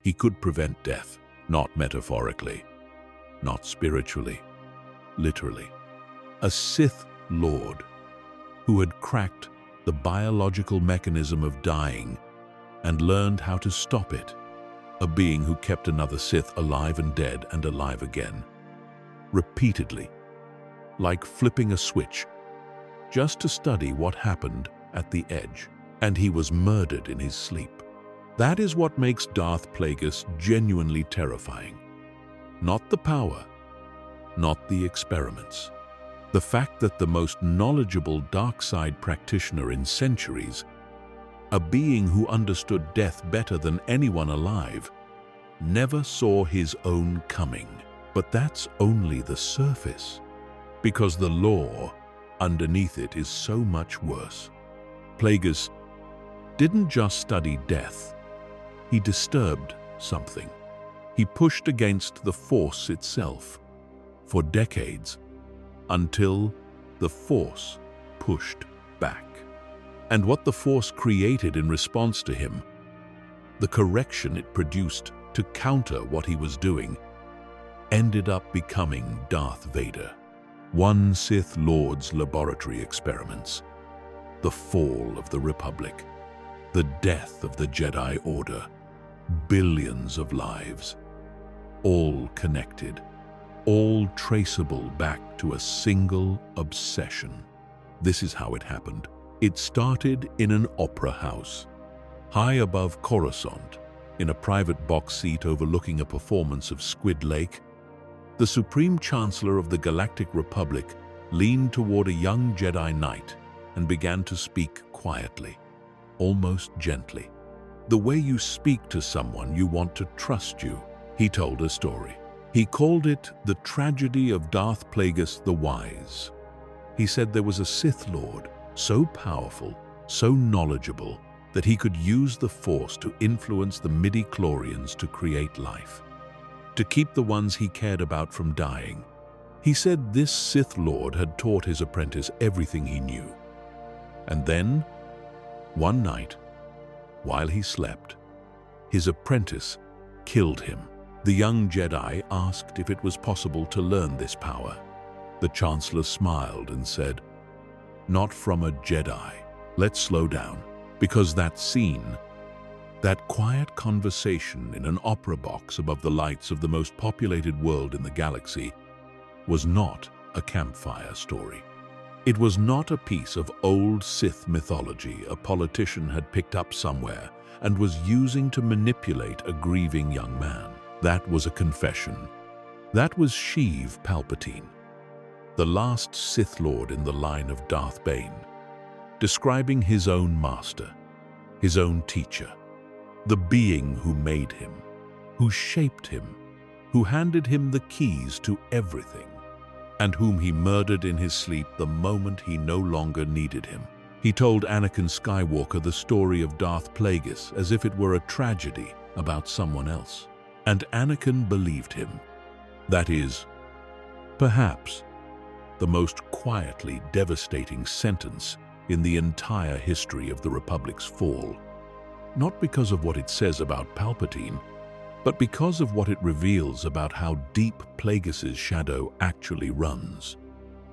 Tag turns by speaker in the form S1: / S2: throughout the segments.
S1: He could prevent death, not metaphorically, not spiritually, literally. A Sith Lord who had cracked the biological mechanism of dying and learned how to stop it. A being who kept another Sith alive and dead and alive again, repeatedly, like flipping a switch, just to study what happened at the edge. And he was murdered in his sleep. That is what makes Darth Plagueis genuinely terrifying. Not the power, not the experiments. The fact that the most knowledgeable dark side practitioner in centuries, a being who understood death better than anyone alive, never saw his own coming. But that's only the surface, because the lore underneath it is so much worse. Plagueis didn't just study death. He disturbed something. He pushed against the Force itself for decades, until the Force pushed back. And what the Force created in response to him, the correction it produced to counter what he was doing, ended up becoming Darth Vader. One Sith Lord's laboratory experiments, the fall of the Republic, the death of the Jedi Order, billions of lives, all connected, all traceable back to a single obsession. This is how it happened. It started in an opera house, high above Coruscant, in a private box seat overlooking a performance of Squid Lake. The Supreme Chancellor of the Galactic Republic leaned toward a young Jedi Knight and began to speak quietly, almost gently. The way you speak to someone you want to trust you, he told a story. He called it the tragedy of Darth Plagueis the Wise. He said there was a Sith Lord, so powerful, so knowledgeable, that he could use the Force to influence the midi-chlorians to create life, to keep the ones he cared about from dying. He said this Sith Lord had taught his apprentice everything he knew. And then, one night, while he slept, his apprentice killed him. The young Jedi asked if it was possible to learn this power. The Chancellor smiled and said, "Not from a Jedi. Let's slow down." Because that scene, that quiet conversation in an opera box above the lights of the most populated world in the galaxy, was not a campfire story. It was not a piece of old Sith mythology a politician had picked up somewhere and was using to manipulate a grieving young man. That was a confession. That was Sheev Palpatine, the last Sith Lord in the line of Darth Bane, describing his own master, his own teacher, the being who made him, who shaped him, who handed him the keys to everything, and whom he murdered in his sleep the moment he no longer needed him. He told Anakin Skywalker the story of Darth Plagueis as if it were a tragedy about someone else. And Anakin believed him. That is, perhaps, the most quietly devastating sentence in the entire history of the Republic's fall. Not because of what it says about Palpatine, but because of what it reveals about how deep Plagueis' shadow actually runs.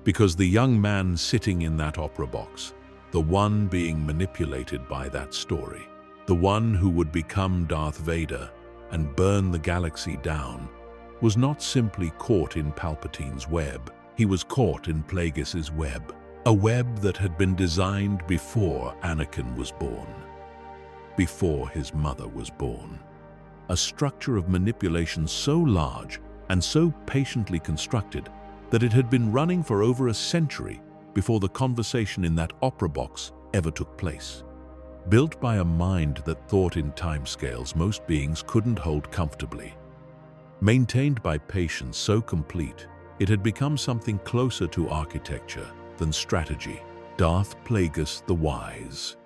S1: Because the young man sitting in that opera box, the one being manipulated by that story, the one who would become Darth Vader and burn the galaxy down, was not simply caught in Palpatine's web. He was caught in Plagueis' web, a web that had been designed before Anakin was born, before his mother was born. A structure of manipulation so large and so patiently constructed that it had been running for over a century before the conversation in that opera box ever took place. Built by a mind that thought in timescales most beings couldn't hold comfortably. Maintained by patience so complete, it had become something closer to architecture than strategy. Darth Plagueis the Wise.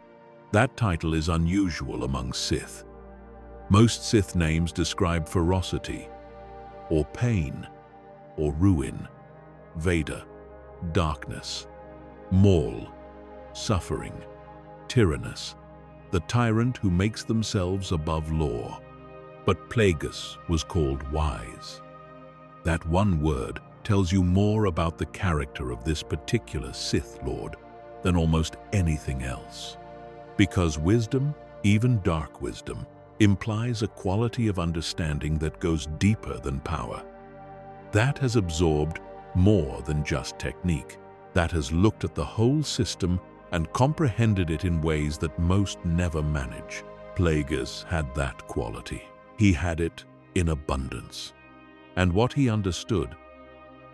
S1: That title is unusual among Sith. Most Sith names describe ferocity, or pain, or ruin. Vader, darkness. Maul, suffering. Tyrannus, the tyrant who makes themselves above law. But Plagueis was called wise. That one word tells you more about the character of this particular Sith Lord than almost anything else. Because wisdom, even dark wisdom, implies a quality of understanding that goes deeper than power. That has absorbed more than just technique. That has looked at the whole system and comprehended it in ways that most never manage. Plagueis had that quality. He had it in abundance. And what he understood,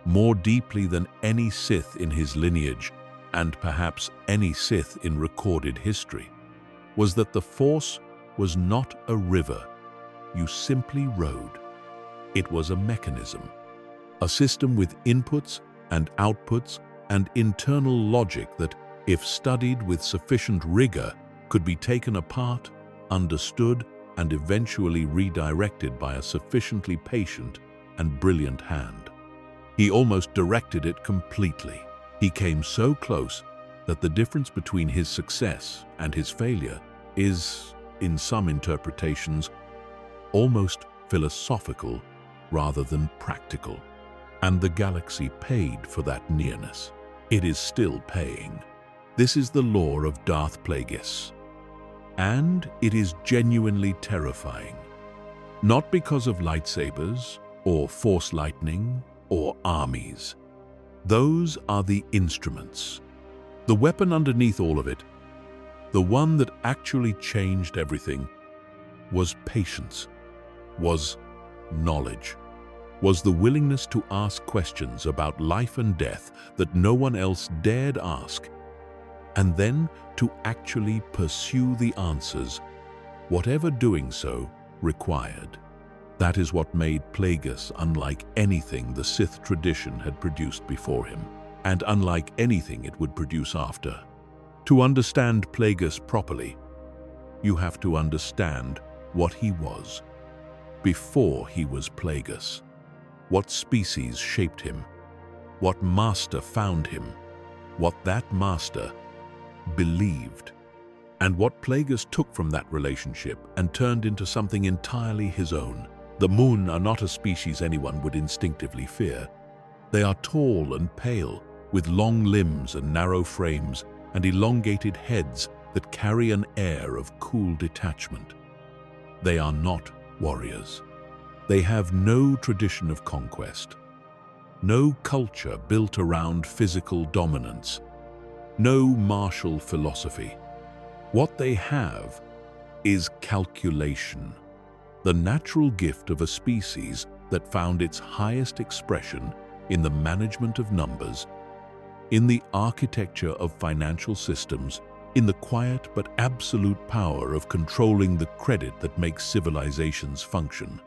S1: more deeply than any Sith in his lineage, and perhaps any Sith in recorded history, was that the Force was not a river you simply rode. It was a mechanism, a system with inputs and outputs and internal logic that, if studied with sufficient rigor, could be taken apart, understood, and eventually redirected by a sufficiently patient and brilliant hand. He almost directed it completely. He came so close that the difference between his success and his failure is, in some interpretations, almost philosophical rather than practical. And the galaxy paid for that nearness. It is still paying. This is the lore of Darth Plagueis. And it is genuinely terrifying. Not because of lightsabers, or force lightning, or armies. Those are the instruments. The weapon underneath all of it, the one that actually changed everything, was patience, was knowledge, was the willingness to ask questions about life and death that no one else dared ask, and then to actually pursue the answers, whatever doing so required. That is what made Plagueis unlike anything the Sith tradition had produced before him, and unlike anything it would produce after. To understand Plagueis properly, you have to understand what he was before he was Plagueis. What species shaped him, what master found him, what that master believed, and what Plagueis took from that relationship and turned into something entirely his own. The Moon are not a species anyone would instinctively fear. They are tall and pale, with long limbs and narrow frames and elongated heads that carry an air of cool detachment. They are not warriors. They have no tradition of conquest, no culture built around physical dominance, no martial philosophy. What they have is calculation, the natural gift of a species that found its highest expression in the management of numbers, in the architecture of financial systems, in the quiet but absolute power of controlling the credit that makes civilizations function.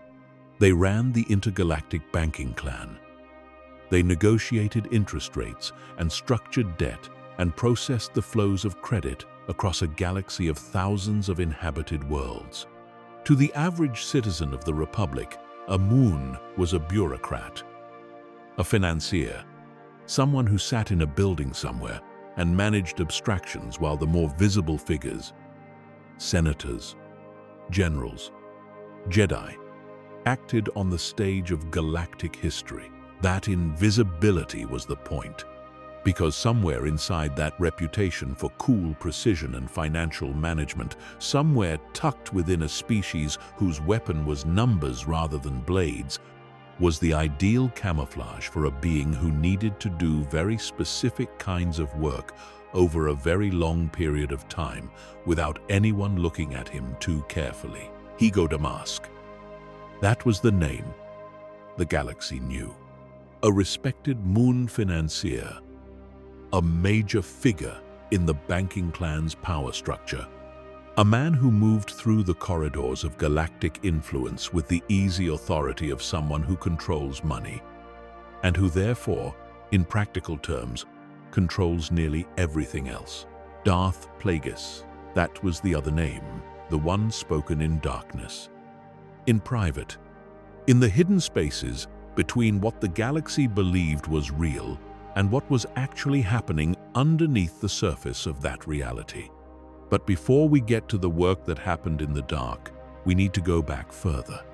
S1: They ran the intergalactic banking clan. They negotiated interest rates and structured debt and processed the flows of credit across a galaxy of thousands of inhabited worlds. To the average citizen of the Republic, a Moon was a bureaucrat, a financier, someone who sat in a building somewhere and managed abstractions, while the more visible figures, senators, generals, Jedi, acted on the stage of galactic history. That invisibility was the point, because somewhere inside that reputation for cool precision and financial management, somewhere tucked within a species whose weapon was numbers rather than blades, was the ideal camouflage for a being who needed to do very specific kinds of work over a very long period of time without anyone looking at him too carefully. Ego Damask. That was the name the galaxy knew. A respected Moon financier, a major figure in the banking clan's power structure, a man who moved through the corridors of galactic influence with the easy authority of someone who controls money, and who therefore, in practical terms, controls nearly everything else. Darth Plagueis, that was the other name, the one spoken in darkness, in private, in the hidden spaces between what the galaxy believed was real and what was actually happening underneath the surface of that reality. But before we get to the work that happened in the dark, we need to go back further.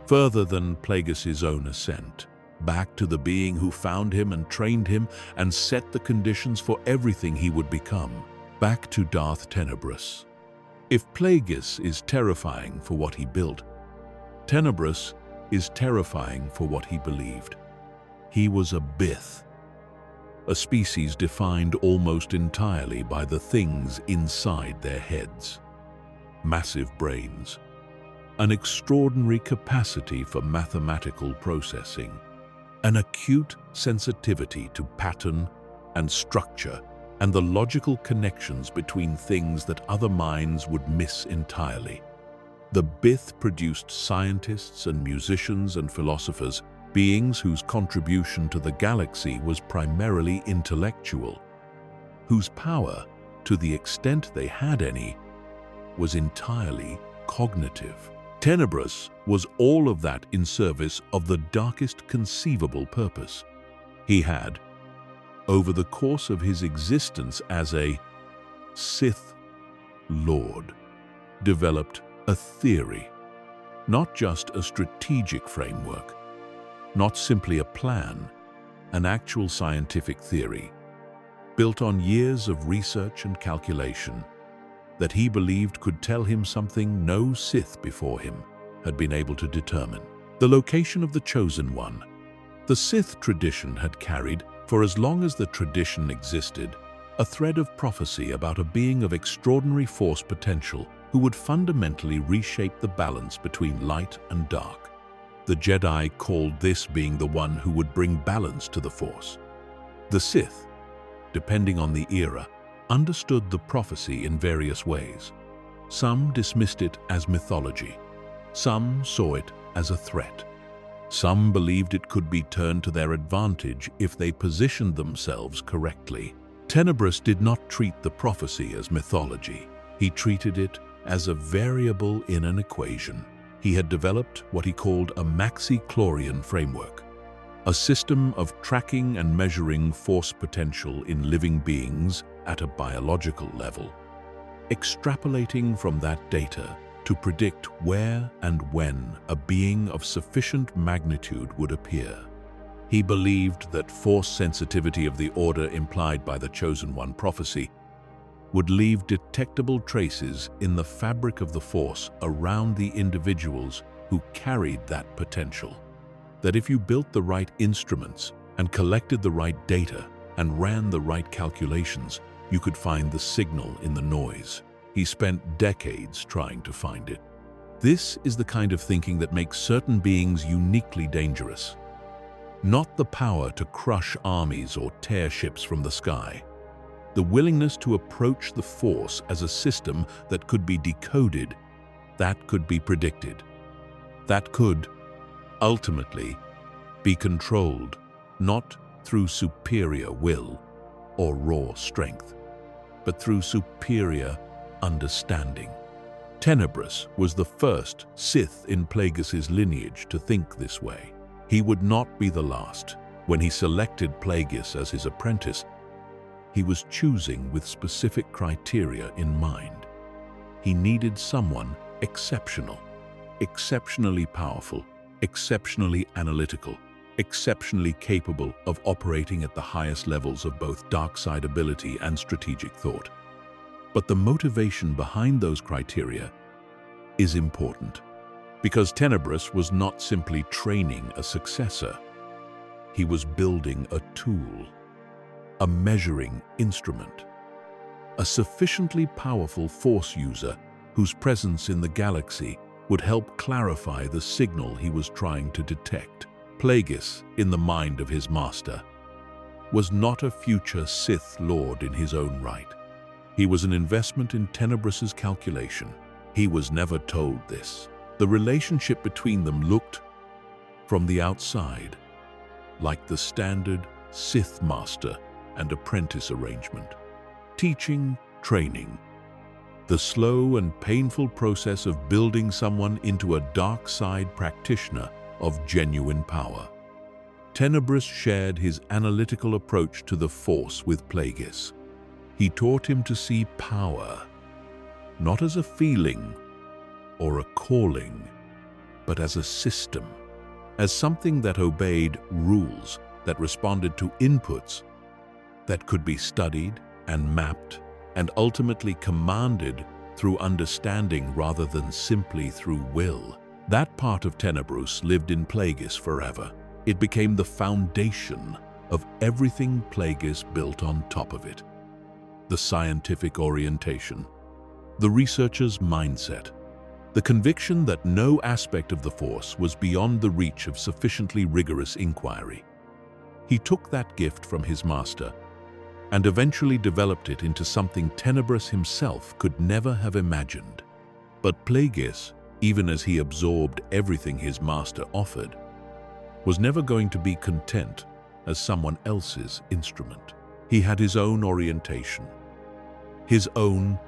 S1: further than Plagueis' own ascent, back to the being who found him and trained him and set the conditions for everything he would become, back to Darth Tenebrous. If Plagueis is terrifying for what he built, Tenebrous is terrifying for what he believed. He was a Bith, a species defined almost entirely by the things inside their heads. Massive brains, an extraordinary capacity for mathematical processing, an acute sensitivity to pattern and structure and the logical connections between things that other minds would miss entirely. The Bith produced scientists and musicians and philosophers, beings whose contribution to the galaxy was primarily intellectual, whose power, to the extent they had any, was entirely cognitive. Tenebrous was all of that in service of the darkest conceivable purpose. He had, over the course of his existence as a Sith Lord, developed a theory, not just a strategic framework, not simply a plan, an actual scientific theory, built on years of research and calculation, that he believed could tell him something no Sith before him had been able to determine: the location of the Chosen One. The Sith tradition had carried, for as long as the tradition existed, a thread of prophecy about a being of extraordinary force potential who would fundamentally reshape the balance between light and dark. The Jedi called this being the one who would bring balance to the Force. The Sith, depending on the era, understood the prophecy in various ways. Some dismissed it as mythology. Some saw it as a threat. Some believed it could be turned to their advantage if they positioned themselves correctly. Tenebrous did not treat the prophecy as mythology. He treated it as a variable in an equation. He had developed what he called a maxi-chlorian framework, a system of tracking and measuring force potential in living beings at a biological level, extrapolating from that data to predict where and when a being of sufficient magnitude would appear. He believed that force sensitivity of the order implied by the Chosen One prophecy would leave detectable traces in the fabric of the Force around the individuals who carried that potential. That if you built the right instruments and collected the right data and ran the right calculations, you could find the signal in the noise. He spent decades trying to find it. This is the kind of thinking that makes certain beings uniquely dangerous. Not the power to crush armies or tear ships from the sky. The willingness to approach the Force as a system that could be decoded, that could be predicted, that could, ultimately, be controlled, not through superior will or raw strength, but through superior understanding. Tenebrous was the first Sith in Plagueis' lineage to think this way. He would not be the last. When he selected Plagueis as his apprentice, he was choosing with specific criteria in mind. He needed someone exceptional, exceptionally powerful, exceptionally analytical, exceptionally capable of operating at the highest levels of both dark side ability and strategic thought. But the motivation behind those criteria is important, because Tenebrous was not simply training a successor. He was building a tool, a measuring instrument, a sufficiently powerful Force user whose presence in the galaxy would help clarify the signal he was trying to detect. Plagueis, in the mind of his master, was not a future Sith Lord in his own right. He was an investment in Tenebrous' calculation. He was never told this. The relationship between them looked, from the outside, like the standard Sith master and apprentice arrangement. Teaching, training. The slow and painful process of building someone into a dark side practitioner of genuine power. Tenebrous shared his analytical approach to the Force with Plagueis. He taught him to see power, not as a feeling or a calling, but as a system, as something that obeyed rules, that responded to inputs, that could be studied and mapped and ultimately commanded through understanding rather than simply through will. That part of Tenebrous lived in Plagueis forever. It became the foundation of everything Plagueis built on top of it. The scientific orientation, the researcher's mindset, the conviction that no aspect of the Force was beyond the reach of sufficiently rigorous inquiry. He took that gift from his master and eventually developed it into something Tenebrous himself could never have imagined. But Plagueis, even as he absorbed everything his master offered, was never going to be content as someone else's instrument. He had his own orientation, his own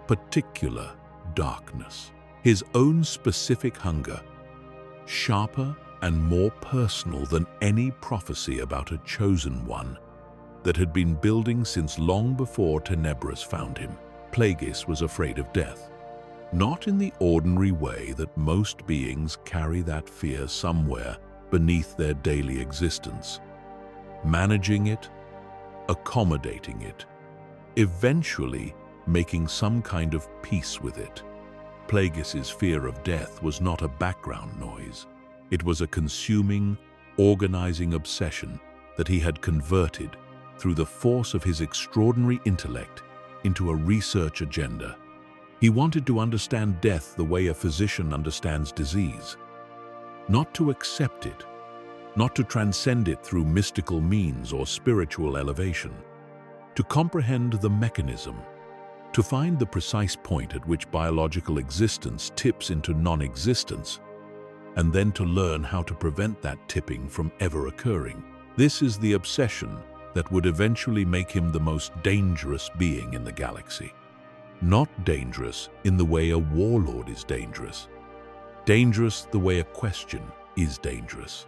S1: particular darkness, his own specific hunger, sharper and more personal than any prophecy about a chosen one that had been building since long before Tenebrous found him. Plagueis was afraid of death, not in the ordinary way that most beings carry that fear somewhere beneath their daily existence, managing it, accommodating it, eventually making some kind of peace with it. Plagueis's fear of death was not a background noise. It was a consuming, organizing obsession that he had converted through the force of his extraordinary intellect into a research agenda. He wanted to understand death the way a physician understands disease, not to accept it, not to transcend it through mystical means or spiritual elevation, to comprehend the mechanism, to find the precise point at which biological existence tips into non-existence, and then to learn how to prevent that tipping from ever occurring. This is the obsession that would eventually make him the most dangerous being in the galaxy. Not dangerous in the way a warlord is dangerous. Dangerous the way a question is dangerous.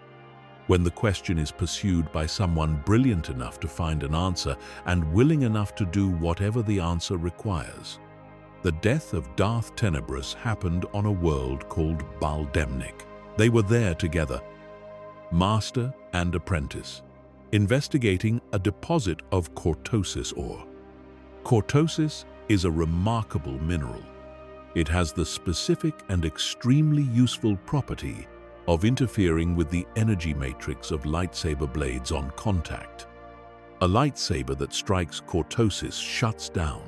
S1: When the question is pursued by someone brilliant enough to find an answer and willing enough to do whatever the answer requires. The death of Darth Tenebrous happened on a world called Baldemnik. They were there together, master and apprentice, investigating a deposit of cortosis ore. Cortosis is a remarkable mineral. It has the specific and extremely useful property of interfering with the energy matrix of lightsaber blades on contact. A lightsaber that strikes cortosis shuts down.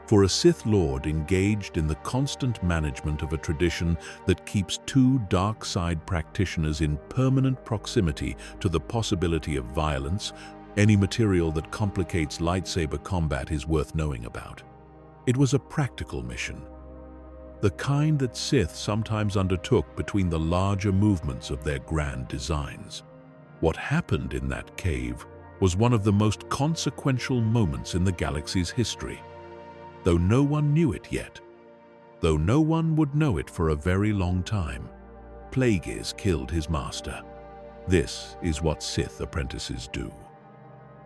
S1: For a Sith Lord engaged in the constant management of a tradition that keeps two dark side practitioners in permanent proximity to the possibility of violence, any material that complicates lightsaber combat is worth knowing about. It was a practical mission, the kind that Sith sometimes undertook between the larger movements of their grand designs. What happened in that cave was one of the most consequential moments in the galaxy's history. Though no one knew it yet, though no one would know it for a very long time, Plagueis killed his master. This is what Sith apprentices do.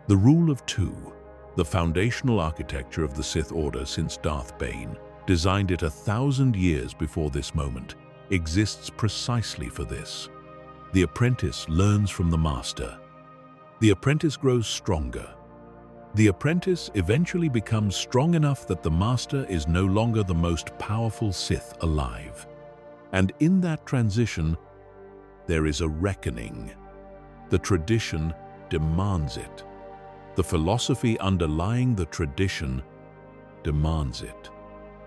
S1: The Rule of Two, the foundational architecture of the Sith Order since Darth Bane designed it 1,000 years before this moment, exists precisely for this. The apprentice learns from the master. The apprentice grows stronger. The apprentice eventually becomes strong enough that the master is no longer the most powerful Sith alive. And in that transition, there is a reckoning. The tradition demands it. The philosophy underlying the tradition demands it.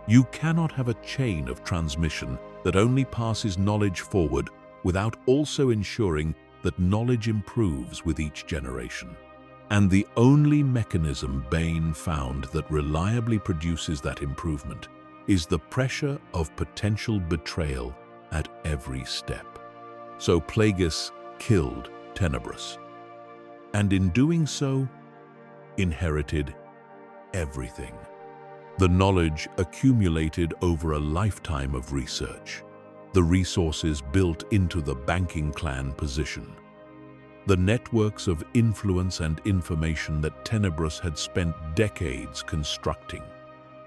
S1: You cannot have a chain of transmission that only passes knowledge forward without also ensuring that knowledge improves with each generation. And the only mechanism Bane found that reliably produces that improvement is the pressure of potential betrayal at every step. So Plagueis killed Tenebrous, and in doing so, inherited everything. The knowledge accumulated over a lifetime of research, the resources built into the banking clan position, the networks of influence and information that Tenebrous had spent decades constructing.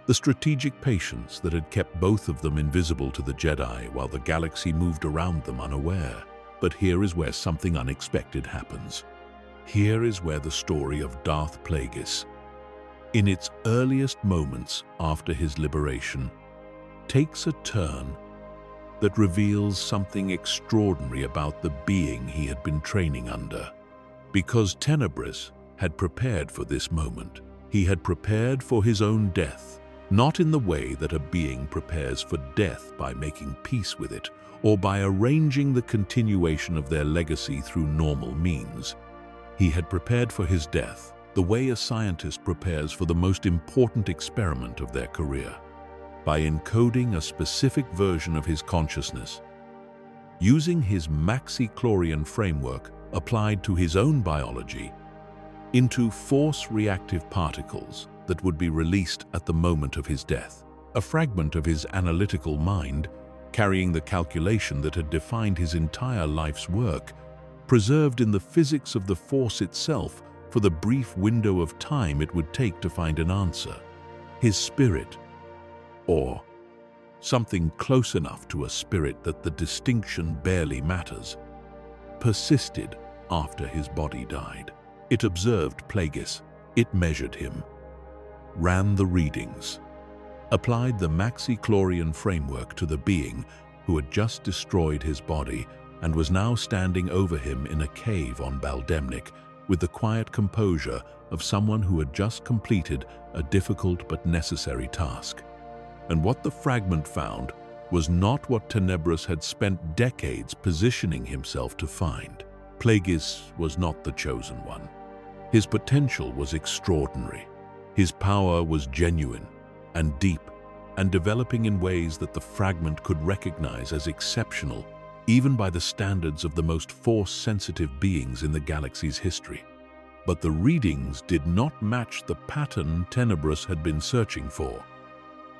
S1: The strategic patience that had kept both of them invisible to the Jedi while the galaxy moved around them unaware. But here is where something unexpected happens. Here is where the story of Darth Plagueis, in its earliest moments after his liberation, takes a turn that reveals something extraordinary about the being he had been training under. Because Tenebris had prepared for this moment, he had prepared for his own death, not in the way that a being prepares for death by making peace with it, or by arranging the continuation of their legacy through normal means. He had prepared for his death the way a scientist prepares for the most important experiment of their career, by encoding a specific version of his consciousness, using his maxi-chlorian framework applied to his own biology into force-reactive particles that would be released at the moment of his death, a fragment of his analytical mind carrying the calculation that had defined his entire life's work, preserved in the physics of the Force itself for the brief window of time it would take to find an answer. His spirit, or something close enough to a spirit that the distinction barely matters, persisted after his body died. It observed Plagueis, it measured him, ran the readings, applied the maxi-chlorian framework to the being who had just destroyed his body and was now standing over him in a cave on Baldemnik with the quiet composure of someone who had just completed a difficult but necessary task. And what the fragment found was not what Tenebris had spent decades positioning himself to find. Plagueis was not the chosen one. His potential was extraordinary. His power was genuine and deep and developing in ways that the fragment could recognize as exceptional, even by the standards of the most force-sensitive beings in the galaxy's history. But the readings did not match the pattern Tenebris had been searching for.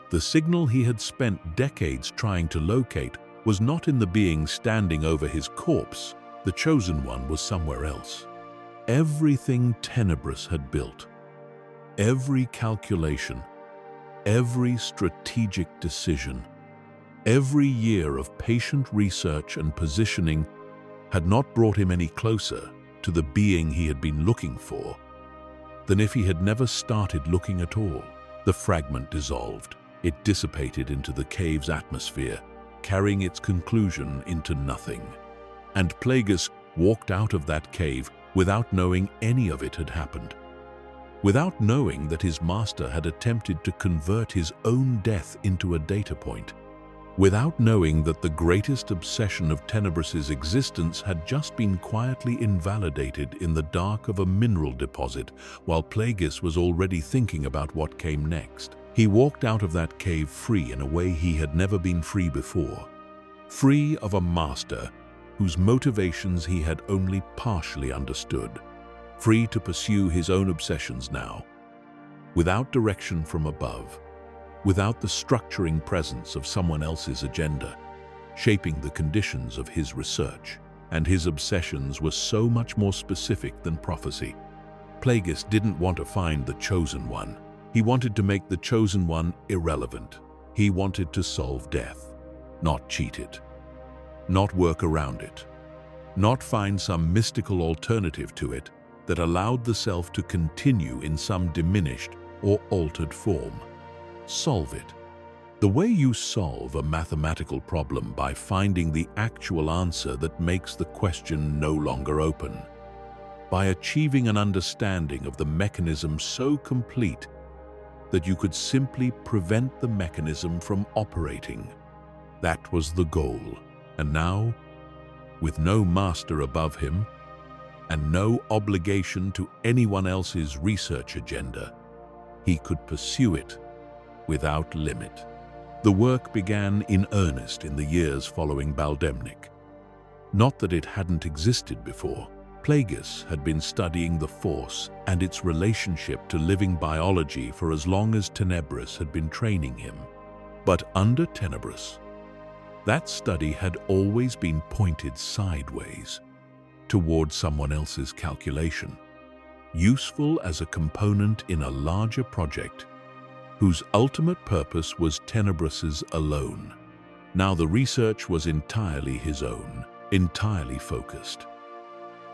S1: The signal he had spent decades trying to locate was not in the being standing over his corpse. The chosen one was somewhere else. Everything Tenebris had built, every calculation, every strategic decision, every year of patient research and positioning had not brought him any closer to the being he had been looking for than if he had never started looking at all. The fragment dissolved. It dissipated into the cave's atmosphere, carrying its conclusion into nothing. And Plagueis walked out of that cave without knowing any of it had happened, without knowing that his master had attempted to convert his own death into a data point, without knowing that the greatest obsession of Tenebris's existence had just been quietly invalidated in the dark of a mineral deposit, while Plagueis was already thinking about what came next. He walked out of that cave free in a way he had never been free before, free of a master whose motivations he had only partially understood, free to pursue his own obsessions now, without direction from above, without the structuring presence of someone else's agenda, shaping the conditions of his research. And his obsessions were so much more specific than prophecy. Plagueis didn't want to find the chosen one. He wanted to make the chosen one irrelevant. He wanted to solve death, not cheat it, not work around it, not find some mystical alternative to it that allowed the self to continue in some diminished or altered form. Solve it. The way you solve a mathematical problem by finding the actual answer that makes the question no longer open. By achieving an understanding of the mechanism so complete that you could simply prevent the mechanism from operating. That was the goal. And now, with no master above him, and no obligation to anyone else's research agenda, he could pursue it without limit. The work began in earnest in the years following Baldemnik. Not that it hadn't existed before. Plagueis had been studying the Force and its relationship to living biology for as long as Tenebris had been training him. But under Tenebris, that study had always been pointed sideways, toward someone else's calculation, useful as a component in a larger project, whose ultimate purpose was Tenebrous' alone. Now the research was entirely his own, entirely focused,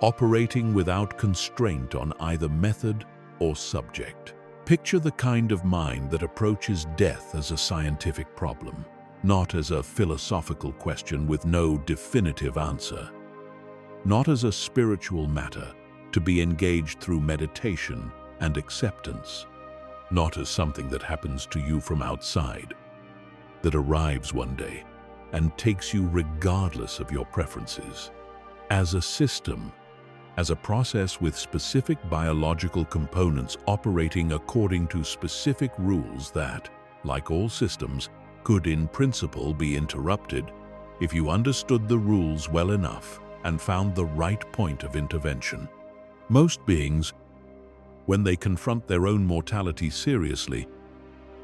S1: operating without constraint on either method or subject. Picture the kind of mind that approaches death as a scientific problem, not as a philosophical question with no definitive answer, not as a spiritual matter to be engaged through meditation and acceptance, not as something that happens to you from outside, that arrives one day and takes you regardless of your preferences, as a system, as a process with specific biological components operating according to specific rules that, like all systems, could in principle be interrupted if you understood the rules well enough and found the right point of intervention. Most beings, when they confront their own mortality seriously,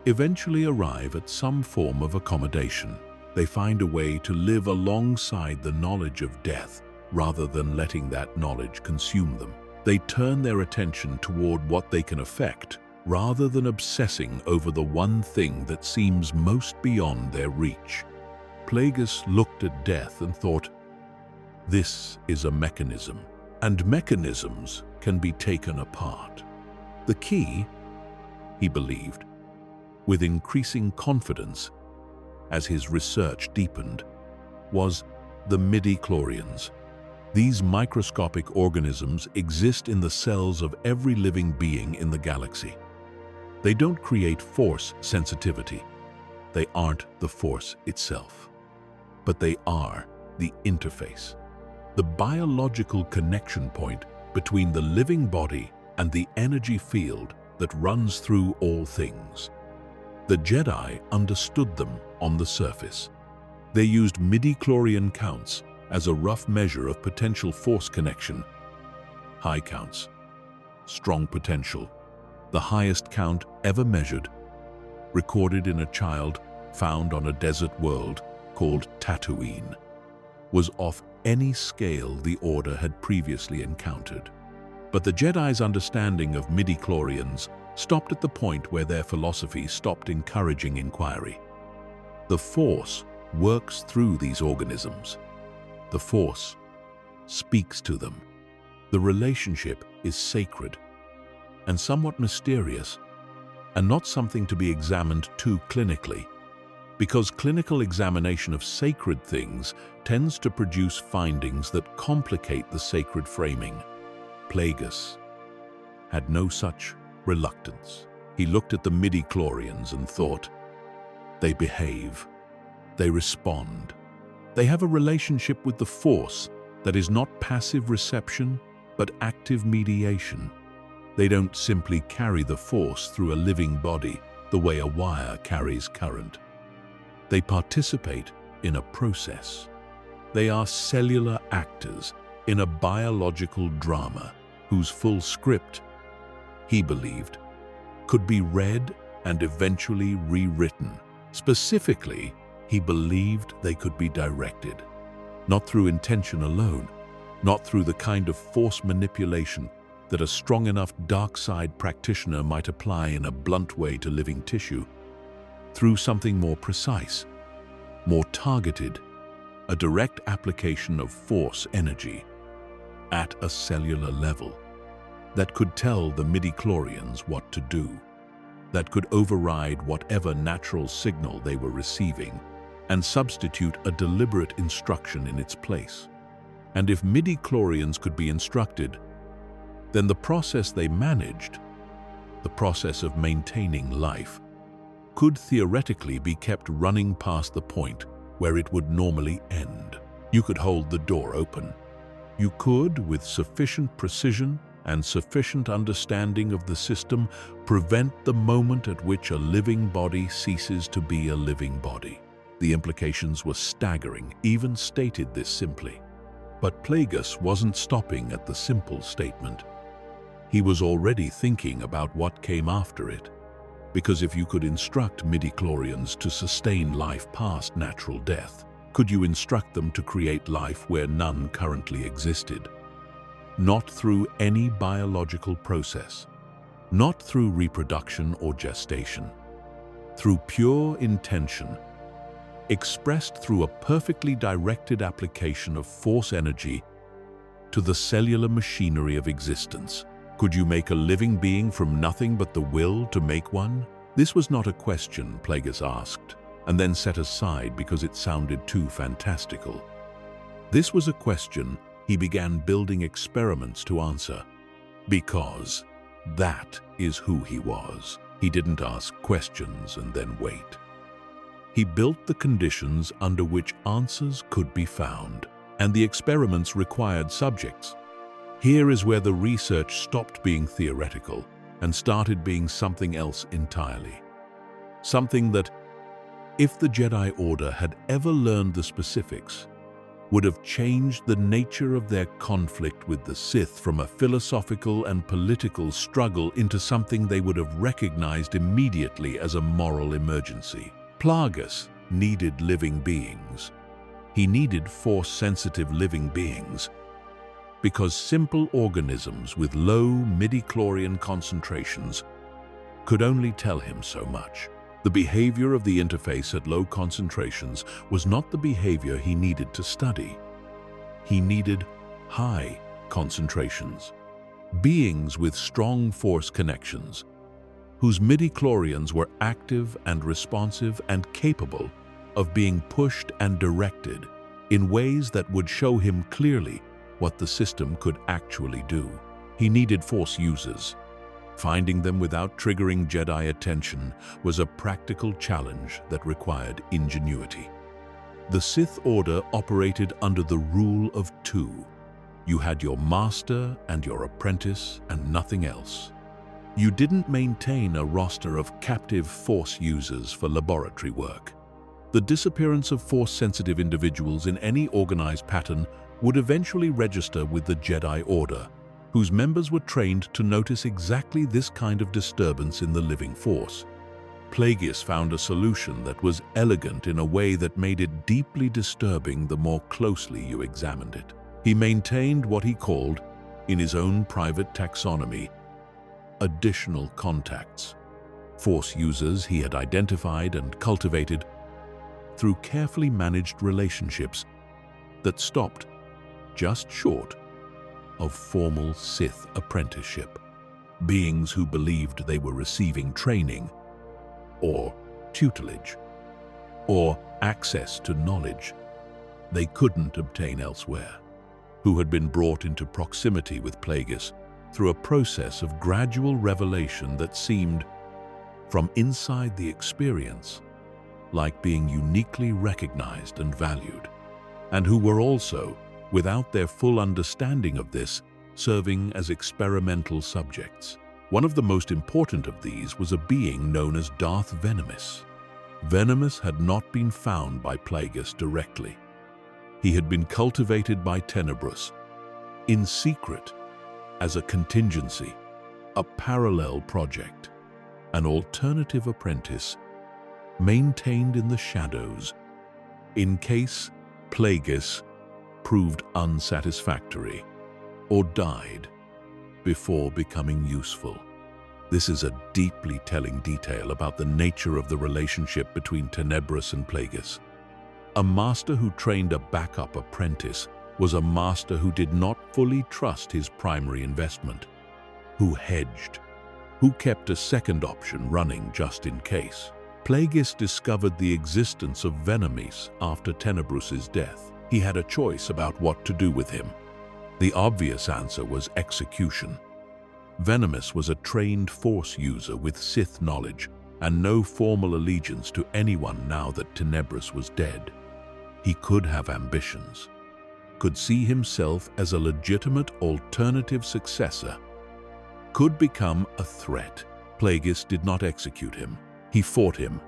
S1: eventually arrive at some form of accommodation. They find a way to live alongside the knowledge of death rather than letting that knowledge consume them. They turn their attention toward what they can affect rather than obsessing over the one thing that seems most beyond their reach. Plagueis looked at death and thought, this is a mechanism, and mechanisms can be taken apart. The key, he believed, with increasing confidence as his research deepened, was the midi-chlorians. These microscopic organisms exist in the cells of every living being in the galaxy. They don't create force sensitivity. They aren't the force itself. But they are the interface, the biological connection point between the living body and the energy field that runs through all things. The Jedi understood them on the surface. They used midi-chlorian counts as a rough measure of potential force connection. High counts, strong potential, the highest count ever measured, recorded in a child found on a desert world called Tatooine, was off any scale the Order had previously encountered. But the Jedi's understanding of midi-chlorians stopped at the point where their philosophy stopped encouraging inquiry. The Force works through these organisms. The Force speaks to them. The relationship is sacred and somewhat mysterious, and not something to be examined too clinically, because clinical examination of sacred things tends to produce findings that complicate the sacred framing. Plagueis had no such reluctance. He looked at the midi-chlorians and thought, they behave, they respond. They have a relationship with the Force that is not passive reception, but active mediation. They don't simply carry the Force through a living body the way a wire carries current. They participate in a process. They are cellular actors in a biological drama whose full script, he believed, could be read and eventually rewritten. Specifically, he believed they could be directed, not through intention alone, not through the kind of force manipulation that a strong enough dark side practitioner might apply in a blunt way to living tissue, through something more precise, more targeted, a direct application of force energy at a cellular level that could tell the midi-chlorians what to do, that could override whatever natural signal they were receiving and substitute a deliberate instruction in its place. And if midi-chlorians could be instructed, then the process they managed, the process of maintaining life, could theoretically be kept running past the point where it would normally end. You could hold the door open. You could, with sufficient precision and sufficient understanding of the system, prevent the moment at which a living body ceases to be a living body. The implications were staggering, even stated this simply. But Plagueis wasn't stopping at the simple statement. He was already thinking about what came after it. Because if you could instruct midi-chlorians to sustain life past natural death, could you instruct them to create life where none currently existed? Not through any biological process, not through reproduction or gestation, through pure intention, expressed through a perfectly directed application of force energy to the cellular machinery of existence. Could you make a living being from nothing but the will to make one? This was not a question Plagueis asked, and then set aside because it sounded too fantastical. This was a question he began building experiments to answer, because that is who he was. He didn't ask questions and then wait. He built the conditions under which answers could be found, and the experiments required subjects. Here is where the research stopped being theoretical and started being something else entirely. Something that, if the Jedi Order had ever learned the specifics, would have changed the nature of their conflict with the Sith from a philosophical and political struggle into something they would have recognized immediately as a moral emergency. Plagueis needed living beings. He needed force-sensitive living beings, because simple organisms with low midi-chlorian concentrations could only tell him so much. The behavior of the interface at low concentrations was not the behavior he needed to study. He needed high concentrations, beings with strong force connections, whose midi-chlorians were active and responsive and capable of being pushed and directed in ways that would show him clearly what the system could actually do. He needed force users. Finding them without triggering Jedi attention was a practical challenge that required ingenuity. The Sith Order operated under the rule of two. You had your master and your apprentice and nothing else. You didn't maintain a roster of captive force users for laboratory work. The disappearance of force-sensitive individuals in any organized pattern would eventually register with the Jedi Order, whose members were trained to notice exactly this kind of disturbance in the living force. Plagueis found a solution that was elegant in a way that made it deeply disturbing the more closely you examined it. He maintained what he called, in his own private taxonomy, additional contacts, force users he had identified and cultivated through carefully managed relationships that stopped just short of formal Sith apprenticeship. Beings who believed they were receiving training, or tutelage, or access to knowledge they couldn't obtain elsewhere, who had been brought into proximity with Plagueis through a process of gradual revelation that seemed, from inside the experience, like being uniquely recognized and valued, and who were also, without their full understanding of this, serving as experimental subjects. One of the most important of these was a being known as Darth Venomous. Venomous had not been found by Plagueis directly. He had been cultivated by Tenebrous, in secret, as a contingency, a parallel project, an alternative apprentice, maintained in the shadows, in case Plagueis proved unsatisfactory or died before becoming useful. This is a deeply telling detail about the nature of the relationship between Tenebrous and Plagueis. A master who trained a backup apprentice was a master who did not fully trust his primary investment, who hedged, who kept a second option running just in case. Plagueis discovered the existence of Venomous after Tenebrous's death. He had a choice about what to do with him. The obvious answer was execution. Venomous was a trained force user with Sith knowledge and no formal allegiance to anyone now that Tenebrous was dead. He could have ambitions, could see himself as a legitimate alternative successor, could become a threat. Plagueis did not execute him. He fought him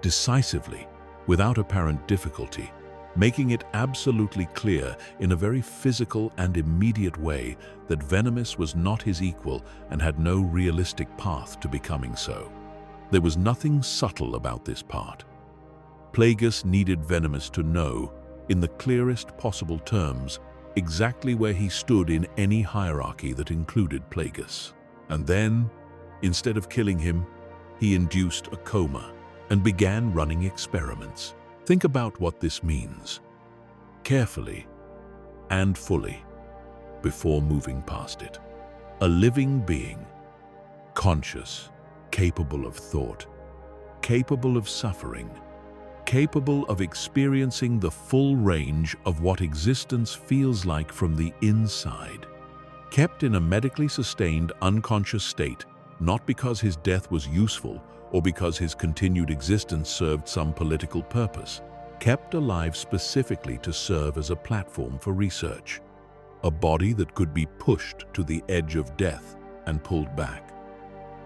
S1: decisively, without apparent difficulty, making it absolutely clear in a very physical and immediate way that Venomous was not his equal and had no realistic path to becoming so. There was nothing subtle about this part. Plagueis needed Venomous to know, in the clearest possible terms, exactly where he stood in any hierarchy that included Plagueis. And then, instead of killing him, he induced a coma, and began running experiments. Think about what this means, carefully and fully, before moving past it. A living being, conscious, capable of thought, capable of suffering, capable of experiencing the full range of what existence feels like from the inside, kept in a medically sustained unconscious state, not because his death was useful or because his continued existence served some political purpose, kept alive specifically to serve as a platform for research. A body that could be pushed to the edge of death and pulled back.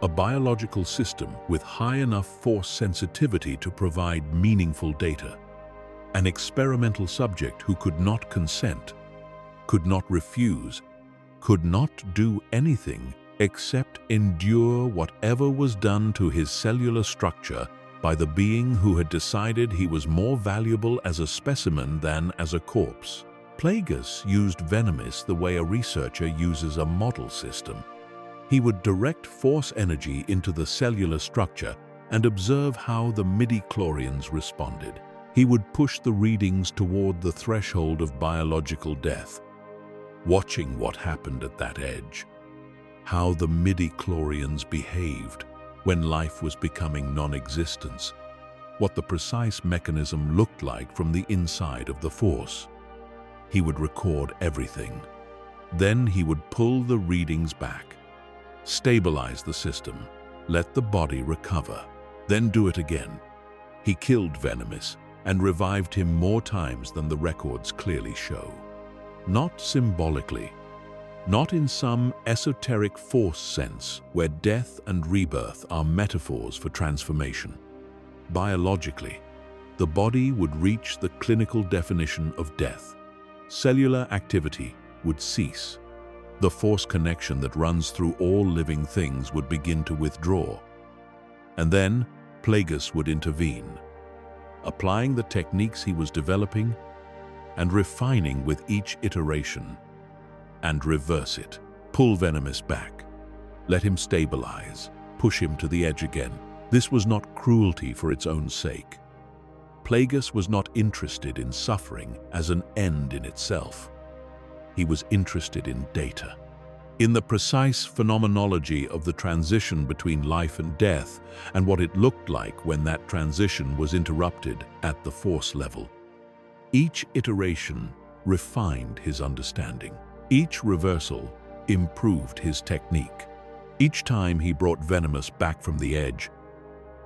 S1: A biological system with high enough force sensitivity to provide meaningful data. An experimental subject who could not consent, could not refuse, could not do anything except endure whatever was done to his cellular structure by the being who had decided he was more valuable as a specimen than as a corpse. Plagueis used Venomous the way a researcher uses a model system. He would direct force energy into the cellular structure and observe how the midi-chlorians responded. He would push the readings toward the threshold of biological death, watching what happened at that edge, how the midi-chlorians behaved when life was becoming non-existence, what the precise mechanism looked like from the inside of the force. He would record everything. Then he would pull the readings back, stabilize the system, let the body recover, then do it again. He killed Venomous and revived him more times than the records clearly show. Not symbolically, not in some esoteric force sense where death and rebirth are metaphors for transformation. Biologically, the body would reach the clinical definition of death. Cellular activity would cease. The force connection that runs through all living things would begin to withdraw. And then Plagueis would intervene, applying the techniques he was developing and refining with each iteration, and reverse it. Pull Venomous back. Let him stabilize. Push him to the edge again. This was not cruelty for its own sake. Plagueis was not interested in suffering as an end in itself. He was interested in data, in the precise phenomenology of the transition between life and death and what it looked like when that transition was interrupted at the force level. Each iteration refined his understanding. Each reversal improved his technique. Each time he brought Venomous back from the edge,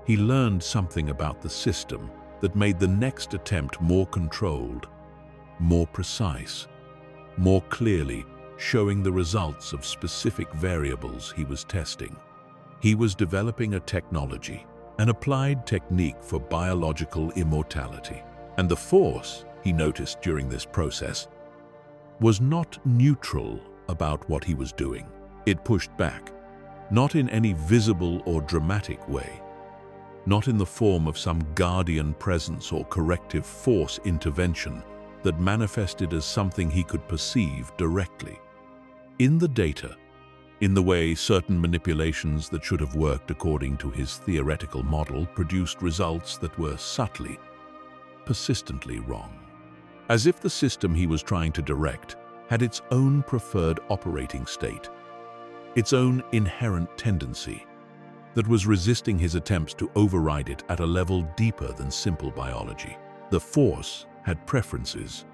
S1: he learned something about the system that made the next attempt more controlled, more precise, more clearly showing the results of specific variables he was testing. He was developing a technology, an applied technique for biological immortality. And the force, he noticed during this process, was not neutral about what he was doing. It pushed back, not in any visible or dramatic way, not in the form of some guardian presence or corrective force intervention that manifested as something he could perceive directly. In the data, in the way certain manipulations that should have worked according to his theoretical model produced results that were subtly, persistently wrong. As if the system he was trying to direct had its own preferred operating state, its own inherent tendency, that was resisting his attempts to override it at a level deeper than simple biology. The force had preferences.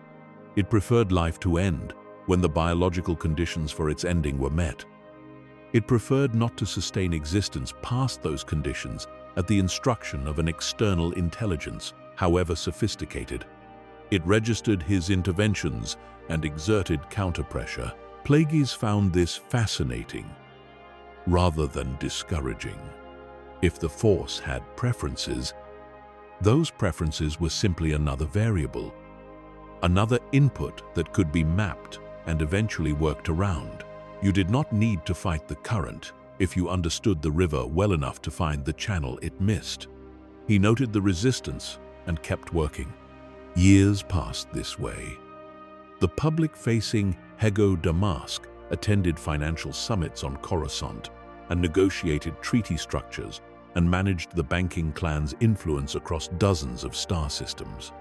S1: It preferred life to end when the biological conditions for its ending were met. It preferred not to sustain existence past those conditions at the instruction of an external intelligence, however sophisticated. It registered his interventions and exerted counterpressure. Plagueis found this fascinating rather than discouraging. If the force had preferences, those preferences were simply another variable, another input that could be mapped and eventually worked around. You did not need to fight the current if you understood the river well enough to find the channel it missed. He noted the resistance and kept working. Years passed this way. The public-facing Hego Damask attended financial summits on Coruscant and negotiated treaty structures and managed the banking clan's influence across dozens of star systems.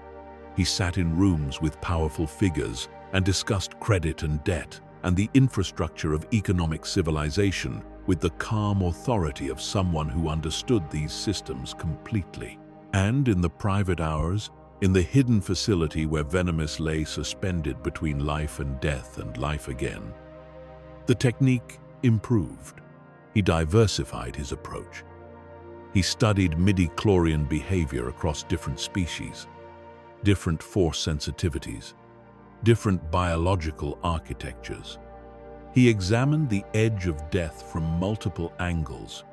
S1: He sat in rooms with powerful figures and discussed credit and debt and the infrastructure of economic civilization with the calm authority of someone who understood these systems completely. And in the private hours, in the hidden facility where Venomous lay suspended between life and death and life again, the technique improved. He diversified his approach. He studied midi-chlorian behavior across different species, different force sensitivities, different biological architectures. He examined the edge of death from multiple angles.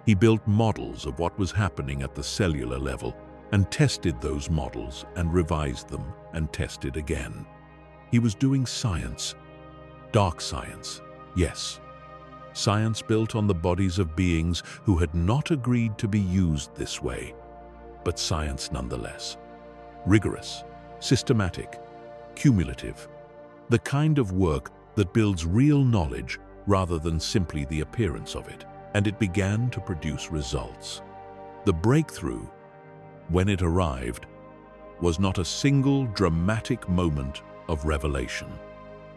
S1: He built models of what was happening at the cellular level and tested those models and revised them and tested again. He was doing science, dark science, yes. Science built on the bodies of beings who had not agreed to be used this way, but science nonetheless. Rigorous, systematic, cumulative, the kind of work that builds real knowledge rather than simply the appearance of it, and it began to produce results. The breakthrough, when it arrived, was not a single dramatic moment of revelation.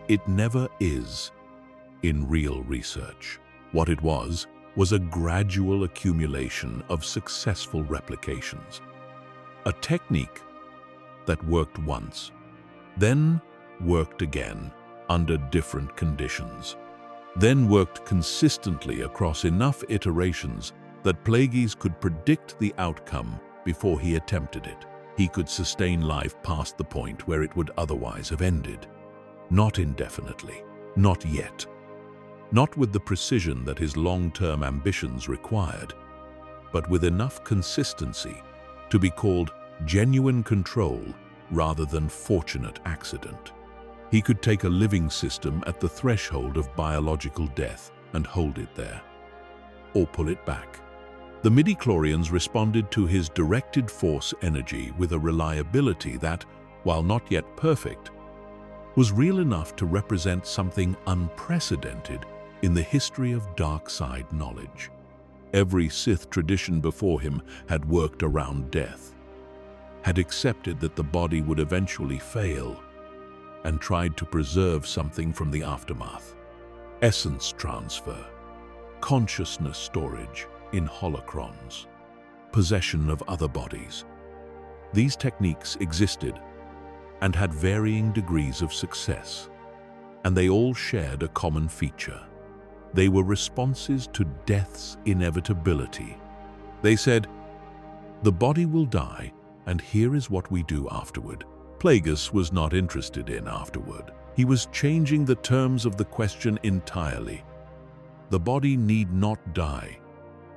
S1: It never is in real research. What it was a gradual accumulation of successful replications. A technique that worked once, then worked again under different conditions, then worked consistently across enough iterations that Plagueis could predict the outcome before he attempted it. He could sustain life past the point where it would otherwise have ended. Not indefinitely, not yet. Not with the precision that his long-term ambitions required, but with enough consistency to be called genuine control rather than fortunate accident. He could take a living system at the threshold of biological death and hold it there, or pull it back. The midi-chlorians responded to his directed force energy with a reliability that, while not yet perfect, was real enough to represent something unprecedented in the history of dark side knowledge. Every Sith tradition before him had worked around death, had accepted that the body would eventually fail, and tried to preserve something from the aftermath. Essence transfer, consciousness storage in holocrons, possession of other bodies. These techniques existed and had varying degrees of success, and they all shared a common feature. They were responses to death's inevitability. They said, "The body will die, and here is what we do afterward." Plagueis was not interested in afterward. He was changing the terms of the question entirely. The body need not die.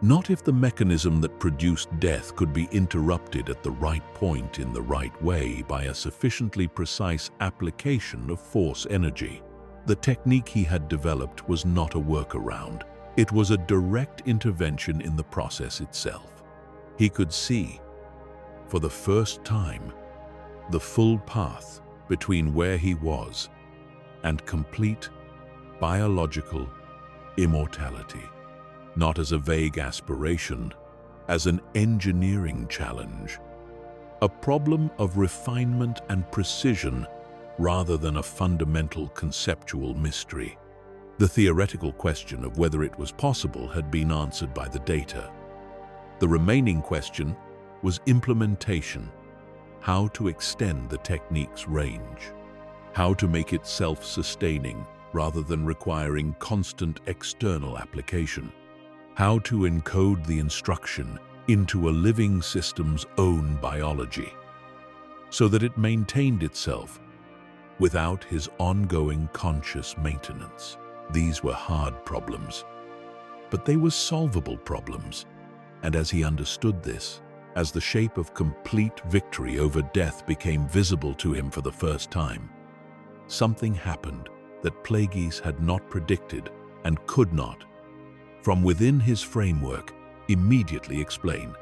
S1: Not if the mechanism that produced death could be interrupted at the right point in the right way by a sufficiently precise application of force energy. The technique he had developed was not a workaround. It was a direct intervention in the process itself. He could see, for the first time, the full path between where he was and complete biological immortality. Not as a vague aspiration, as an engineering challenge, a problem of refinement and precision rather than a fundamental conceptual mystery. The theoretical question of whether it was possible had been answered by the data. The remaining question was implementation, how to extend the technique's range, how to make it self-sustaining rather than requiring constant external application, how to encode the instruction into a living system's own biology, so that it maintained itself without his ongoing conscious maintenance. These were hard problems, but they were solvable problems, and as he understood this, as the shape of complete victory over death became visible to him for the first time, something happened that Plagueis had not predicted and could not, from within his framework, immediately explain.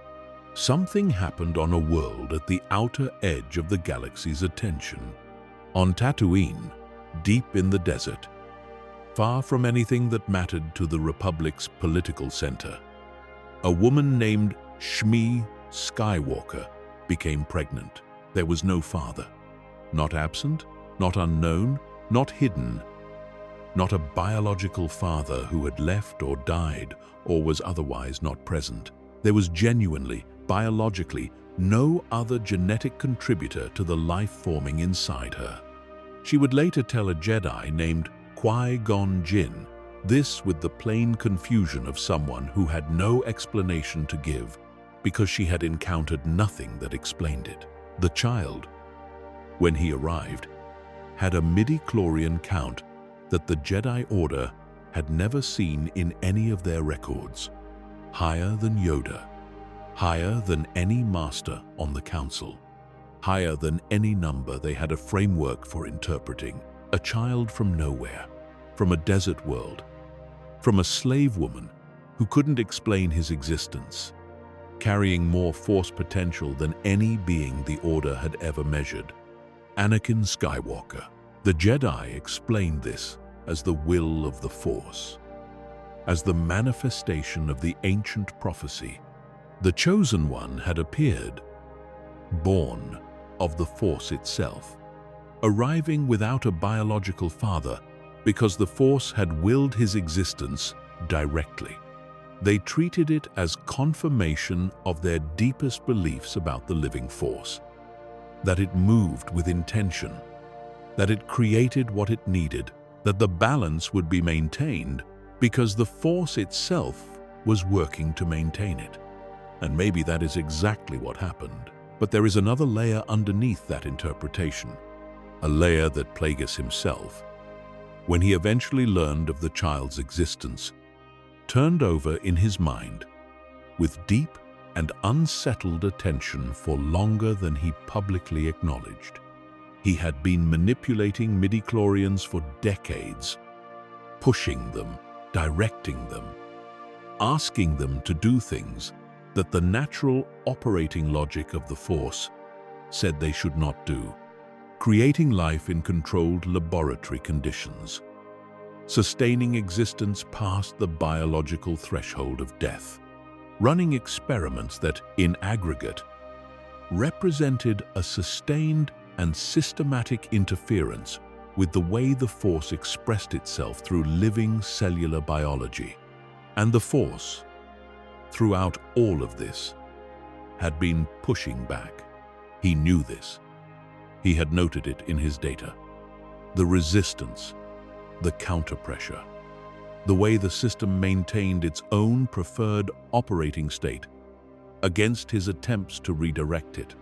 S1: Something happened on a world at the outer edge of the galaxy's attention. On Tatooine, deep in the desert, far from anything that mattered to the Republic's political center, A woman named Shmi Skywalker became pregnant. There was no father. Not absent, not unknown, not hidden. Not a biological father who had left or died or was otherwise not present. There was genuinely, biologically, no other genetic contributor to the life forming inside her. She would later tell a Jedi named Qui-Gon Jinn this with the plain confusion of someone who had no explanation to give because she had encountered nothing that explained it. The child, when he arrived, had a midi-chlorian count that the Jedi Order had never seen in any of their records. Higher than Yoda, higher than any master on the council, higher than any number they had a framework for interpreting. A child from nowhere, from a desert world, from a slave woman who couldn't explain his existence, carrying more Force potential than any being the Order had ever measured. Anakin Skywalker. The Jedi explained this as the will of the Force, as the manifestation of the ancient prophecy. The Chosen One had appeared, born of the Force itself, arriving without a biological father because the Force had willed his existence directly. They treated it as confirmation of their deepest beliefs about the living Force, that it moved with intention, that it created what it needed, that the balance would be maintained because the Force itself was working to maintain it. And maybe that is exactly what happened. But there is another layer underneath that interpretation, a layer that Plagueis himself, when he eventually learned of the child's existence, turned over in his mind with deep and unsettled attention for longer than he publicly acknowledged. He had been manipulating midi-chlorians for decades, pushing them, directing them, asking them to do things that the natural operating logic of the Force said they should not do, creating life in controlled laboratory conditions, sustaining existence past the biological threshold of death, running experiments that, in aggregate, represented a sustained and systematic interference with the way the Force expressed itself through living cellular biology. And the Force, throughout all of this, had been pushing back. He knew this. He had noted it in his data. The resistance, the counterpressure, the way the system maintained its own preferred operating state against his attempts to redirect it.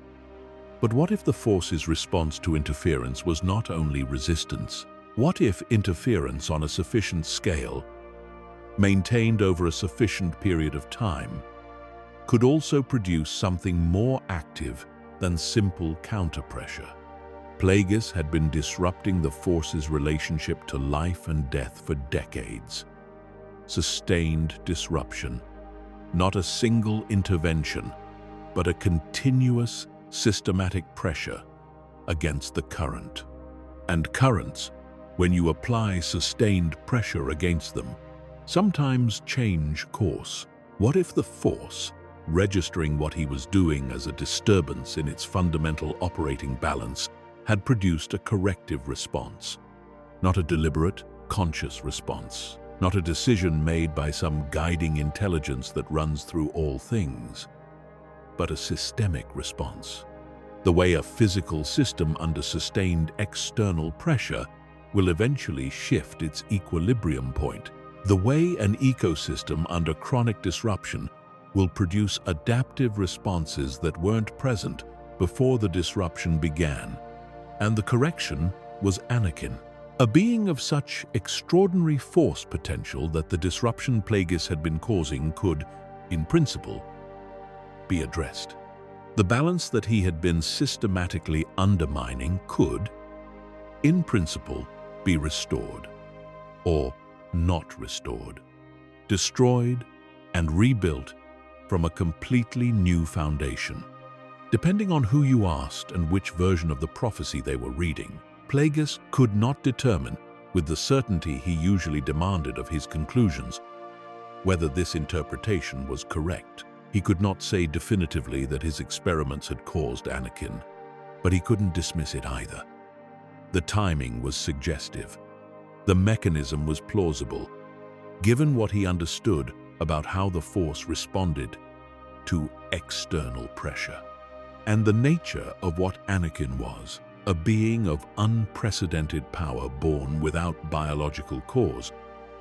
S1: But what if the Force's response to interference was not only resistance? What if interference on a sufficient scale, maintained over a sufficient period of time, could also produce something more active than simple counterpressure? Plagueis had been disrupting the Force's relationship to life and death for decades. Sustained disruption, not a single intervention, but a continuous, systematic pressure against the current. And currents, when you apply sustained pressure against them, sometimes change course. What if the Force, registering what he was doing as a disturbance in its fundamental operating balance, had produced a corrective response? Not a deliberate, conscious response, not a decision made by some guiding intelligence that runs through all things, but a systemic response. The way a physical system under sustained external pressure will eventually shift its equilibrium point. The way an ecosystem under chronic disruption will produce adaptive responses that weren't present before the disruption began. And the correction was Anakin, a being of such extraordinary Force potential that the disruption Plagueis had been causing could, in principle, be addressed. The balance that he had been systematically undermining could, in principle, be restored, or not restored, destroyed and rebuilt from a completely new foundation. Depending on who you asked and which version of the prophecy they were reading, Plagueis could not determine, with the certainty he usually demanded of his conclusions, whether this interpretation was correct. He could not say definitively that his experiments had caused Anakin, but he couldn't dismiss it either. The timing was suggestive. The mechanism was plausible, given what he understood about how the Force responded to external pressure. And the nature of what Anakin was, a being of unprecedented power born without biological cause,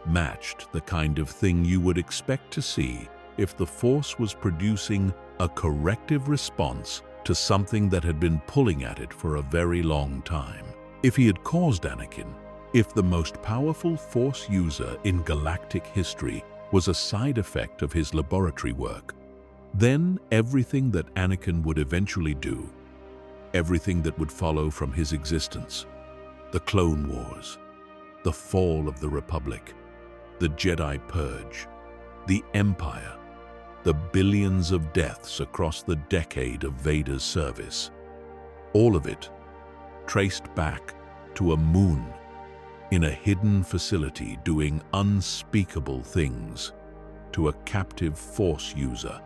S1: matched the kind of thing you would expect to see if the Force was producing a corrective response to something that had been pulling at it for a very long time. If he had caused Anakin, if the most powerful Force user in galactic history was a side effect of his laboratory work, then everything that Anakin would eventually do, everything that would follow from his existence, the Clone Wars, the fall of the Republic, the Jedi Purge, the Empire, the billions of deaths across the decade of Vader's service, all of it traced back to a moon in a hidden facility doing unspeakable things to a captive Force user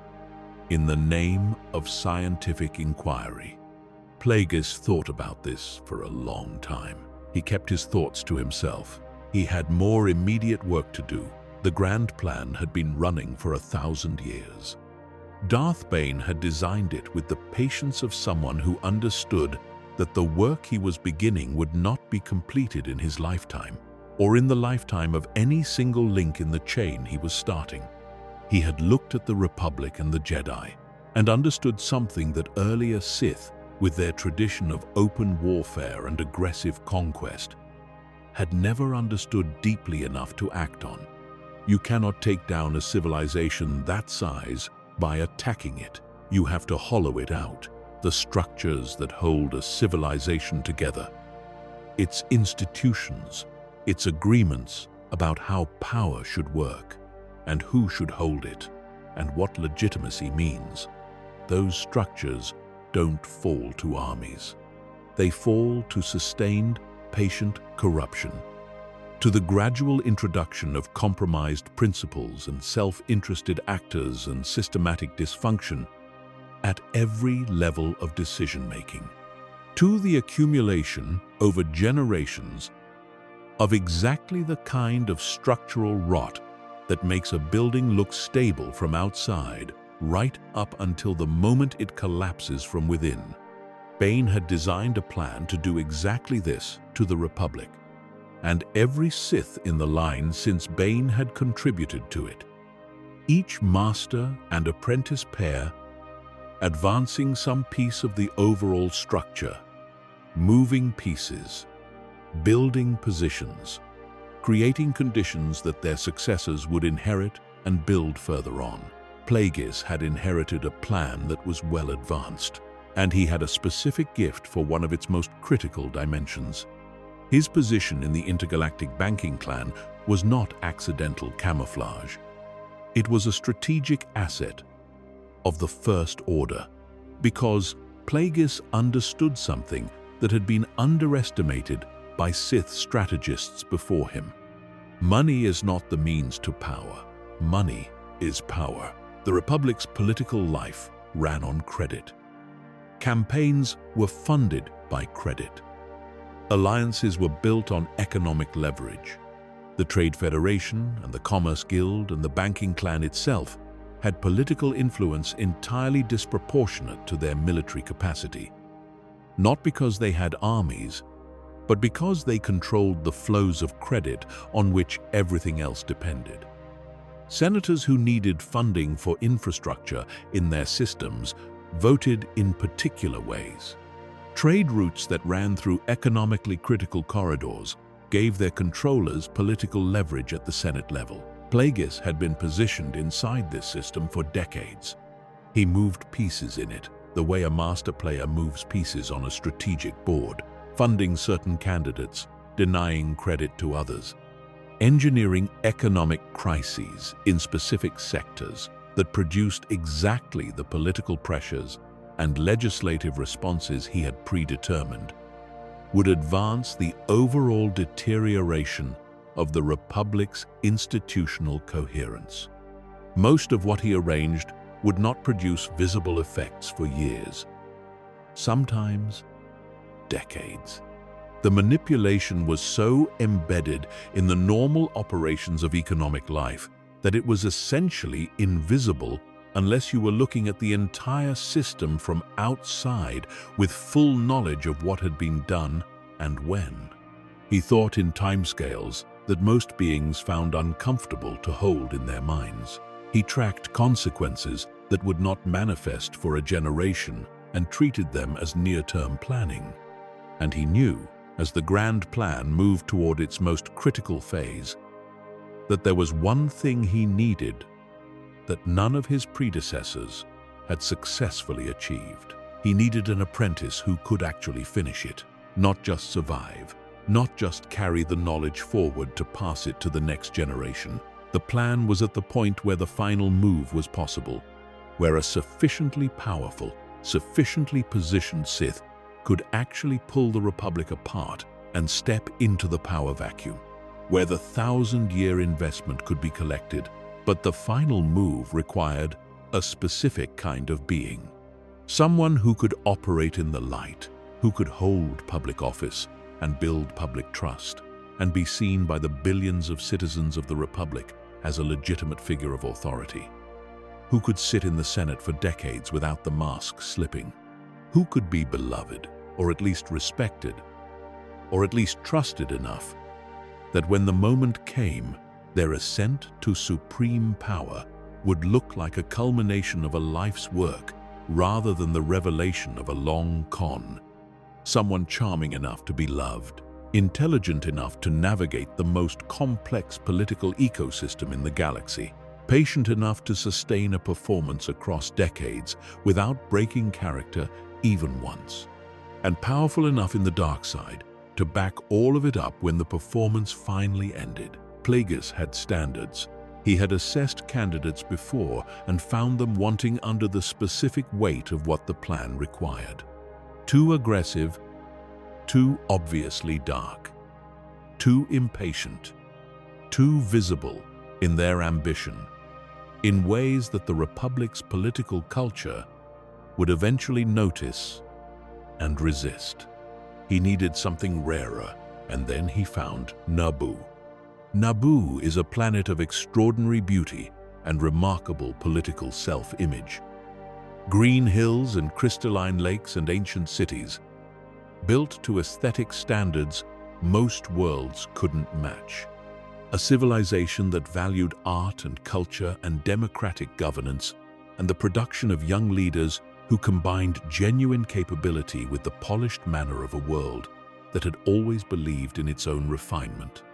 S1: in the name of scientific inquiry. Plagueis thought about this for a long time. He kept his thoughts to himself. He had more immediate work to do. The grand plan had been running for 1,000 years. Darth Bane had designed it with the patience of someone who understood that the work he was beginning would not be completed in his lifetime, or in the lifetime of any single link in the chain he was starting. He had looked at the Republic and the Jedi, and understood something that earlier Sith, with their tradition of open warfare and aggressive conquest, had never understood deeply enough to act on. You cannot take down a civilization that size by attacking it. You have to hollow it out, the structures that hold a civilization together, its institutions, its agreements about how power should work, and who should hold it, and what legitimacy means. Those structures don't fall to armies. They fall to sustained, patient corruption, to the gradual introduction of compromised principles and self-interested actors and systematic dysfunction at every level of decision-making, to the accumulation over generations of exactly the kind of structural rot that makes a building look stable from outside right up until the moment it collapses from within. Bane had designed a plan to do exactly this to the Republic, and every Sith in the line since Bane had contributed to it. Each master and apprentice pair advancing some piece of the overall structure, moving pieces, building positions, creating conditions that their successors would inherit and build further on. Plagueis had inherited a plan that was well advanced, and he had a specific gift for one of its most critical dimensions. His position in the intergalactic banking clan was not accidental camouflage. It was a strategic asset of the First Order, because Plagueis understood something that had been underestimated by Sith strategists before him. Money is not the means to power. Money is power. The Republic's political life ran on credit. Campaigns were funded by credit. Alliances were built on economic leverage. The Trade Federation and the Commerce Guild and the banking clan itself had political influence entirely disproportionate to their military capacity, not because they had armies, but because they controlled the flows of credit on which everything else depended. Senators who needed funding for infrastructure in their systems voted in particular ways. Trade routes that ran through economically critical corridors gave their controllers political leverage at the Senate level. Plagueis had been positioned inside this system for decades. He moved pieces in it, the way a master player moves pieces on a strategic board, funding certain candidates, denying credit to others, engineering economic crises in specific sectors that produced exactly the political pressures and legislative responses he had predetermined, would advance the overall deterioration of the Republic's institutional coherence. Most of what he arranged would not produce visible effects for years, sometimes decades. The manipulation was so embedded in the normal operations of economic life that it was essentially invisible unless you were looking at the entire system from outside with full knowledge of what had been done and when. He thought in timescales that most beings found uncomfortable to hold in their minds. He tracked consequences that would not manifest for a generation and treated them as near-term planning. And he knew, as the grand plan moved toward its most critical phase, that there was one thing he needed that none of his predecessors had successfully achieved. He needed an apprentice who could actually finish it, not just survive, not just carry the knowledge forward to pass it to the next generation. The plan was at the point where the final move was possible, where a sufficiently powerful, sufficiently positioned Sith could actually pull the Republic apart and step into the power vacuum, where the 1,000-year investment could be collected. But the final move required a specific kind of being. Someone who could operate in the light, who could hold public office and build public trust, and be seen by the billions of citizens of the Republic as a legitimate figure of authority. Who could sit in the Senate for decades without the mask slipping? Who could be beloved, or at least respected, or at least trusted enough that when the moment came, their ascent to supreme power would look like a culmination of a life's work rather than the revelation of a long con. Someone charming enough to be loved, intelligent enough to navigate the most complex political ecosystem in the galaxy, patient enough to sustain a performance across decades without breaking character even once, and powerful enough in the dark side to back all of it up when the performance finally ended. Plagueis had standards. He had assessed candidates before and found them wanting under the specific weight of what the plan required. Too aggressive, too obviously dark, too impatient, too visible in their ambition, in ways that the Republic's political culture would eventually notice and resist. He needed something rarer, and then he found Naboo. Naboo is a planet of extraordinary beauty and remarkable political self-image. Green hills and crystalline lakes and ancient cities, built to aesthetic standards most worlds couldn't match. A civilization that valued art and culture and democratic governance, and the production of young leaders who combined genuine capability with the polished manner of a world that had always believed in its own refinement.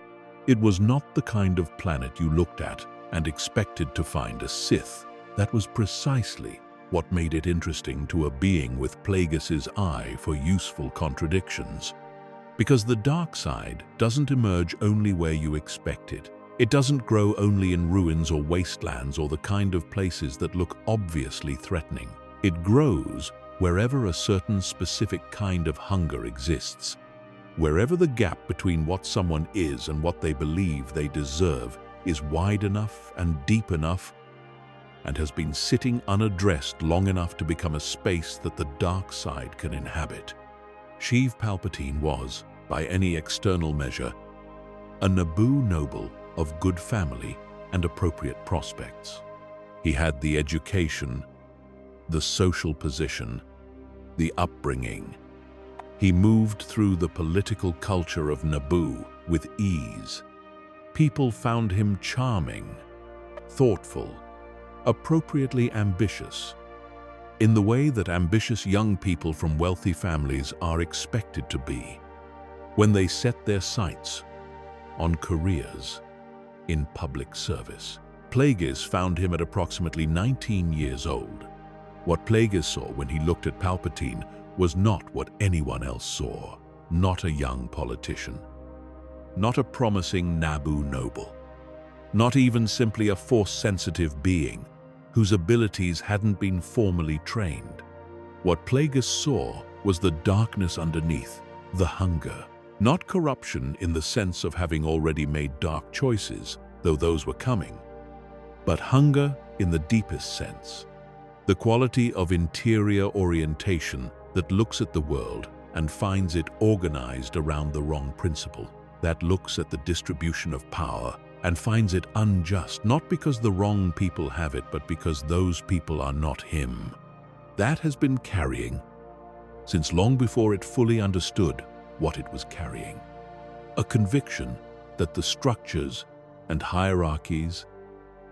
S1: It was not the kind of planet you looked at and expected to find a Sith. That was precisely what made it interesting to a being with Plagueis's eye for useful contradictions. Because the dark side doesn't emerge only where you expect it. It doesn't grow only in ruins or wastelands or the kind of places that look obviously threatening. It grows wherever a certain specific kind of hunger exists. Wherever the gap between what someone is and what they believe they deserve is wide enough and deep enough and has been sitting unaddressed long enough to become a space that the dark side can inhabit. Sheev Palpatine was, by any external measure, a Naboo noble of good family and appropriate prospects. He had the education, the social position, the upbringing. He moved through the political culture of Naboo with ease. People found him charming, thoughtful, appropriately ambitious, in the way that ambitious young people from wealthy families are expected to be when they set their sights on careers in public service. Plagueis found him at approximately 19 years old. What Plagueis saw when he looked at Palpatine was not what anyone else saw. Not a young politician, not a promising Naboo noble, not even simply a Force-sensitive being whose abilities hadn't been formally trained. What Plagueis saw was the darkness underneath, the hunger. Not corruption in the sense of having already made dark choices, though those were coming, but hunger in the deepest sense. The quality of interior orientation that looks at the world and finds it organized around the wrong principle, that looks at the distribution of power and finds it unjust, not because the wrong people have it, but because those people are not him. That has been carrying since long before it fully understood what it was carrying. A conviction that the structures and hierarchies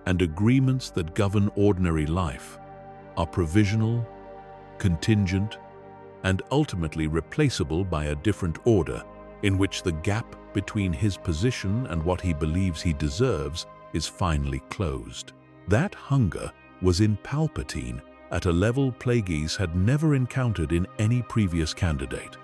S1: and agreements that govern ordinary life are provisional, contingent, and ultimately replaceable by a different order in which the gap between his position and what he believes he deserves is finally closed. That hunger was in Palpatine at a level Plagueis had never encountered in any previous candidate.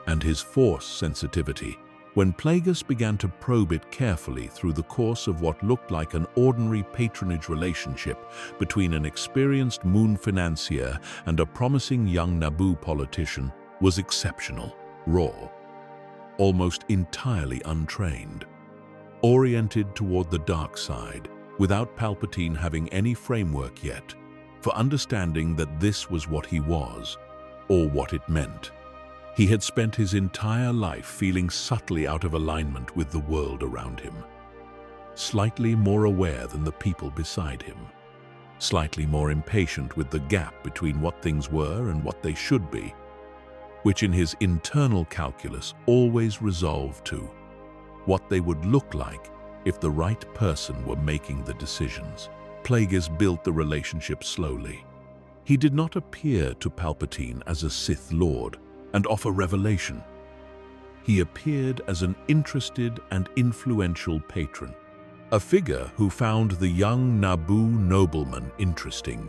S1: And his Force sensitivity, when Plagueis began to probe it carefully through the course of what looked like an ordinary patronage relationship between an experienced Moon financier and a promising young Naboo politician, was exceptional, raw, almost entirely untrained, oriented toward the dark side, without Palpatine having any framework yet for understanding that this was what he was, or what it meant. He had spent his entire life feeling subtly out of alignment with the world around him, slightly more aware than the people beside him, slightly more impatient with the gap between what things were and what they should be, which in his internal calculus always resolved to what they would look like if the right person were making the decisions. Plagueis built the relationship slowly. He did not appear to Palpatine as a Sith Lord and offer revelation. He appeared as an interested and influential patron, a figure who found the young Naboo nobleman interesting,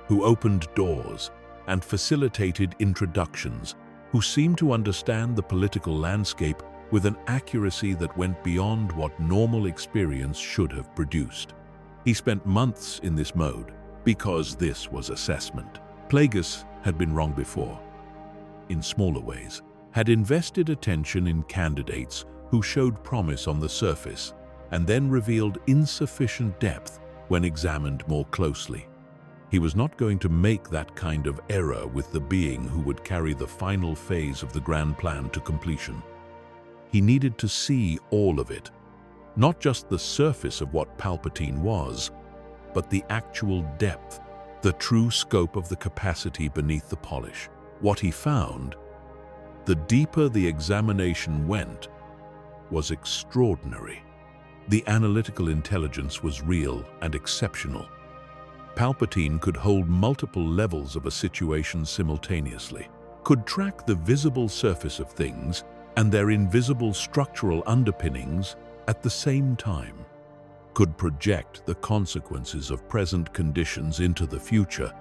S1: who opened doors and facilitated introductions, who seemed to understand the political landscape with an accuracy that went beyond what normal experience should have produced. He spent months in this mode because this was assessment. Plagueis had been wrong before, in smaller ways, had invested attention in candidates who showed promise on the surface and then revealed insufficient depth when examined more closely. He was not going to make that kind of error with the being who would carry the final phase of the grand plan to completion. He needed to see all of it, not just the surface of what Palpatine was, but the actual depth, the true scope of the capacity beneath the polish. What he found, the deeper the examination went, was extraordinary. The analytical intelligence was real and exceptional. Palpatine could hold multiple levels of a situation simultaneously, could track the visible surface of things and their invisible structural underpinnings at the same time, could project the consequences of present conditions into the future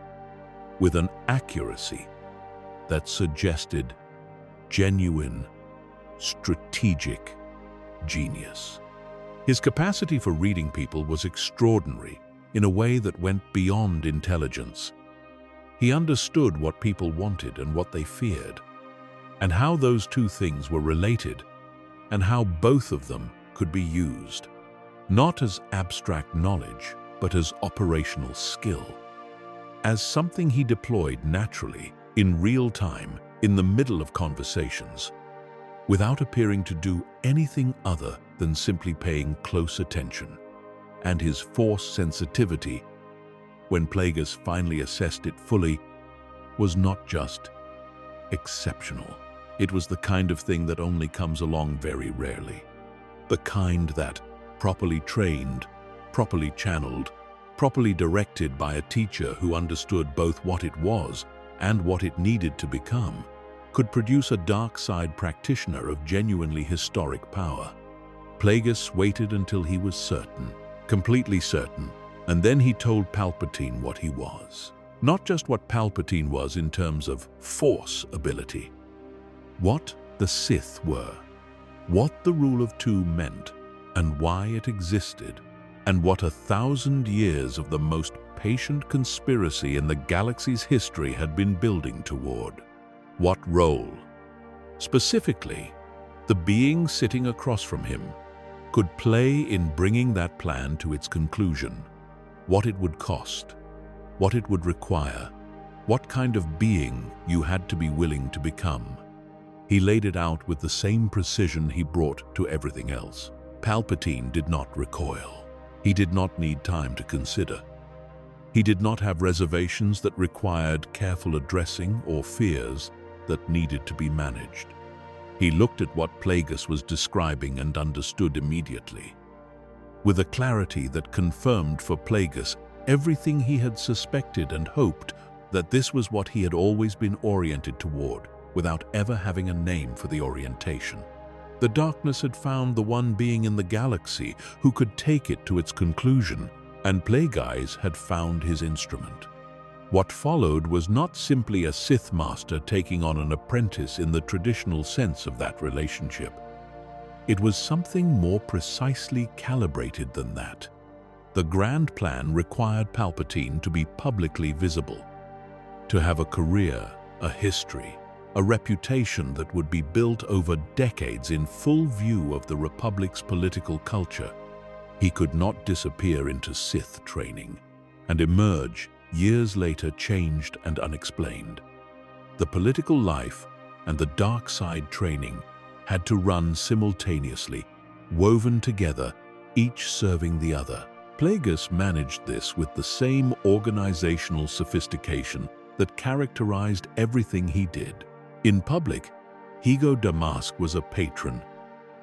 S1: with an accuracy that suggested genuine, strategic genius. His capacity for reading people was extraordinary in a way that went beyond intelligence. He understood what people wanted and what they feared, and how those two things were related, and how both of them could be used, not as abstract knowledge, but as operational skill, as something he deployed naturally, in real time, in the middle of conversations, without appearing to do anything other than simply paying close attention. And his Force sensitivity, when Plagueis finally assessed it fully, was not just exceptional. It was the kind of thing that only comes along very rarely. The kind that, properly trained, properly channeled, properly directed by a teacher who understood both what it was and what it needed to become, could produce a dark side practitioner of genuinely historic power. Plagueis waited until he was certain, completely certain, and then he told Palpatine what he was. Not just what Palpatine was in terms of Force ability, what the Sith were, what the Rule of Two meant, and why it existed, and what 1,000 years of the most patient conspiracy in the galaxy's history had been building toward. What role, specifically, the being sitting across from him could play in bringing that plan to its conclusion. what it would cost, what it would require, what kind of being you had to be willing to become. He laid it out with the same precision he brought to everything else. Palpatine did not recoil. He did not need time to consider. He did not have reservations that required careful addressing or fears that needed to be managed. He looked at what Plagueis was describing and understood immediately. With a clarity that confirmed for Plagueis everything he had suspected and hoped, that this was what he had always been oriented toward, without ever having a name for the orientation. The darkness had found the one being in the galaxy who could take it to its conclusion, and Plagueis had found his instrument. What followed was not simply a Sith master taking on an apprentice in the traditional sense of that relationship. It was something more precisely calibrated than that. The grand plan required Palpatine to be publicly visible, to have a career, a history, a reputation that would be built over decades in full view of the Republic's political culture. He could not disappear into Sith training and emerge years later changed and unexplained. The political life and the dark side training had to run simultaneously, woven together, each serving the other. Plagueis managed this with the same organizational sophistication that characterized everything he did. In public, Higo Damask was a patron,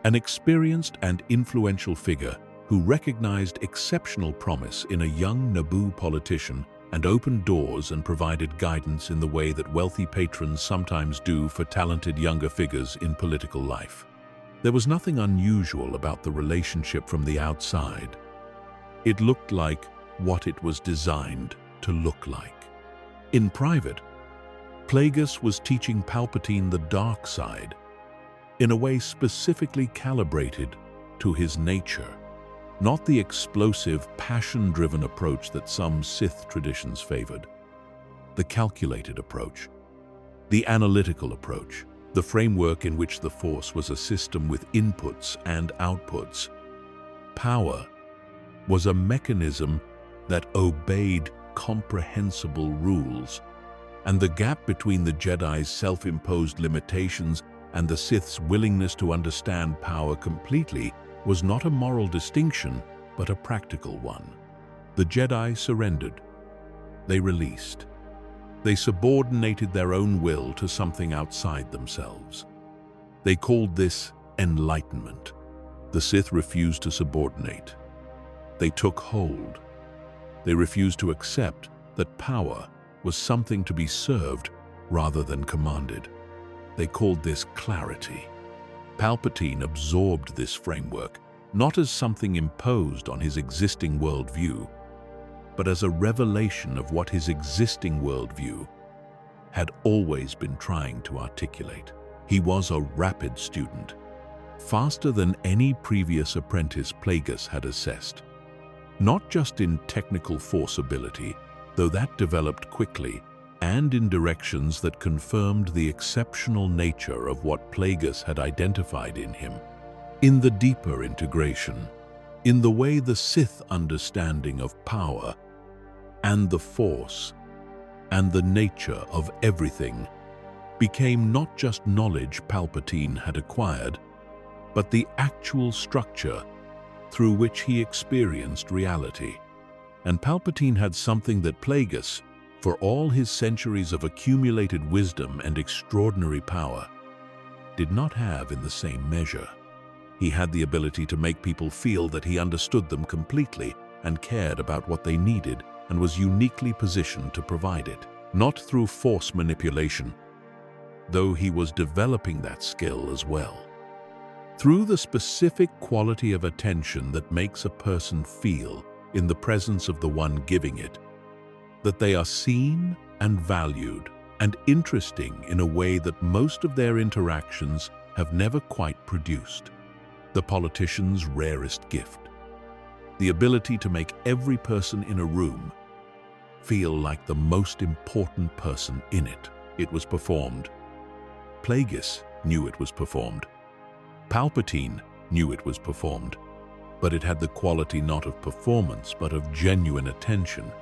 S1: an experienced and influential figure who recognized exceptional promise in a young Naboo politician and opened doors and provided guidance in the way that wealthy patrons sometimes do for talented younger figures in political life. There was nothing unusual about the relationship from the outside. It looked like what it was designed to look like. In private, Plagueis was teaching Palpatine the dark side in a way specifically calibrated to his nature, not the explosive, passion-driven approach that some Sith traditions favored. The calculated approach, the analytical approach, the framework in which the Force was a system with inputs and outputs. Power was a mechanism that obeyed comprehensible rules, and the gap between the Jedi's self-imposed limitations and the Sith's willingness to understand power completely was not a moral distinction, but a practical one. The Jedi surrendered. They released. They subordinated their own will to something outside themselves. They called this enlightenment. The Sith refused to subordinate. They took hold. They refused to accept that power was something to be served rather than commanded. They called this clarity. Palpatine absorbed this framework, not as something imposed on his existing worldview, but as a revelation of what his existing worldview had always been trying to articulate. He was a rapid student, faster than any previous apprentice Plagueis had assessed. Not just in technical force ability, though that developed quickly, and in directions that confirmed the exceptional nature of what Plagueis had identified in him. In the deeper integration, in the way the Sith understanding of power and the Force and the nature of everything became not just knowledge Palpatine had acquired, but the actual structure through which he experienced reality. And Palpatine had something that Plagueis, for all his centuries of accumulated wisdom and extraordinary power, did not have in the same measure. He had the ability to make people feel that he understood them completely and cared about what they needed and was uniquely positioned to provide it, not through force manipulation, though he was developing that skill as well. Through the specific quality of attention that makes a person feel in the presence of the one giving it, that they are seen and valued and interesting in a way that most of their interactions have never quite produced. The politician's rarest gift, the ability to make every person in a room feel like the most important person in it. It was performed. Plagueis knew it was performed. Palpatine knew it was performed. but it had the quality not of performance but of genuine attention.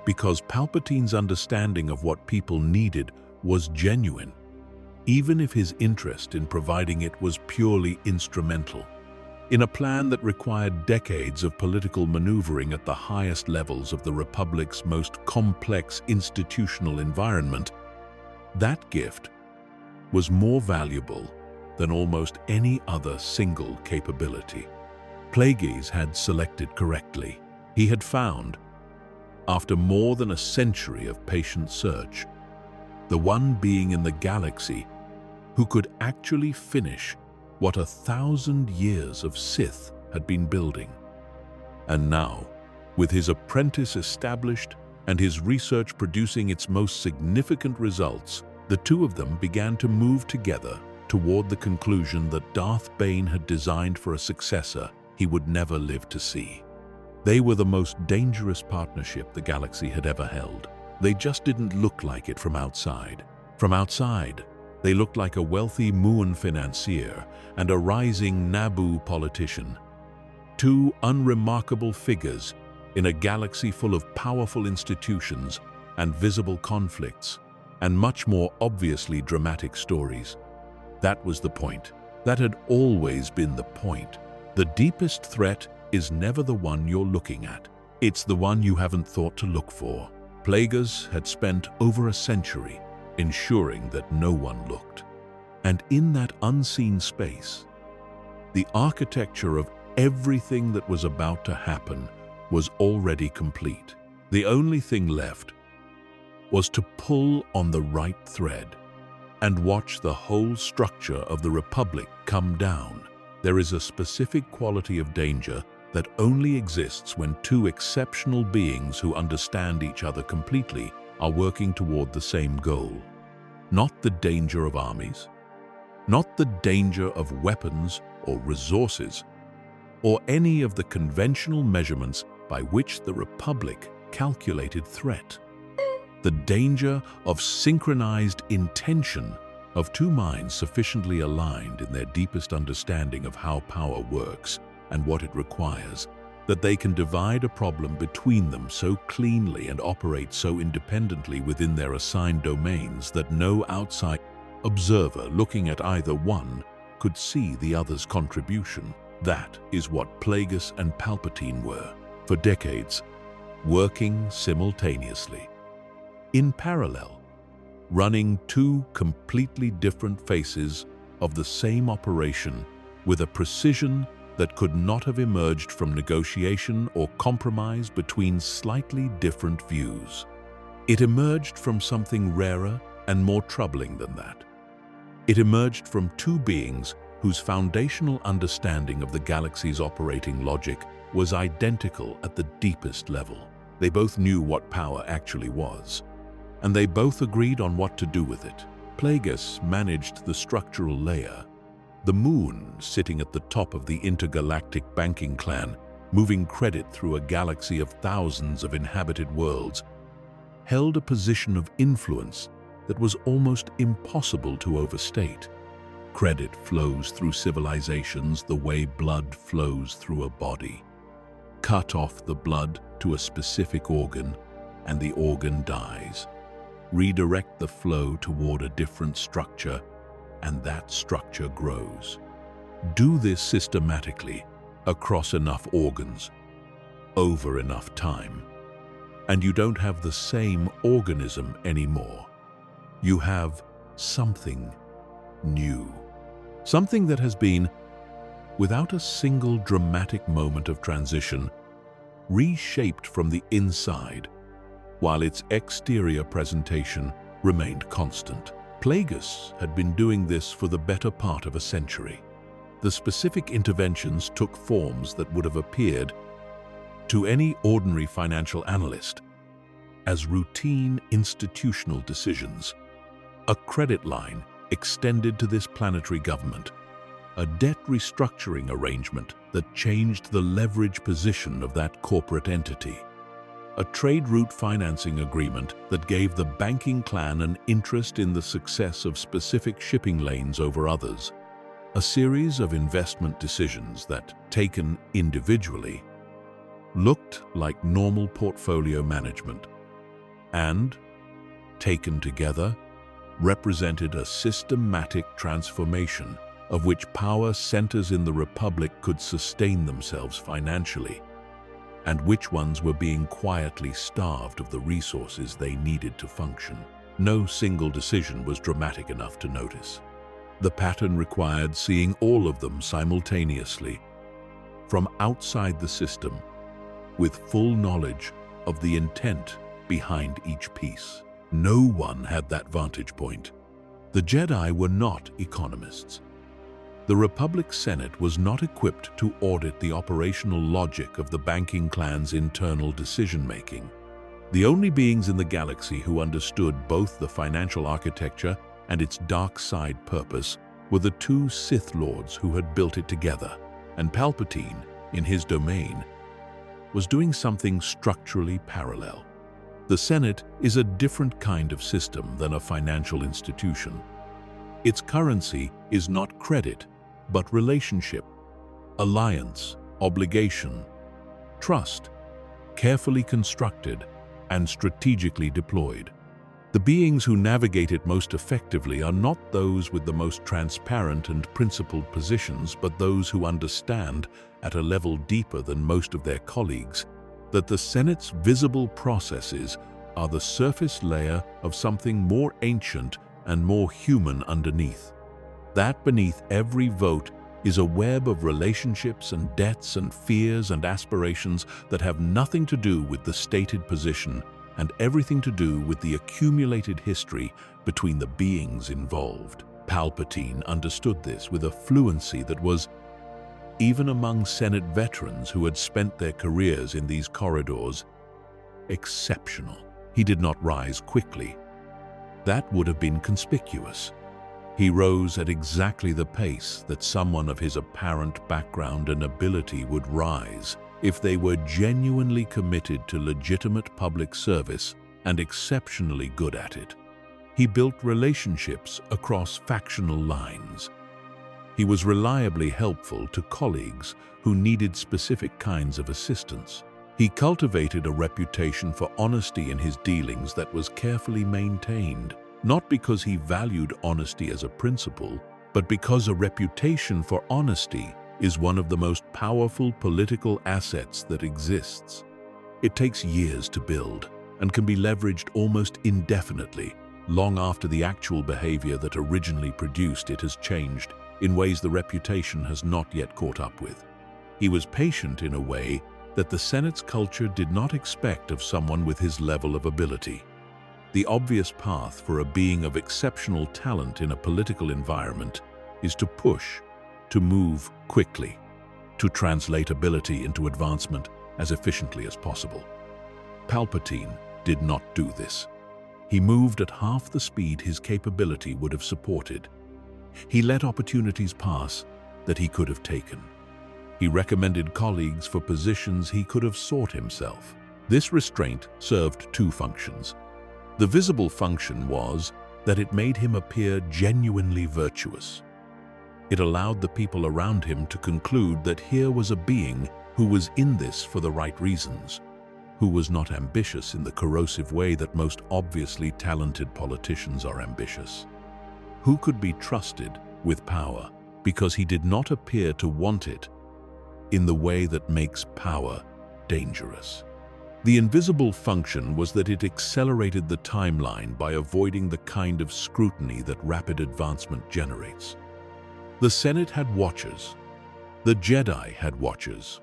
S1: Because Palpatine's understanding of what people needed was genuine, even if his interest in providing it was purely instrumental. In a plan that required decades of political maneuvering at the highest levels of the Republic's most complex institutional environment, that gift was more valuable than almost any other single capability. Plagueis had selected correctly. He had found, after more than a century of patient search, the one being in the galaxy who could actually finish what 1,000 years of Sith had been building. And now, with his apprentice established and his research producing its most significant results, the two of them began to move together toward the conclusion that Darth Bane had designed for a successor he would never live to see. They were the most dangerous partnership the galaxy had ever held. They just didn't look like it from outside. From outside, they looked like a wealthy Muun financier and a rising Naboo politician. Two unremarkable figures in a galaxy full of powerful institutions and visible conflicts, and much more obviously dramatic stories. That was the point. That had always been the point. The deepest threat is never the one you're looking at. It's the one you haven't thought to look for. Plagueis had spent over a century ensuring that no one looked. And in that unseen space, the architecture of everything that was about to happen was already complete. The only thing left was to pull on the right thread and watch the whole structure of the Republic come down. There is a specific quality of danger that only exists when two exceptional beings who understand each other completely are working toward the same goal. Not the danger of armies, not the danger of weapons or resources, or any of the conventional measurements by which the Republic calculated threat. The danger of synchronized intention of two minds sufficiently aligned in their deepest understanding of how power works and what it requires, that they can divide a problem between them so cleanly and operate so independently within their assigned domains that no outside observer looking at either one could see the other's contribution. That is what Plagueis and Palpatine were, for decades, working simultaneously. In parallel, running two completely different faces of the same operation with a precision that could not have emerged from negotiation or compromise between slightly different views. It emerged from something rarer and more troubling than that. It emerged from two beings whose foundational understanding of the galaxy's operating logic was identical at the deepest level. They both knew what power actually was, and they both agreed on what to do with it. Plagueis managed the structural layer. The Moon, sitting at the top of the intergalactic banking clan, moving credit through a galaxy of thousands of inhabited worlds, held a position of influence that was almost impossible to overstate. Credit flows through civilizations the way blood flows through a body. Cut off the blood to a specific organ, and the organ dies. Redirect the flow toward a different structure, and that structure grows. Do this systematically across enough organs, over enough time, and you don't have the same organism anymore. You have something new. Something that has been, without a single dramatic moment of transition, reshaped from the inside, while its exterior presentation remained constant. Plagueis had been doing this for the better part of a century. The specific interventions took forms that would have appeared to any ordinary financial analyst as routine institutional decisions. A credit line extended to this planetary government, a debt restructuring arrangement that changed the leverage position of that corporate entity, a trade route financing agreement that gave the banking clan an interest in the success of specific shipping lanes over others, a series of investment decisions that, taken individually, looked like normal portfolio management and, taken together, represented a systematic transformation of which power centers in the Republic could sustain themselves financially, and which ones were being quietly starved of the resources they needed to function. No single decision was dramatic enough to notice. The pattern required seeing all of them simultaneously, from outside the system, with full knowledge of the intent behind each piece. No one had that vantage point. The Jedi were not economists. The Republic Senate was not equipped to audit the operational logic of the banking clan's internal decision-making. The only beings in the galaxy who understood both the financial architecture and its dark side purpose were the two Sith Lords who had built it together, and Palpatine, in his domain, was doing something structurally parallel. The Senate is a different kind of system than a financial institution. Its currency is not credit, but relationship, alliance, obligation, trust, carefully constructed and strategically deployed. The beings who navigate it most effectively are not those with the most transparent and principled positions, but those who understand, at a level deeper than most of their colleagues, that the Senate's visible processes are the surface layer of something more ancient and more human underneath. That beneath every vote is a web of relationships and debts and fears and aspirations that have nothing to do with the stated position and everything to do with the accumulated history between the beings involved. Palpatine understood this with a fluency that was, even among Senate veterans who had spent their careers in these corridors, exceptional. He did not rise quickly. That would have been conspicuous. He rose at exactly the pace that someone of his apparent background and ability would rise if they were genuinely committed to legitimate public service and exceptionally good at it. He built relationships across factional lines. He was reliably helpful to colleagues who needed specific kinds of assistance. He cultivated a reputation for honesty in his dealings that was carefully maintained, not because he valued honesty as a principle, but because a reputation for honesty is one of the most powerful political assets that exists. It takes years to build and can be leveraged almost indefinitely, long after the actual behavior that originally produced it has changed in ways the reputation has not yet caught up with. He was patient in a way that the Senate's culture did not expect of someone with his level of ability. The obvious path for a being of exceptional talent in a political environment is to push, to move quickly, to translate ability into advancement as efficiently as possible. Palpatine did not do this. He moved at half the speed his capability would have supported. He let opportunities pass that he could have taken. He recommended colleagues for positions he could have sought himself. This restraint served two functions. The visible function was that it made him appear genuinely virtuous. It allowed the people around him to conclude that here was a being who was in this for the right reasons, who was not ambitious in the corrosive way that most obviously talented politicians are ambitious, who could be trusted with power because he did not appear to want it in the way that makes power dangerous. The invisible function was that it accelerated the timeline by avoiding the kind of scrutiny that rapid advancement generates. The Senate had watchers. The Jedi had watchers.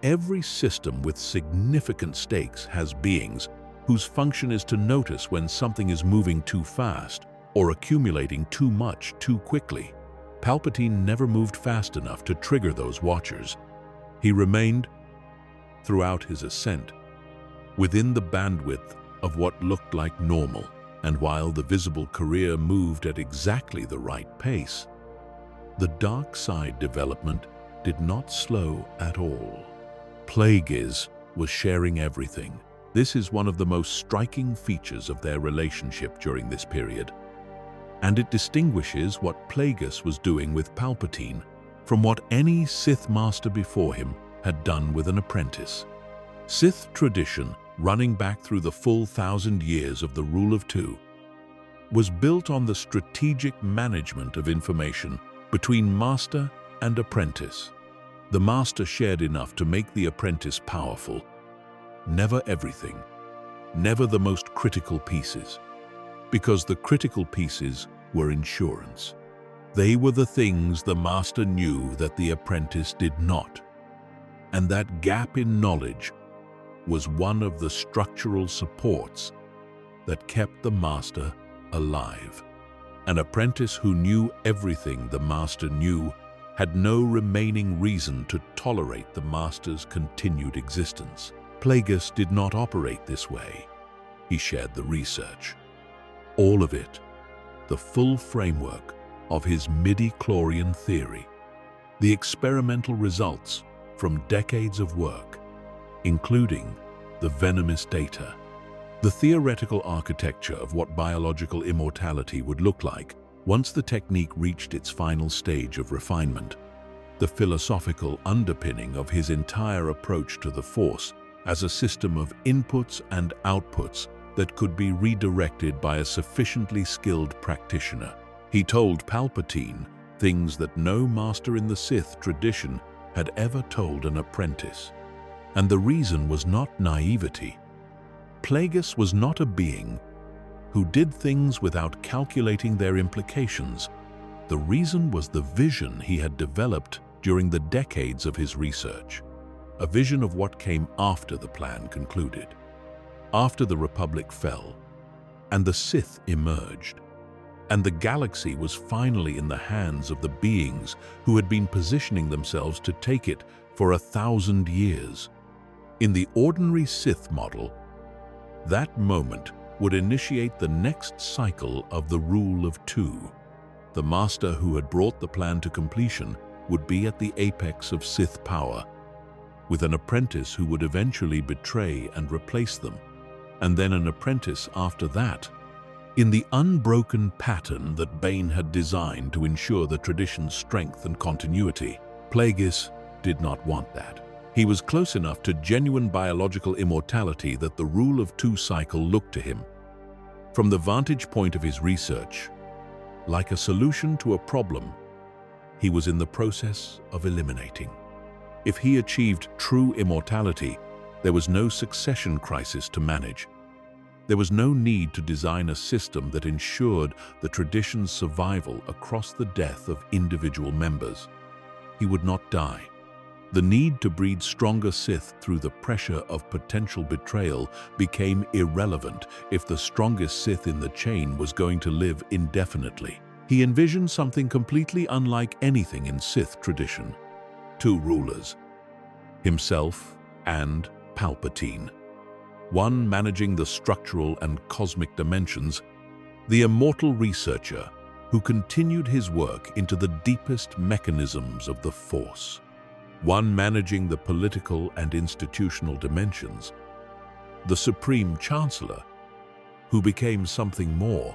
S1: Every system with significant stakes has beings whose function is to notice when something is moving too fast or accumulating too much too quickly. Palpatine never moved fast enough to trigger those watchers. He remained, throughout his ascent, within the bandwidth of what looked like normal, and while the visible career moved at exactly the right pace, the dark side development did not slow at all. Plagueis was sharing everything. This is one of the most striking features of their relationship during this period. and it distinguishes what Plagueis was doing with Palpatine from what any Sith master before him had done with an apprentice. Sith tradition, running back through the full 1,000 years of the Rule of Two, was built on the strategic management of information between master and apprentice. The master shared enough to make the apprentice powerful. Never everything, never the most critical pieces, because the critical pieces were insurance. They were the things the master knew that the apprentice did not. And that gap in knowledge was one of the structural supports that kept the master alive. An apprentice who knew everything the master knew had no remaining reason to tolerate the master's continued existence. Plagueis did not operate this way. He shared the research. All of it, the full framework of his midi-chlorian theory, the experimental results from decades of work, including the venomous data, the theoretical architecture of what biological immortality would look like once the technique reached its final stage of refinement, the philosophical underpinning of his entire approach to the Force as a system of inputs and outputs that could be redirected by a sufficiently skilled practitioner. He told Palpatine things that no master in the Sith tradition had ever told an apprentice. And the reason was not naivety. Plagueis was not a being who did things without calculating their implications. The reason was the vision he had developed during the decades of his research, a vision of what came after the plan concluded, after the Republic fell, and the Sith emerged, and the galaxy was finally in the hands of the beings who had been positioning themselves to take it for 1,000 years. In the ordinary Sith model, that moment would initiate the next cycle of the Rule of Two. The master who had brought the plan to completion would be at the apex of Sith power, with an apprentice who would eventually betray and replace them, and then an apprentice after that, in the unbroken pattern that Bane had designed to ensure the tradition's strength and continuity. Plagueis did not want that. He was close enough to genuine biological immortality that the Rule of Two cycle looked to him, from the vantage point of his research, like a solution to a problem he was in the process of eliminating. If he achieved true immortality, there was no succession crisis to manage. There was no need to design a system that ensured the tradition's survival across the death of individual members. He would not die. The need to breed stronger Sith through the pressure of potential betrayal became irrelevant if the strongest Sith in the chain was going to live indefinitely. He envisioned something completely unlike anything in Sith tradition. Two rulers, himself and Palpatine. One managing the structural and cosmic dimensions, the immortal researcher who continued his work into the deepest mechanisms of the Force. One managing the political and institutional dimensions, the Supreme Chancellor, who became something more,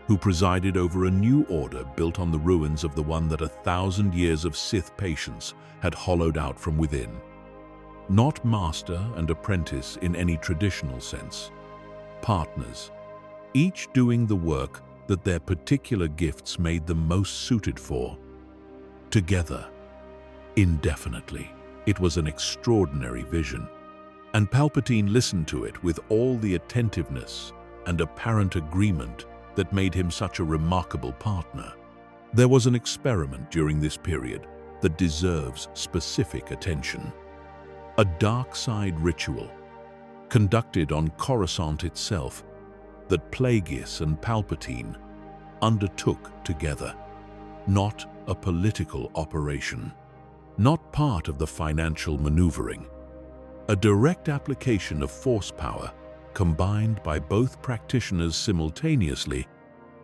S1: who presided over a new order built on the ruins of the one that 1,000 years of Sith patience had hollowed out from within. Not master and apprentice in any traditional sense. Partners, each doing the work that their particular gifts made them most suited for. Together, indefinitely. It was an extraordinary vision, and Palpatine listened to it with all the attentiveness and apparent agreement that made him such a remarkable partner. There was an experiment during this period that deserves specific attention. A dark side ritual, conducted on Coruscant itself, that Plagueis and Palpatine undertook together. Not a political operation, not part of the financial maneuvering. A direct application of Force power, combined by both practitioners simultaneously,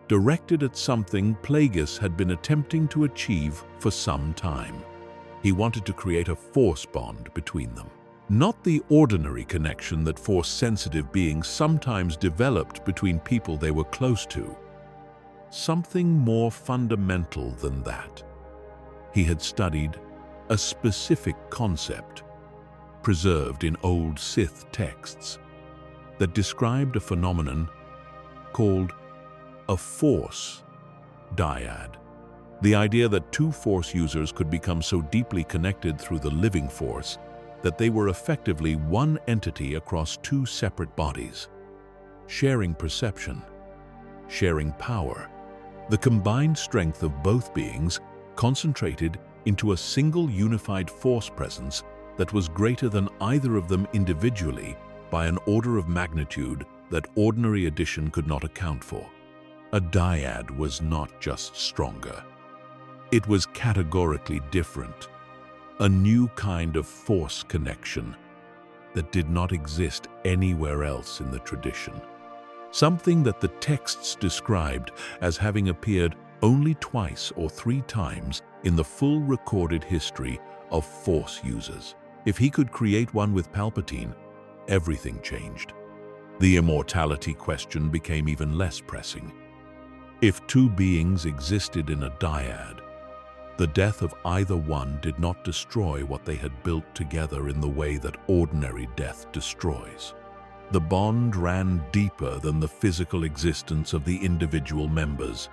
S1: directed at something Plagueis had been attempting to achieve for some time. He wanted to create a Force bond between them. Not the ordinary connection that Force-sensitive beings sometimes developed between people they were close to. something more fundamental than that. He had studied a specific concept preserved in old Sith texts that described a phenomenon called a Force dyad. The idea that two Force users could become so deeply connected through the living Force that they were effectively one entity across two separate bodies, sharing perception, sharing power. The combined strength of both beings concentrated into a single unified Force presence that was greater than either of them individually by an order of magnitude that ordinary addition could not account for. A dyad was not just stronger. It was categorically different, a new kind of Force connection that did not exist anywhere else in the tradition. Something that the texts described as having appeared only twice or three times in the full recorded history of Force users. If he could create one with Palpatine, everything changed. The immortality question became even less pressing. If two beings existed in a dyad, the death of either one did not destroy what they had built together in the way that ordinary death destroys. The bond ran deeper than the physical existence of the individual members.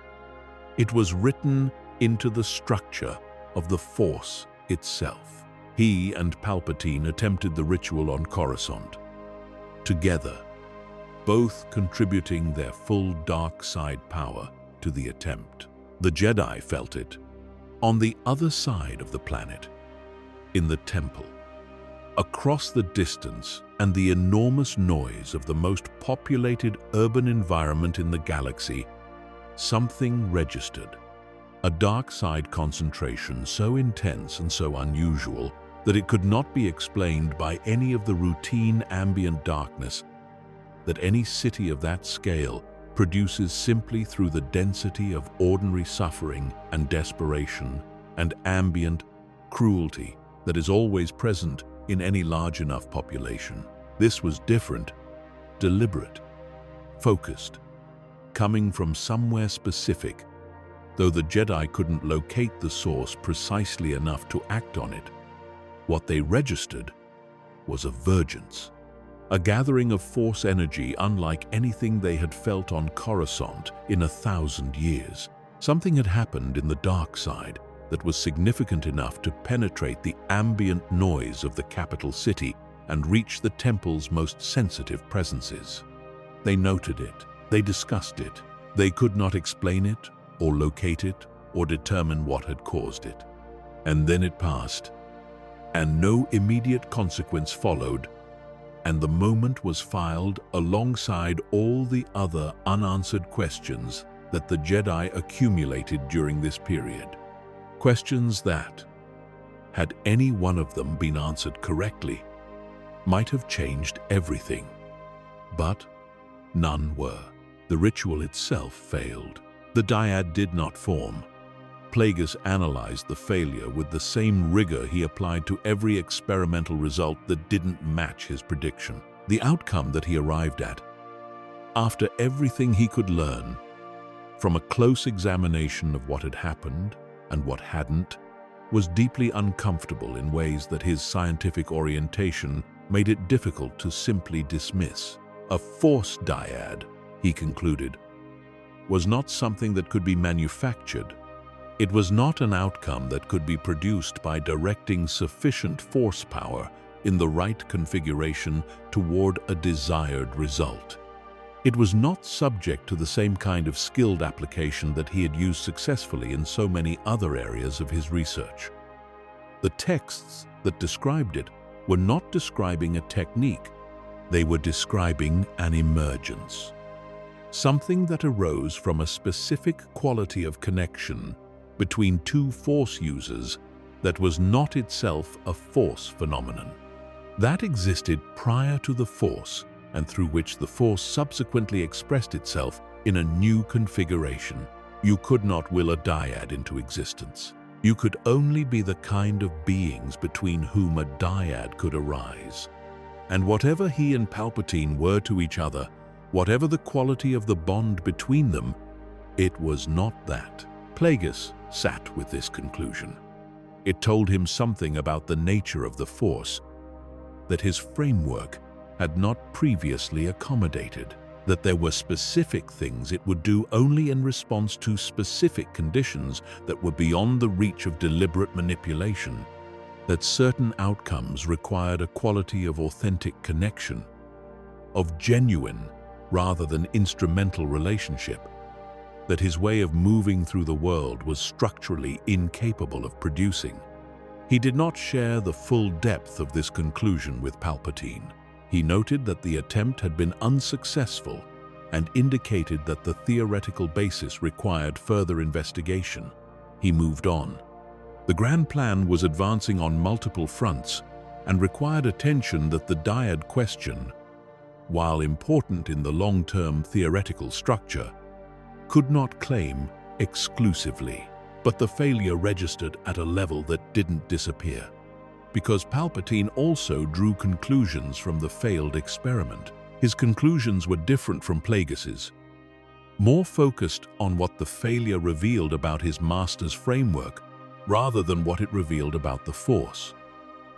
S1: It was written into the structure of the Force itself. He and Palpatine attempted the ritual on Coruscant. Together, both contributing their full dark side power to the attempt. The Jedi felt it on the other side of the planet, in the temple. Across the distance and the enormous noise of the most populated urban environment in the galaxy, something registered. A dark side concentration so intense and so unusual that it could not be explained by any of the routine ambient darkness that any city of that scale produces simply through the density of ordinary suffering and desperation and ambient cruelty that is always present in any large enough population. This was different, deliberate, focused, coming from somewhere specific, though the Jedi couldn't locate the source precisely enough to act on it. What they registered was a vergence, a gathering of Force energy unlike anything they had felt on Coruscant in 1,000 years. Something had happened in the dark side that was significant enough to penetrate the ambient noise of the capital city and reach the temple's most sensitive presences. They noted it, they discussed it. They could not explain it or locate it or determine what had caused it. And then it passed, and no immediate consequence followed, and the moment was filed alongside all the other unanswered questions that the Jedi accumulated during this period. Questions that, had any one of them been answered correctly, might have changed everything. But none were. The ritual itself failed. The dyad did not form. Plagueis analyzed the failure with the same rigor he applied to every experimental result that didn't match his prediction. The outcome that he arrived at, after everything he could learn, from a close examination of what had happened and what hadn't, was deeply uncomfortable in ways that his scientific orientation made it difficult to simply dismiss. A Force dyad, he concluded, was not something that could be manufactured. It was not an outcome that could be produced by directing sufficient Force power in the right configuration toward a desired result. It was not subject to the same kind of skilled application that he had used successfully in so many other areas of his research. The texts that described it were not describing a technique, they were describing an emergence. Something that arose from a specific quality of connection between two Force users that was not itself a Force phenomenon. That existed prior to the Force and through which the Force subsequently expressed itself in a new configuration. You could not will a dyad into existence. You could only be the kind of beings between whom a dyad could arise. And whatever he and Palpatine were to each other, whatever the quality of the bond between them, It was not that. Plagueis sat with this conclusion. It told him something about the nature of the force that his framework had not previously accommodated, that there were specific things it would do only in response to specific conditions that were beyond the reach of deliberate manipulation, that certain outcomes required a quality of authentic connection, of genuine rather than instrumental relationship, that his way of moving through the world was structurally incapable of producing. He did not share the full depth of this conclusion with Palpatine. He noted that the attempt had been unsuccessful and indicated that the theoretical basis required further investigation. He moved on. The grand plan was advancing on multiple fronts and required attention that the dyad question, while important in the long-term theoretical structure, could not claim exclusively. But the failure registered at a level that didn't disappear, because Palpatine also drew conclusions from the failed experiment. His conclusions were different from Plagueis's, more focused on what the failure revealed about his master's framework rather than what it revealed about the Force.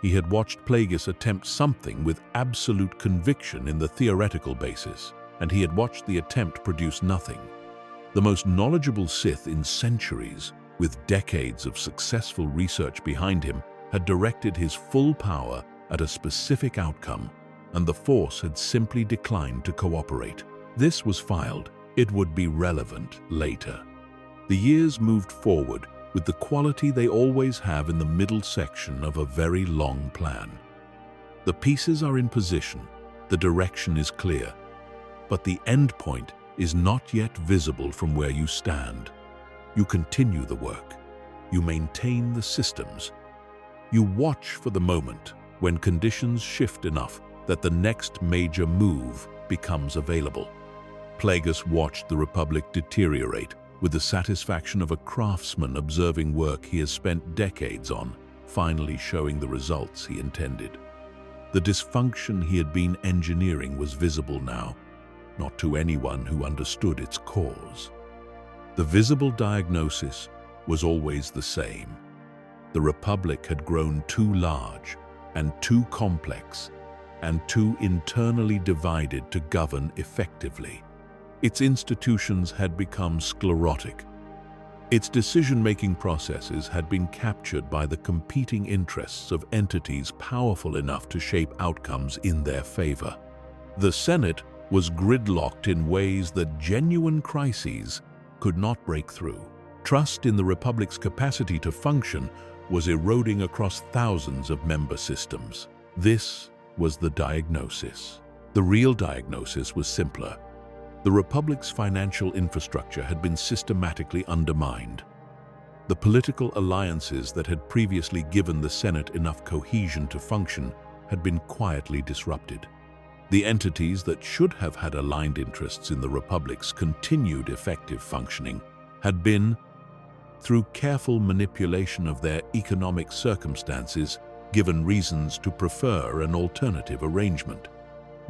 S1: He had watched Plagueis attempt something with absolute conviction in the theoretical basis, and he had watched the attempt produce nothing. The most knowledgeable Sith in centuries, with decades of successful research behind him, had directed his full power at a specific outcome, and the Force had simply declined to cooperate. This was filed. It would be relevant later. The years moved forward with the quality they always have in the middle section of a very long plan. The pieces are in position, the direction is clear, but the end point is not yet visible from where you stand. You continue the work. You maintain the systems. You watch for the moment when conditions shift enough that the next major move becomes available. Plagueis watched the Republic deteriorate with the satisfaction of a craftsman observing work he has spent decades on, finally showing the results he intended. The dysfunction he had been engineering was visible now, not to anyone who understood its cause. The visible diagnosis was always the same. The Republic had grown too large and too complex and too internally divided to govern effectively. Its institutions had become sclerotic. Its decision-making processes had been captured by the competing interests of entities powerful enough to shape outcomes in their favor. The Senate was gridlocked in ways that genuine crises could not break through. Trust in the Republic's capacity to function was eroding across thousands of member systems. This was the diagnosis. The real diagnosis was simpler. The Republic's financial infrastructure had been systematically undermined. The political alliances that had previously given the Senate enough cohesion to function had been quietly disrupted. The entities that should have had aligned interests in the Republic's continued effective functioning had been, through careful manipulation of their economic circumstances, given reasons to prefer an alternative arrangement.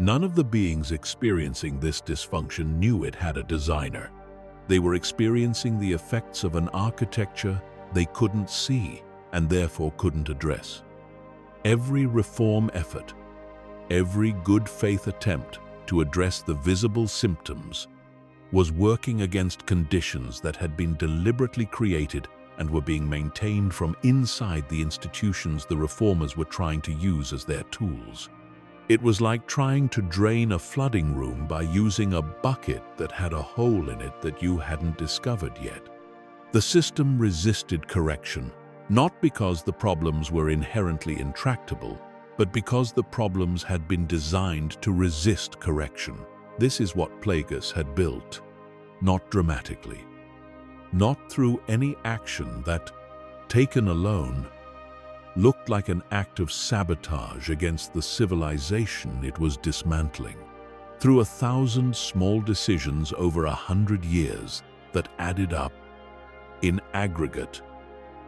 S1: None of the beings experiencing this dysfunction knew it had a designer. They were experiencing the effects of an architecture they couldn't see and therefore couldn't address. Every reform effort, every good faith attempt to address the visible symptoms was working against conditions that had been deliberately created and were being maintained from inside the institutions the reformers were trying to use as their tools. It was like trying to drain a flooding room by using a bucket that had a hole in it that you hadn't discovered yet. The system resisted correction, not because the problems were inherently intractable, but because the problems had been designed to resist correction. This is what Plagueis had built, not dramatically, not through any action that, taken alone, looked like an act of sabotage against the civilization it was dismantling. Through 1,000 small decisions over 100 years that added up, in aggregate,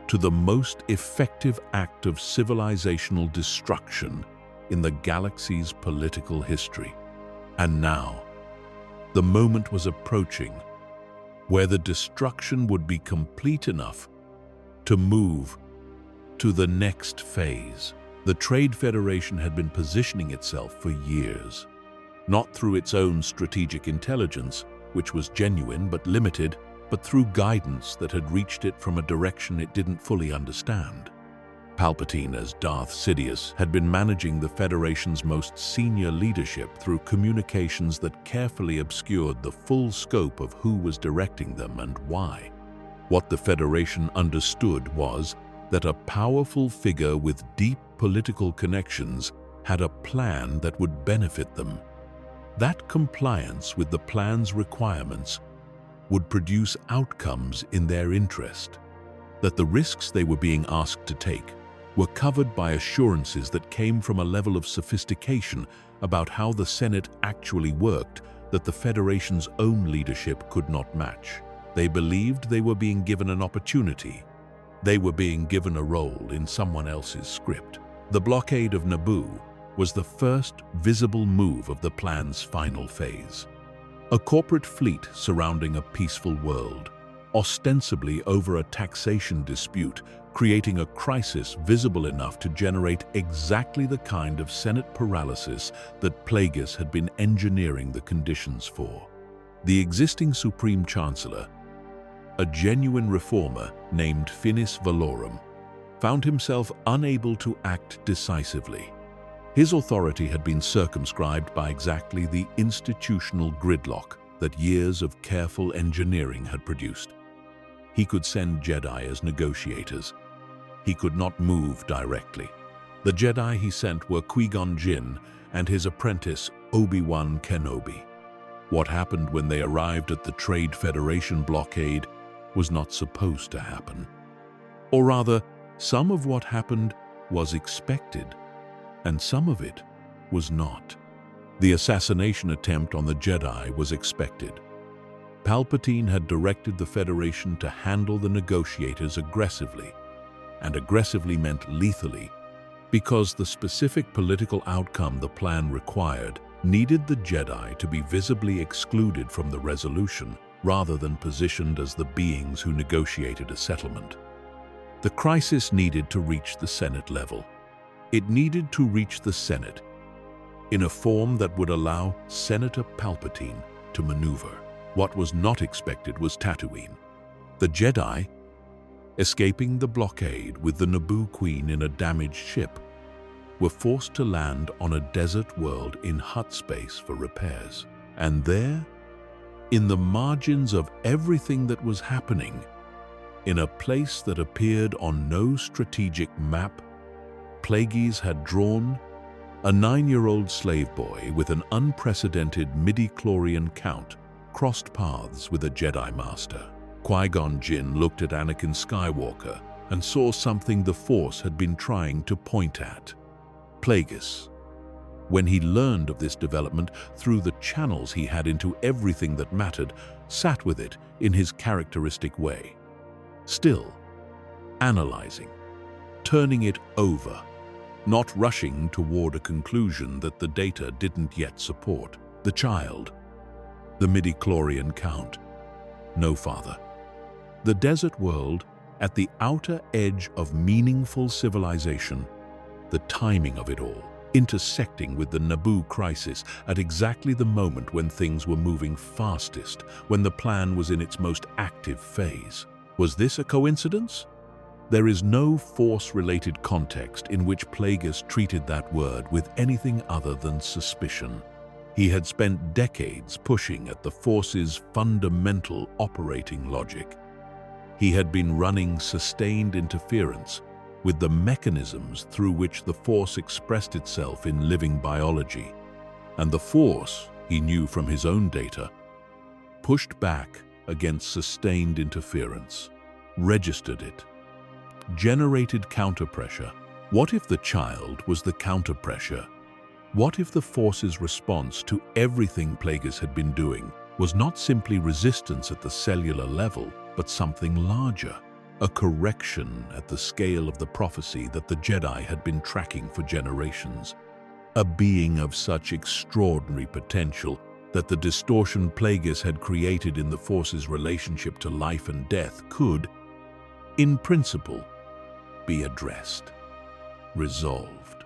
S1: to the most effective act of civilizational destruction in the galaxy's political history. And now, the moment was approaching where the destruction would be complete enough to move to the next phase. The Trade Federation had been positioning itself for years, not through its own strategic intelligence, which was genuine but limited, but through guidance that had reached it from a direction it didn't fully understand. Palpatine, as Darth Sidious, had been managing the Federation's most senior leadership through communications that carefully obscured the full scope of who was directing them and why. What the Federation understood was that a powerful figure with deep political connections had a plan that would benefit them. That compliance with the plan's requirements would produce outcomes in their interest, that the risks they were being asked to take were covered by assurances that came from a level of sophistication about how the Senate actually worked that the Federation's own leadership could not match. They believed they were being given an opportunity. They were being given a role in someone else's script. The blockade of Naboo was the first visible move of the plan's final phase. A corporate fleet surrounding a peaceful world, ostensibly over a taxation dispute, creating a crisis visible enough to generate exactly the kind of Senate paralysis that Plagueis had been engineering the conditions for. The existing Supreme Chancellor, a genuine reformer named Finis Valorum, found himself unable to act decisively. His authority had been circumscribed by exactly the institutional gridlock that years of careful engineering had produced. He could send Jedi as negotiators. He could not move directly. The Jedi he sent were Qui-Gon Jinn and his apprentice Obi-Wan Kenobi. What happened when they arrived at the Trade Federation blockade was not supposed to happen. Or rather, some of what happened was expected, and some of it was not. The assassination attempt on the Jedi was expected. Palpatine had directed the Federation to handle the negotiators aggressively, and aggressively meant lethally, because the specific political outcome the plan required needed the Jedi to be visibly excluded from the resolution rather than positioned as the beings who negotiated a settlement. The crisis needed to reach the Senate level. It needed to reach the Senate in a form that would allow Senator Palpatine to maneuver. What was not expected was Tatooine. The Jedi, escaping the blockade with the Naboo Queen in a damaged ship, were forced to land on a desert world in hut space for repairs. And there, in the margins of everything that was happening, in a place that appeared on no strategic map, Plagueis had drawn a 9-year-old slave boy with an unprecedented midi-chlorian count crossed paths with a Jedi Master. Qui-Gon Jinn looked at Anakin Skywalker and saw something the Force had been trying to point at. Plagueis, when he learned of this development through the channels he had into everything that mattered, sat with it in his characteristic way. Still, analyzing, turning it over, not rushing toward a conclusion that the data didn't yet support. The child, the midi-chlorian count, no father. The desert world, at the outer edge of meaningful civilization, the timing of it all, intersecting with the Naboo crisis at exactly the moment when things were moving fastest, when the plan was in its most active phase. Was this a coincidence? There is no Force-related context in which Plagueis treated that word with anything other than suspicion. He had spent decades pushing at the Force's fundamental operating logic. He had been running sustained interference with the mechanisms through which the Force expressed itself in living biology. And the Force, he knew from his own data, pushed back against sustained interference, registered it, generated counterpressure. What if the child was the counterpressure? What if the Force's response to everything Plagueis had been doing was not simply resistance at the cellular level, but something larger? A correction at the scale of the prophecy that the Jedi had been tracking for generations. A being of such extraordinary potential that the distortion Plagueis had created in the Force's relationship to life and death could, in principle, be addressed, resolved.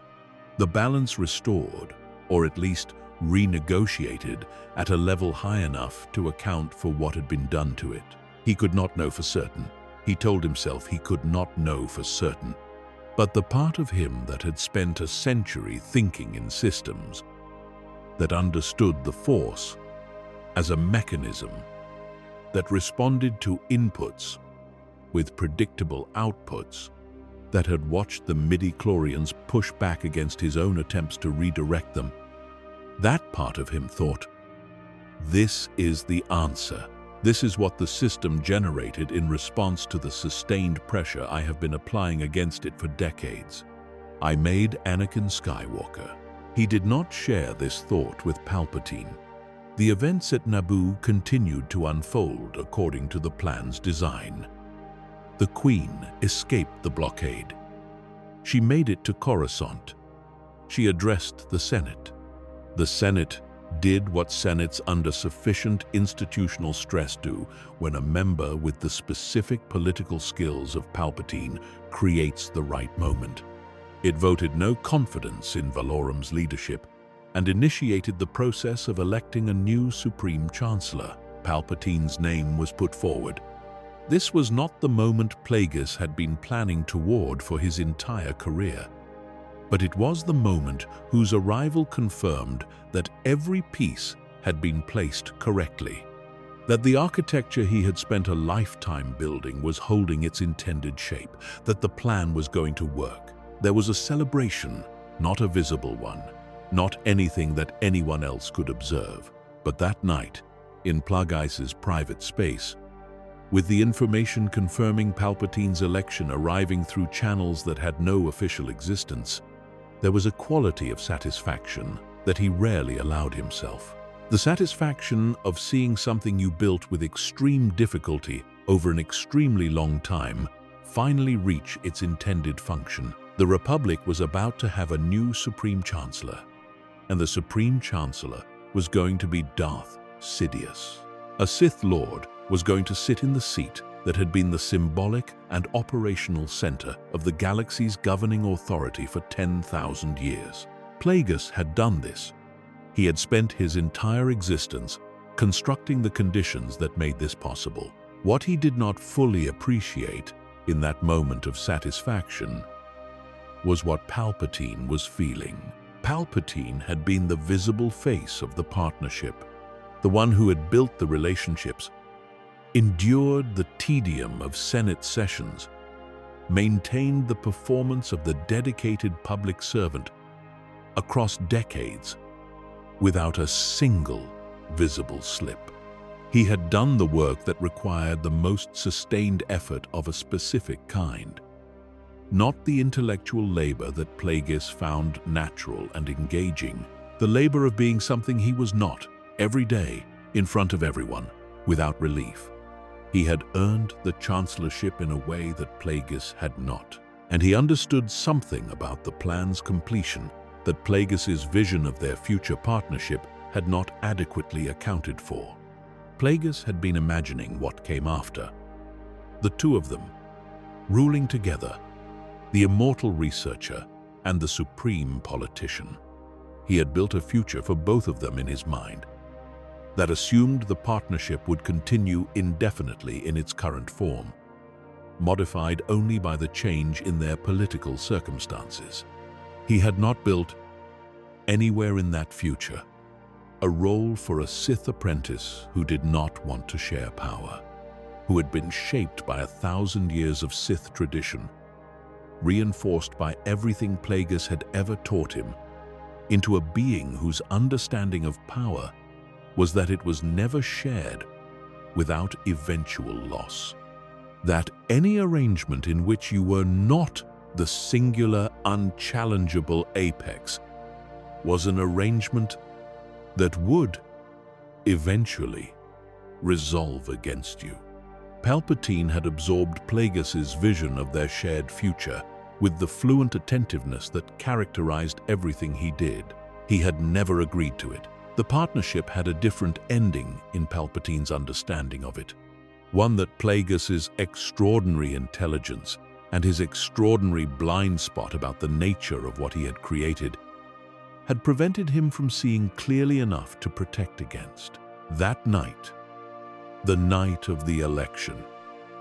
S1: The balance restored, or at least renegotiated at a level high enough to account for what had been done to it. He could not know for certain. He told himself he could not know for certain. But the part of him that had spent a century thinking in systems, that understood the Force as a mechanism that responded to inputs with predictable outputs, that had watched the midi-chlorians push back against his own attempts to redirect them, that part of him thought, this is the answer. This is what the system generated in response to the sustained pressure I have been applying against it for decades. I made Anakin Skywalker. He did not share this thought with Palpatine. The events at Naboo continued to unfold according to the plan's design. The Queen escaped the blockade. She made it to Coruscant. She addressed the Senate. The Senate did what Senates under sufficient institutional stress do when a member with the specific political skills of Palpatine creates the right moment. It voted no confidence in Valorum's leadership and initiated the process of electing a new Supreme Chancellor. Palpatine's name was put forward. This was not the moment Plagueis had been planning toward for his entire career, but it was the moment whose arrival confirmed that every piece had been placed correctly, that the architecture he had spent a lifetime building was holding its intended shape, that the plan was going to work. There was a celebration, not a visible one, not anything that anyone else could observe. But that night, in Plagueis's private space, with the information confirming Palpatine's election arriving through channels that had no official existence, there was a quality of satisfaction that he rarely allowed himself. The satisfaction of seeing something you built with extreme difficulty over an extremely long time finally reach its intended function. The Republic was about to have a new Supreme Chancellor, and the Supreme Chancellor was going to be Darth Sidious. A Sith Lord was going to sit in the seat that had been the symbolic and operational center of the galaxy's governing authority for 10,000 years. Plagueis had done this. He had spent his entire existence constructing the conditions that made this possible. What he did not fully appreciate in that moment of satisfaction was what Palpatine was feeling. Palpatine had been the visible face of the partnership, the one who had built the relationships, endured the tedium of Senate sessions, maintained the performance of the dedicated public servant across decades without a single visible slip. He had done the work that required the most sustained effort of a specific kind, not the intellectual labor that Plagueis found natural and engaging, the labor of being something he was not, every day, in front of everyone, without relief. He had earned the chancellorship in a way that Plagueis had not, and he understood something about the plan's completion that Plagueis's vision of their future partnership had not adequately accounted for. Plagueis had been imagining what came after. The two of them, ruling together, the immortal researcher and the supreme politician. He had built a future for both of them in his mind that assumed the partnership would continue indefinitely in its current form, modified only by the change in their political circumstances. He had not built, anywhere in that future, a role for a Sith apprentice who did not want to share power, who had been shaped by 1,000 years of Sith tradition, reinforced by everything Plagueis had ever taught him, into a being whose understanding of power was that it was never shared without eventual loss. That any arrangement in which you were not the singular, unchallengeable apex was an arrangement that would, eventually, resolve against you. Palpatine had absorbed Plagueis's vision of their shared future with the fluent attentiveness that characterized everything he did. He had never agreed to it. The partnership had a different ending in Palpatine's understanding of it, one that Plagueis' extraordinary intelligence and his extraordinary blind spot about the nature of what he had created had prevented him from seeing clearly enough to protect against. That night, the night of the election,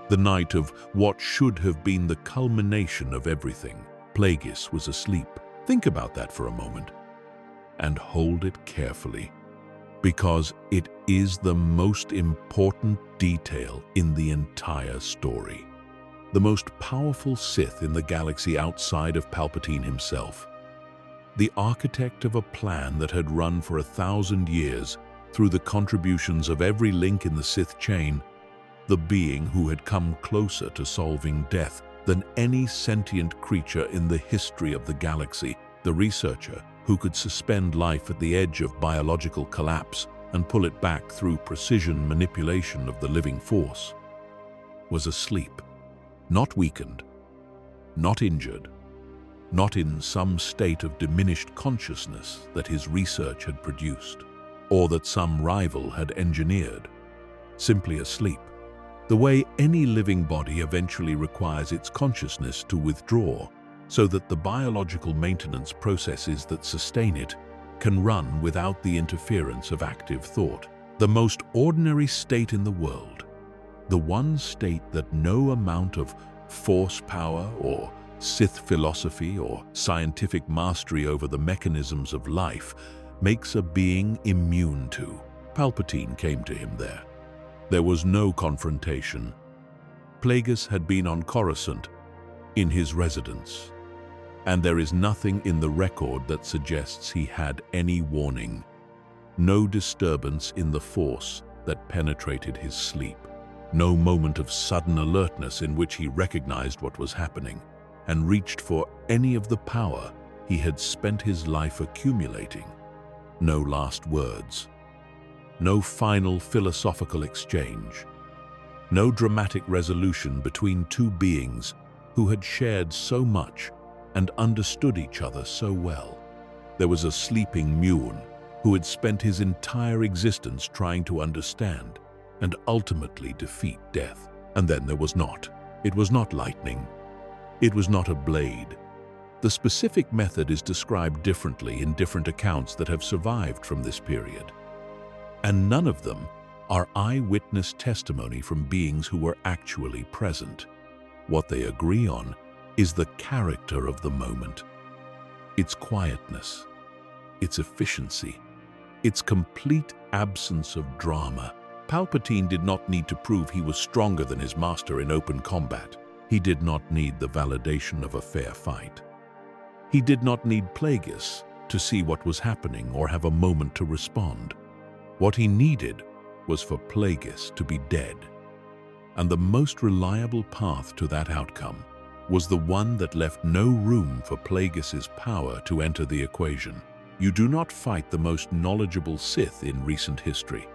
S1: the night of what should have been the culmination of everything, Plagueis was asleep. Think about that for a moment and hold it carefully, because it is the most important detail in the entire story. The most powerful Sith in the galaxy outside of Palpatine himself, the architect of a plan that had run for 1,000 years through the contributions of every link in the Sith chain, the being who had come closer to solving death than any sentient creature in the history of the galaxy, the researcher who could suspend life at the edge of biological collapse and pull it back through precision manipulation of the living force, was asleep, not weakened, not injured, not in some state of diminished consciousness that his research had produced, or that some rival had engineered, simply asleep, the way any living body eventually requires its consciousness to withdraw so that the biological maintenance processes that sustain it can run without the interference of active thought. The most ordinary state in the world, the one state that no amount of force power or Sith philosophy or scientific mastery over the mechanisms of life makes a being immune to. Palpatine came to him there. There was no confrontation. Plagueis had been on Coruscant, in his residence, and there is nothing in the record that suggests he had any warning, no disturbance in the force that penetrated his sleep, no moment of sudden alertness in which he recognized what was happening and reached for any of the power he had spent his life accumulating. No last words, no final philosophical exchange, no dramatic resolution between two beings who had shared so much and understood each other so well. There was a sleeping Muon who had spent his entire existence trying to understand and ultimately defeat death. And then there was not. It was not lightning. It was not a blade. The specific method is described differently in different accounts that have survived from this period, and none of them are eyewitness testimony from beings who were actually present. What they agree on is the character of the moment, its quietness, its efficiency, its complete absence of drama. Palpatine did not need to prove he was stronger than his master in open combat. He did not need the validation of a fair fight. He did not need Plagueis to see what was happening or have a moment to respond. What he needed was for Plagueis to be dead. And the most reliable path to that outcome was the one that left no room for Plagueis' power to enter the equation. You do not fight the most knowledgeable Sith in recent history.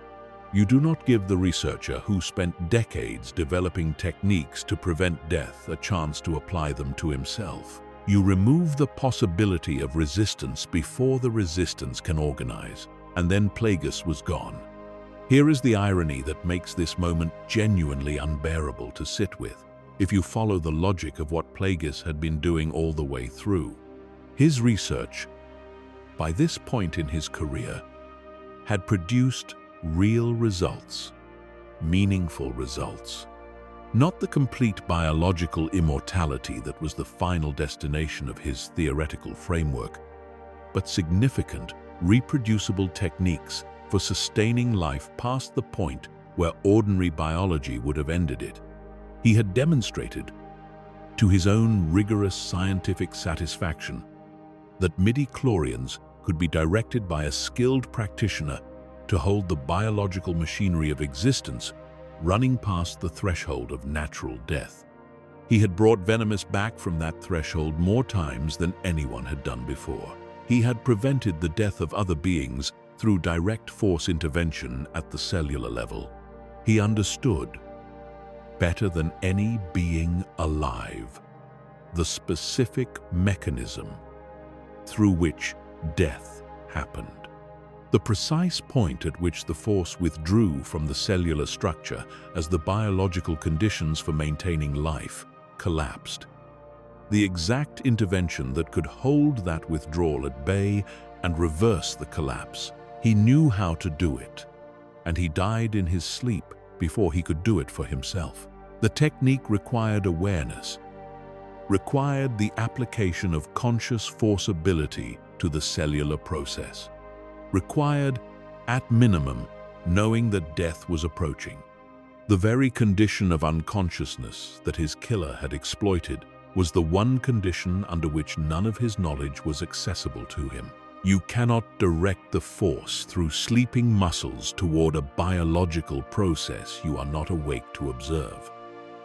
S1: You do not give the researcher who spent decades developing techniques to prevent death a chance to apply them to himself. You remove the possibility of resistance before the resistance can organize, and then Plagueis was gone. Here is the irony that makes this moment genuinely unbearable to sit with, if you follow the logic of what Plagueis had been doing all the way through. His research, by this point in his career, had produced real results, meaningful results. Not the complete biological immortality that was the final destination of his theoretical framework, but significant, reproducible techniques for sustaining life past the point where ordinary biology would have ended it. He had demonstrated, to his own rigorous scientific satisfaction, that midi-chlorians could be directed by a skilled practitioner to hold the biological machinery of existence running past the threshold of natural death. He had brought Venomous back from that threshold more times than anyone had done before. He had prevented the death of other beings through direct force intervention at the cellular level. He understood, better than any being alive, the specific mechanism through which death happened. The precise point at which the force withdrew from the cellular structure as the biological conditions for maintaining life collapsed. The exact intervention that could hold that withdrawal at bay and reverse the collapse. He knew how to do it, and he died in his sleep before he could do it for himself. The technique required awareness, required the application of conscious forceability to the cellular process, required, at minimum, knowing that death was approaching. The very condition of unconsciousness that his killer had exploited was the one condition under which none of his knowledge was accessible to him. You cannot direct the force through sleeping muscles toward a biological process you are not awake to observe.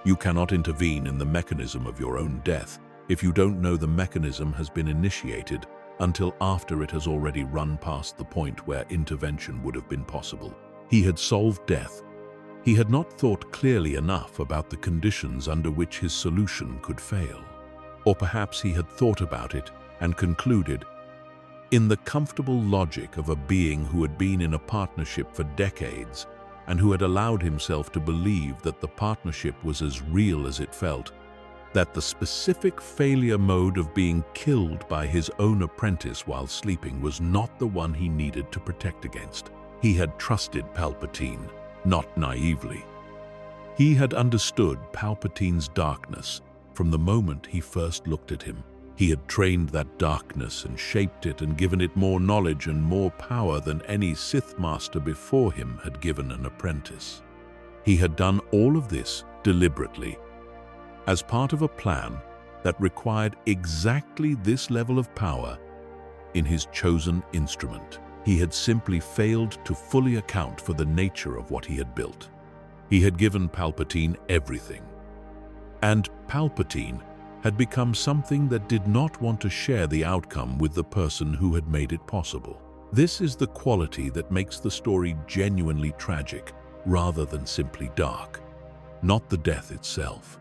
S1: You cannot intervene in the mechanism of your own death if you don't know the mechanism has been initiated until after it has already run past the point where intervention would have been possible. He had solved death. He had not thought clearly enough about the conditions under which his solution could fail. Or perhaps he had thought about it and concluded, in the comfortable logic of a being who had been in a partnership for decades and who had allowed himself to believe that the partnership was as real as it felt, that the specific failure mode of being killed by his own apprentice while sleeping was not the one he needed to protect against. He had trusted Palpatine, not naively. He had understood Palpatine's darkness from the moment he first looked at him. He had trained that darkness and shaped it and given it more knowledge and more power than any Sith master before him had given an apprentice. He had done all of this deliberately, as part of a plan that required exactly this level of power in his chosen instrument. He had simply failed to fully account for the nature of what he had built. He had given Palpatine everything, and Palpatine had become something that did not want to share the outcome with the person who had made it possible. This is the quality that makes the story genuinely tragic rather than simply dark, not the death itself.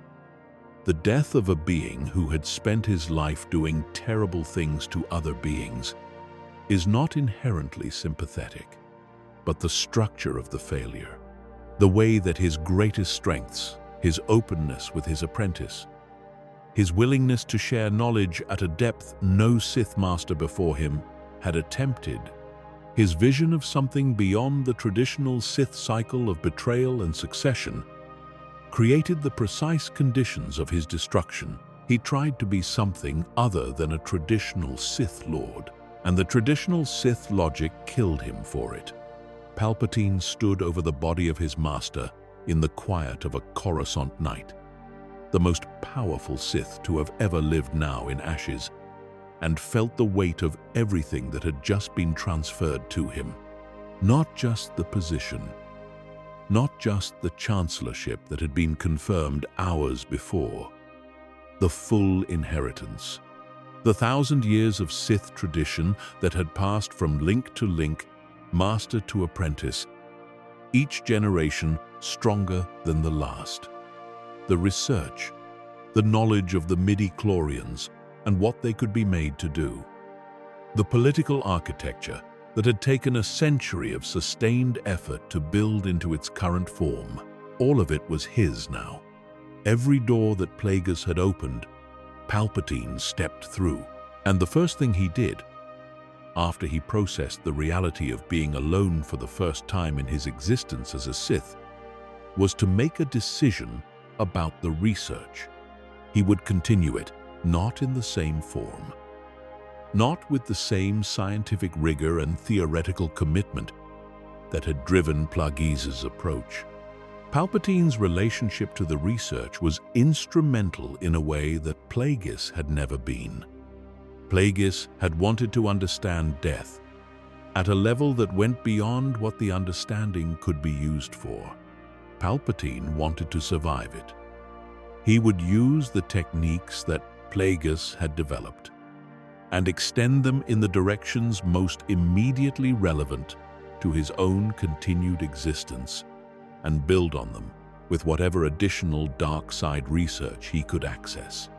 S1: The death of a being who had spent his life doing terrible things to other beings is not inherently sympathetic, but the structure of the failure, the way that his greatest strengths, his openness with his apprentice, his willingness to share knowledge at a depth no Sith master before him had attempted, his vision of something beyond the traditional Sith cycle of betrayal and succession, created the precise conditions of his destruction. He tried to be something other than a traditional Sith Lord, and the traditional Sith logic killed him for it. Palpatine stood over the body of his master in the quiet of a Coruscant night, the most powerful Sith to have ever lived now in ashes, and felt the weight of everything that had just been transferred to him. Not just the position, not just the chancellorship that had been confirmed hours before, the full inheritance, the 1,000 years of Sith tradition that had passed from link to link, master to apprentice, each generation stronger than the last. The research, the knowledge of the midi-chlorians and what they could be made to do. The political architecture that had taken a century of sustained effort to build into its current form. All of it was his now. Every door that Plagueis had opened, Palpatine stepped through. And the first thing he did, after he processed the reality of being alone for the first time in his existence as a Sith, was to make a decision about the research. He would continue it, not in the same form, not with the same scientific rigor and theoretical commitment that had driven Plagueis' approach. Palpatine's relationship to the research was instrumental in a way that Plagueis had never been. Plagueis had wanted to understand death at a level that went beyond what the understanding could be used for. Palpatine wanted to survive it. He would use the techniques that Plagueis had developed and extend them in the directions most immediately relevant to his own continued existence and build on them with whatever additional dark side research he could access,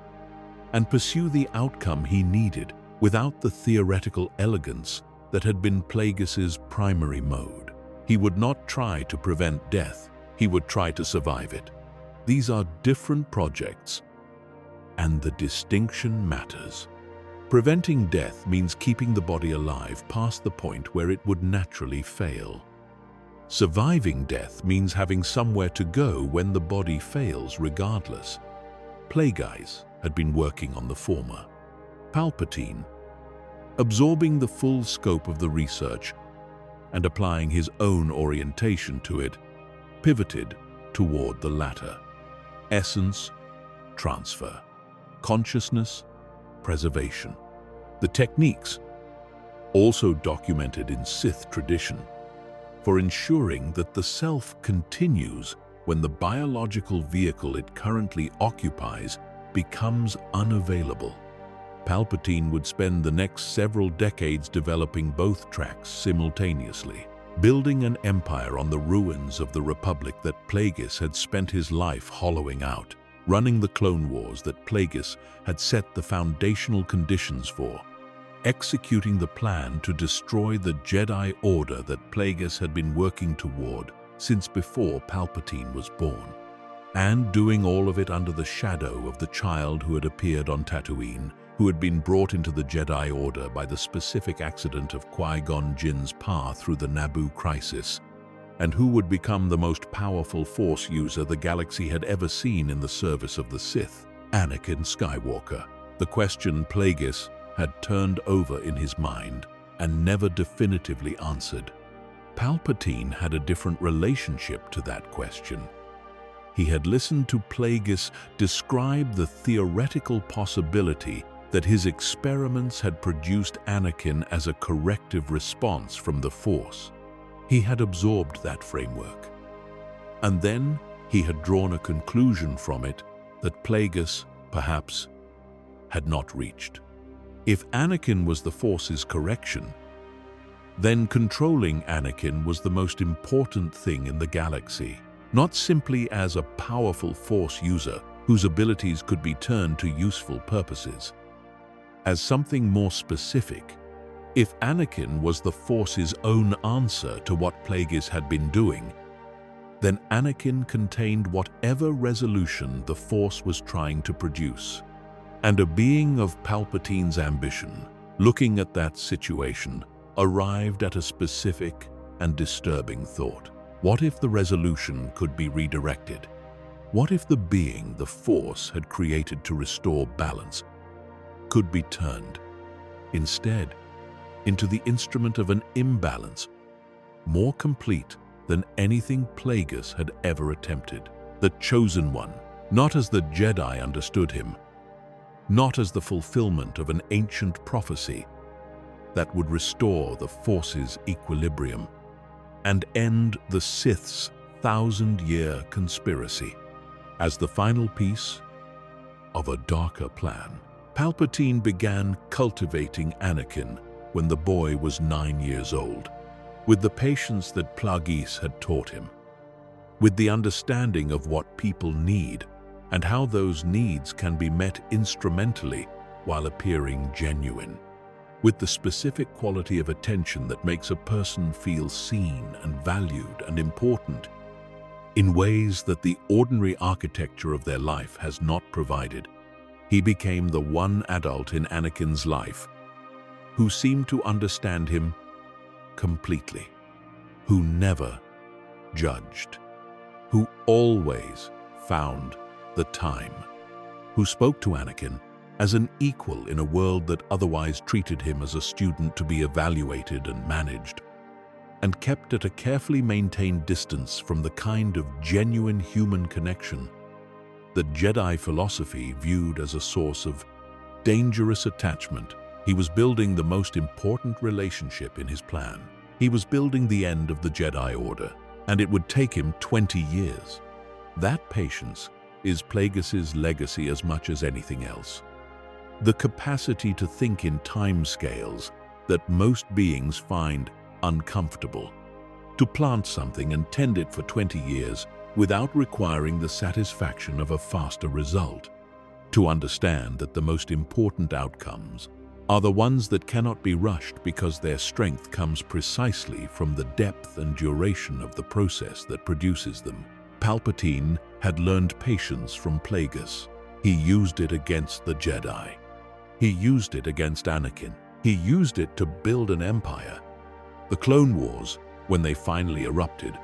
S1: and pursue the outcome he needed without the theoretical elegance that had been Plagueis's primary mode. He would not try to prevent death, he would try to survive it. These are different projects, and the distinction matters. Preventing death means keeping the body alive past the point where it would naturally fail. Surviving death means having somewhere to go when the body fails regardless. Plagueis had been working on the former. Palpatine, absorbing the full scope of the research and applying his own orientation to it, pivoted toward the latter. Essence, transfer. Consciousness, preservation. The techniques, also documented in Sith tradition, for ensuring that the self continues when the biological vehicle it currently occupies becomes unavailable. Palpatine would spend the next several decades developing both tracks simultaneously, building an empire on the ruins of the Republic that Plagueis had spent his life hollowing out, running the Clone Wars that Plagueis had set the foundational conditions for, executing the plan to destroy the Jedi Order that Plagueis had been working toward since before Palpatine was born, and doing all of it under the shadow of the child who had appeared on Tatooine, who had been brought into the Jedi Order by the specific accident of Qui-Gon Jinn's path through the Naboo crisis, and who would become the most powerful Force user the galaxy had ever seen in the service of the Sith, Anakin Skywalker. The question Plagueis had turned over in his mind and never definitively answered. Palpatine had a different relationship to that question. He had listened to Plagueis describe the theoretical possibility that his experiments had produced Anakin as a corrective response from the Force. He had absorbed that framework. And then he had drawn a conclusion from it that Plagueis, perhaps, had not reached. If Anakin was the Force's correction, then controlling Anakin was the most important thing in the galaxy, not simply as a powerful Force user whose abilities could be turned to useful purposes. As something more specific, if Anakin was the Force's own answer to what Plagueis had been doing, then Anakin contained whatever resolution the Force was trying to produce. And a being of Palpatine's ambition, looking at that situation, arrived at a specific and disturbing thought. What if the resolution could be redirected? What if the being the Force had created to restore balance could be turned, instead, into the instrument of an imbalance, more complete than anything Plagueis had ever attempted? The Chosen One, not as the Jedi understood him, not as the fulfillment of an ancient prophecy that would restore the Force's equilibrium and end the Sith's 1,000-year conspiracy. As the final piece of a darker plan, Palpatine began cultivating Anakin when the boy was 9 years old, with the patience that Plagueis had taught him, with the understanding of what people need and how those needs can be met instrumentally while appearing genuine, with the specific quality of attention that makes a person feel seen and valued and important in ways that the ordinary architecture of their life has not provided. He became the one adult in Anakin's life who seemed to understand him completely, who never judged, who always found the time, who spoke to Anakin as an equal in a world that otherwise treated him as a student to be evaluated and managed, and kept at a carefully maintained distance from the kind of genuine human connection that Jedi philosophy viewed as a source of dangerous attachment. He was building the most important relationship in his plan. He was building the end of the Jedi Order, and it would take him 20 years. That patience is Plagueis's legacy as much as anything else. The capacity to think in timescales that most beings find uncomfortable, to plant something and tend it for 20 years without requiring the satisfaction of a faster result, to understand that the most important outcomes are the ones that cannot be rushed because their strength comes precisely from the depth and duration of the process that produces them. Palpatine had learned patience from Plagueis. He used it against the Jedi. He used it against Anakin. He used it to build an empire. The Clone Wars, when they finally erupted,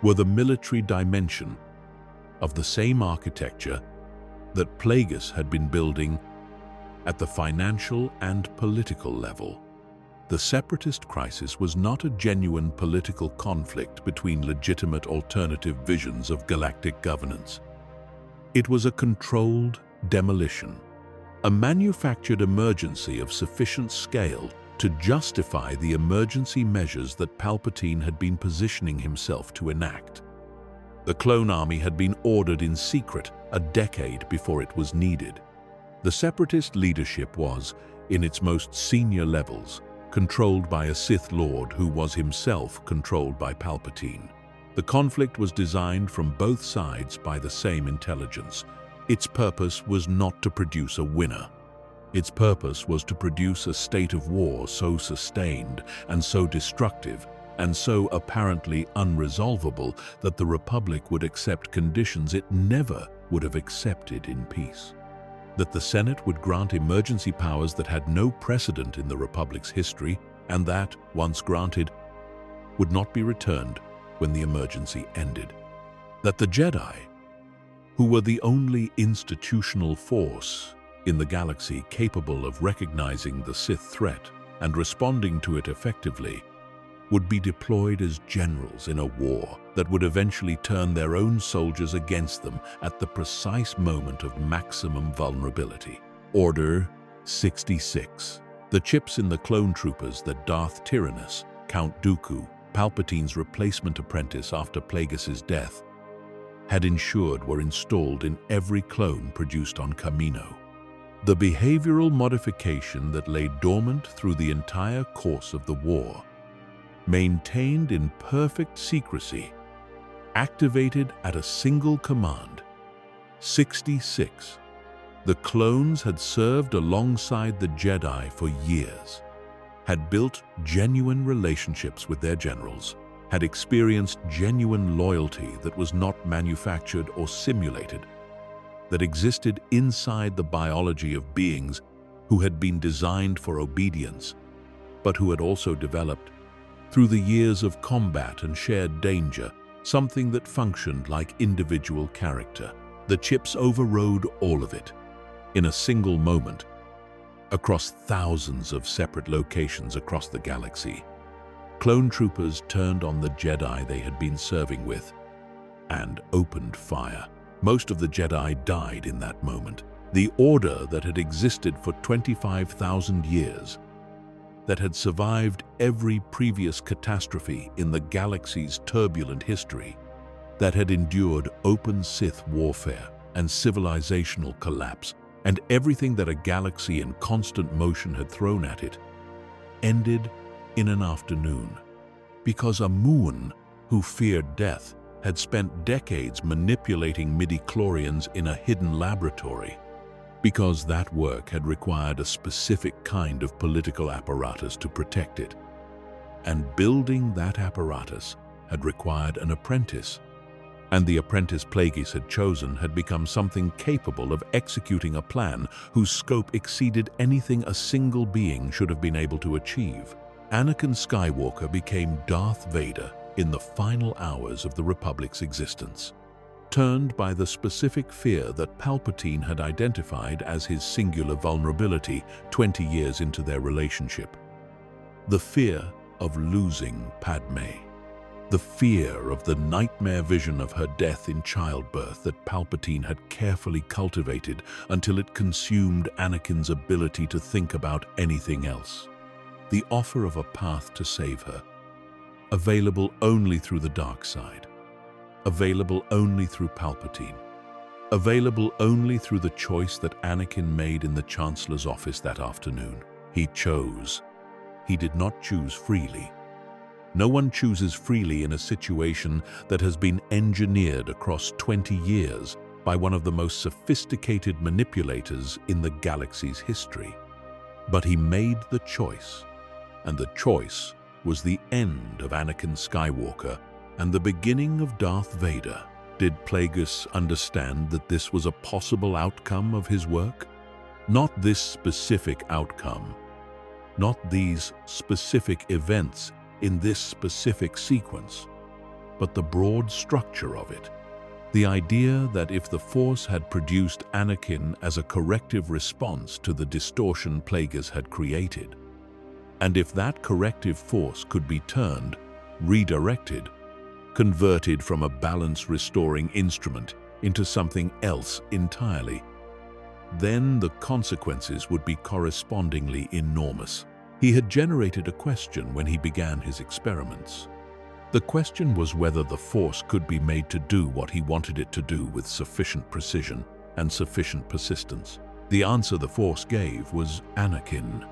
S1: were the military dimension of the same architecture that Plagueis had been building at the financial and political level. The Separatist crisis was not a genuine political conflict between legitimate alternative visions of galactic governance. It was a controlled demolition, a manufactured emergency of sufficient scale to justify the emergency measures that Palpatine had been positioning himself to enact. The clone army had been ordered in secret a decade before it was needed. The Separatist leadership was, in its most senior levels, controlled by a Sith Lord who was himself controlled by Palpatine. The conflict was designed from both sides by the same intelligence. Its purpose was not to produce a winner. Its purpose was to produce a state of war so sustained and so destructive and so apparently unresolvable that the Republic would accept conditions it never would have accepted in peace. That the Senate would grant emergency powers that had no precedent in the Republic's history, and that, once granted, would not be returned when the emergency ended. That the Jedi, who were the only institutional force in the galaxy capable of recognizing the Sith threat and responding to it effectively, would be deployed as generals in a war that would eventually turn their own soldiers against them at the precise moment of maximum vulnerability. Order 66. The chips in the clone troopers that Darth Tyrannus, Count Dooku, Palpatine's replacement apprentice after Plagueis' death, had ensured were installed in every clone produced on Kamino. The behavioral modification that lay dormant through the entire course of the war, maintained in perfect secrecy, activated at a single command. 66. The clones had served alongside the Jedi for years, had built genuine relationships with their generals, had experienced genuine loyalty that was not manufactured or simulated, that existed inside the biology of beings who had been designed for obedience, but who had also developed, through the years of combat and shared danger, something that functioned like individual character. The chips overrode all of it, in a single moment, across thousands of separate locations across the galaxy. Clone troopers turned on the Jedi they had been serving with and opened fire. Most of the Jedi died in that moment. The order that had existed for 25,000 years, that had survived every previous catastrophe in the galaxy's turbulent history, that had endured open Sith warfare and civilizational collapse, and everything that a galaxy in constant motion had thrown at it, ended in an afternoon, because a Muun who feared death had spent decades manipulating midi-chlorians in a hidden laboratory, because that work had required a specific kind of political apparatus to protect it. And building that apparatus had required an apprentice, and the apprentice Plagueis had chosen had become something capable of executing a plan whose scope exceeded anything a single being should have been able to achieve. Anakin Skywalker became Darth Vader in the final hours of the Republic's existence, turned by the specific fear that Palpatine had identified as his singular vulnerability 20 years into their relationship. The fear of losing Padmé. The fear of the nightmare vision of her death in childbirth that Palpatine had carefully cultivated until it consumed Anakin's ability to think about anything else. The offer of a path to save her, available only through the dark side, available only through Palpatine, available only through the choice that Anakin made in the Chancellor's office that afternoon. He chose. He did not choose freely. No one chooses freely in a situation that has been engineered across 20 years by one of the most sophisticated manipulators in the galaxy's history. But he made the choice, and the choice was the end of Anakin Skywalker and the beginning of Darth Vader. Did Plagueis understand that this was a possible outcome of his work? Not this specific outcome, not these specific events in this specific sequence, but the broad structure of it. The idea that if the Force had produced Anakin as a corrective response to the distortion Plagueis had created, and if that corrective force could be turned, redirected, converted from a balance-restoring instrument into something else entirely, then the consequences would be correspondingly enormous. He had generated a question when he began his experiments. The question was whether the Force could be made to do what he wanted it to do with sufficient precision and sufficient persistence. The answer the Force gave was Anakin.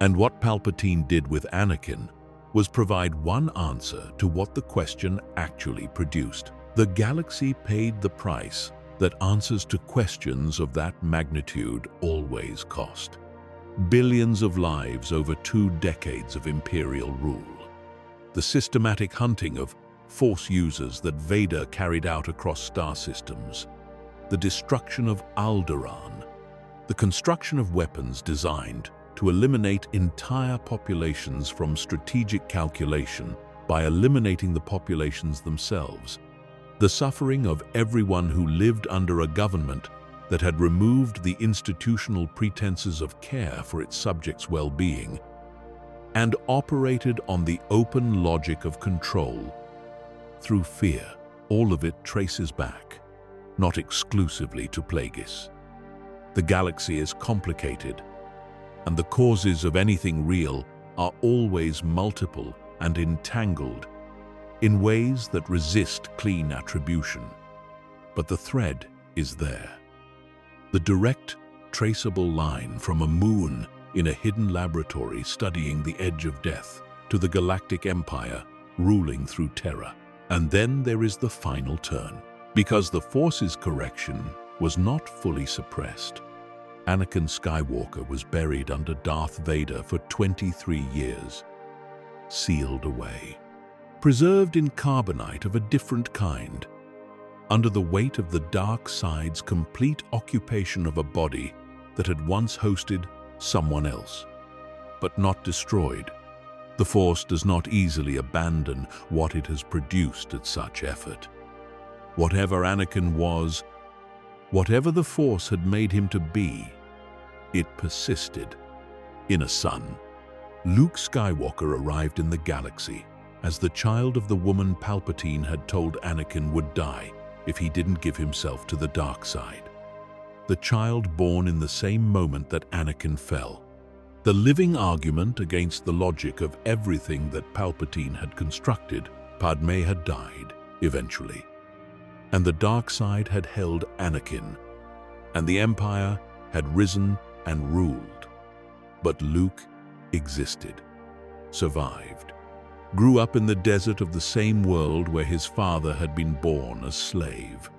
S1: And what Palpatine did with Anakin was provide one answer to what the question actually produced. The galaxy paid the price that answers to questions of that magnitude always cost. Billions of lives over 2 decades of Imperial rule. The systematic hunting of Force users that Vader carried out across star systems. The destruction of Alderaan. The construction of weapons designed to eliminate entire populations from strategic calculation by eliminating the populations themselves. The suffering of everyone who lived under a government that had removed the institutional pretenses of care for its subjects' well-being and operated on the open logic of control through fear. All of it traces back, not exclusively to Plagueis. The galaxy is complicated, and the causes of anything real are always multiple and entangled in ways that resist clean attribution. But the thread is there. The direct, traceable line from a moon in a hidden laboratory studying the edge of death to the galactic empire ruling through terror. And then there is the final turn. Because the Force's correction was not fully suppressed, Anakin Skywalker was buried under Darth Vader for 23 years, sealed away, preserved in carbonite of a different kind, under the weight of the dark side's complete occupation of a body that had once hosted someone else, but not destroyed. The Force does not easily abandon what it has produced at such effort. Whatever Anakin was, whatever the Force had made him to be, it persisted. In a son, Luke Skywalker arrived in the galaxy as the child of the woman Palpatine had told Anakin would die if he didn't give himself to the dark side. The child born in the same moment that Anakin fell. The living argument against the logic of everything that Palpatine had constructed. Padme had died, eventually. And the dark side had held Anakin, and the Empire had risen and ruled. But Luke existed, survived, grew up in the desert of the same world where his father had been born a slave,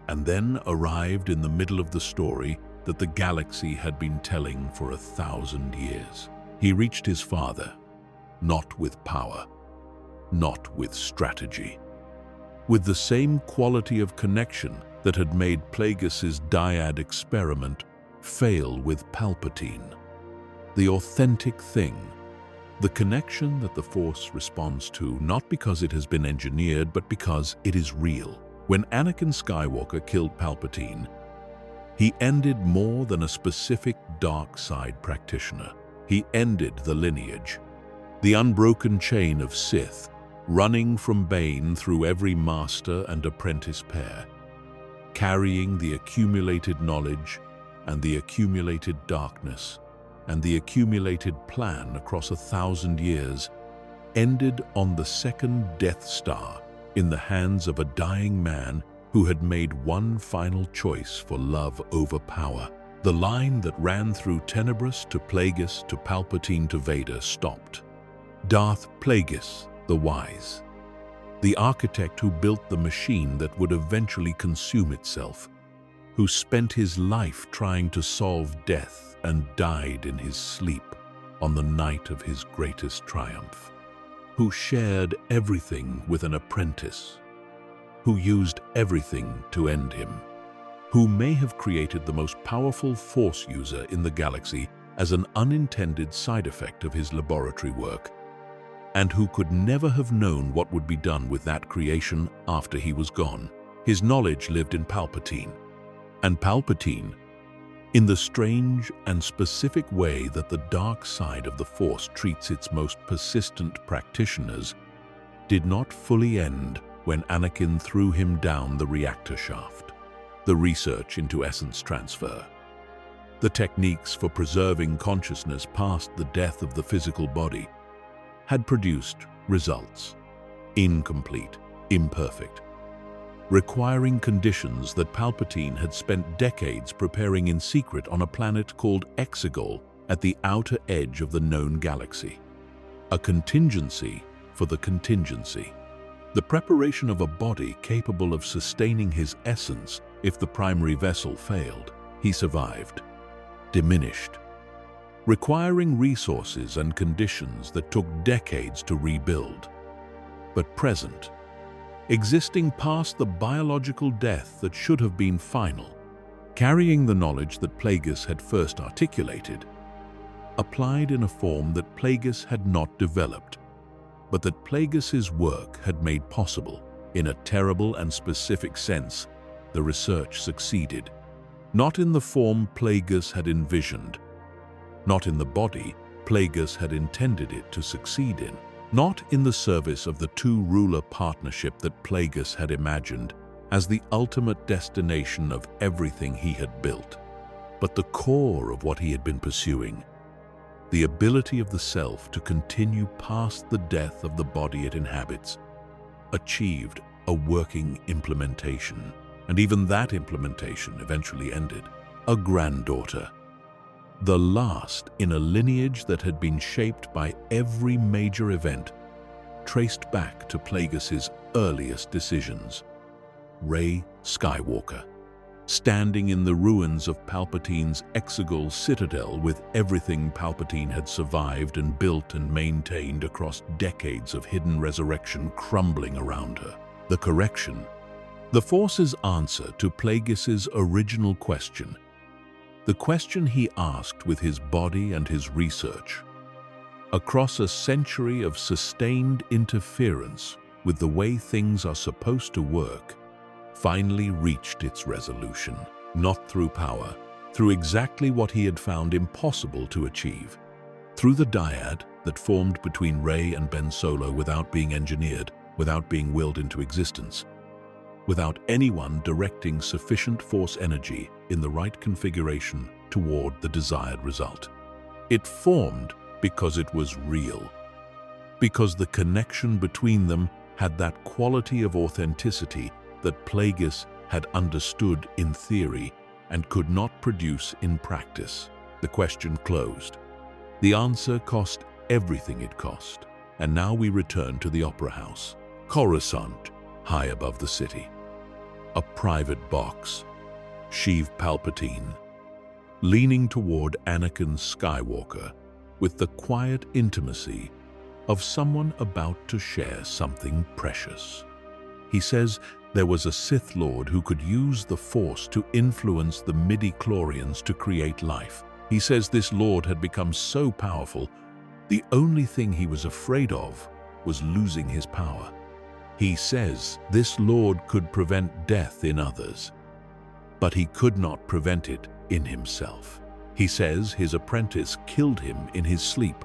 S1: and then arrived in the middle of the story that the galaxy had been telling for 1,000 years. He reached his father, not with power, not with strategy, with the same quality of connection that had made Plagueis' dyad experiment fail with Palpatine. The authentic thing, the connection that the Force responds to not because it has been engineered, but because it is real. When Anakin Skywalker killed Palpatine, he ended more than a specific dark side practitioner. He ended the lineage, the unbroken chain of Sith, running from Bane through every master and apprentice pair, carrying the accumulated knowledge and the accumulated darkness and the accumulated plan across 1,000 years, ended on the second Death Star in the hands of a dying man who had made one final choice for love over power. The line that ran through Tenebris to Plagueis to Palpatine to Vader stopped. Darth Plagueis the Wise, the architect who built the machine that would eventually consume itself, who spent his life trying to solve death and died in his sleep on the night of his greatest triumph, who shared everything with an apprentice, who used everything to end him, who may have created the most powerful Force user in the galaxy as an unintended side effect of his laboratory work, and who could never have known what would be done with that creation after he was gone. His knowledge lived in Palpatine, and Palpatine, in the strange and specific way that the dark side of the Force treats its most persistent practitioners, did not fully end when Anakin threw him down the reactor shaft. The research into essence transfer, the techniques for preserving consciousness past the death of the physical body, had produced results, incomplete, imperfect, requiring conditions that Palpatine had spent decades preparing in secret on a planet called Exegol at the outer edge of the known galaxy. A contingency for the contingency. The preparation of a body capable of sustaining his essence if the primary vessel failed. He survived, diminished, requiring resources and conditions that took decades to rebuild, but present, existing past the biological death that should have been final, carrying the knowledge that Plagueis had first articulated, applied in a form that Plagueis had not developed, but that Plagueis's work had made possible. In a terrible and specific sense, the research succeeded, not in the form Plagueis had envisioned, not in the body Plagueis had intended it to succeed in, not in the service of the two-ruler partnership that Plagueis had imagined as the ultimate destination of everything he had built, but the core of what he had been pursuing, the ability of the self to continue past the death of the body it inhabits, achieved a working implementation, and even that implementation eventually ended. A granddaughter, the last in a lineage that had been shaped by every major event, traced back to Plagueis's earliest decisions. Rey Skywalker, standing in the ruins of Palpatine's Exegol citadel with everything Palpatine had survived and built and maintained across decades of hidden resurrection crumbling around her. The correction, the Force's answer to Plagueis's original question, the question he asked with his body and his research, across a century of sustained interference with the way things are supposed to work, finally reached its resolution, not through power, through exactly what he had found impossible to achieve, through the dyad that formed between Rey and Ben Solo without being engineered, without being willed into existence, without anyone directing sufficient Force energy in the right configuration toward the desired result. It formed because it was real, because the connection between them had that quality of authenticity that Plagueis had understood in theory and could not produce in practice. The question closed. The answer cost everything it cost. And now we return to the Opera House, Coruscant, high above the city. A private box, Sheev Palpatine, leaning toward Anakin Skywalker with the quiet intimacy of someone about to share something precious. He says there was a Sith Lord who could use the Force to influence the midi-chlorians to create life. He says this Lord had become so powerful, the only thing he was afraid of was losing his power. He says this Lord could prevent death in others, but he could not prevent it in himself. He says his apprentice killed him in his sleep.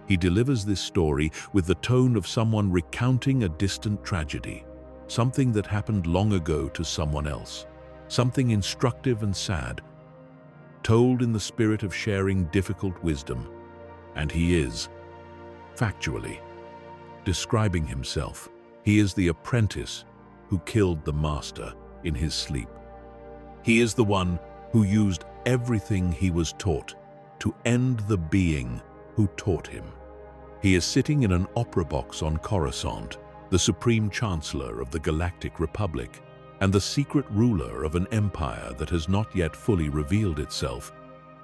S1: He delivers this story with the tone of someone recounting a distant tragedy, something that happened long ago to someone else, something instructive and sad, told in the spirit of sharing difficult wisdom. And he is, factually, describing himself. He is the apprentice who killed the master in his sleep. He is the one who used everything he was taught to end the being who taught him. He is sitting in an opera box on Coruscant, the Supreme Chancellor of the Galactic Republic, and the secret ruler of an empire that has not yet fully revealed itself,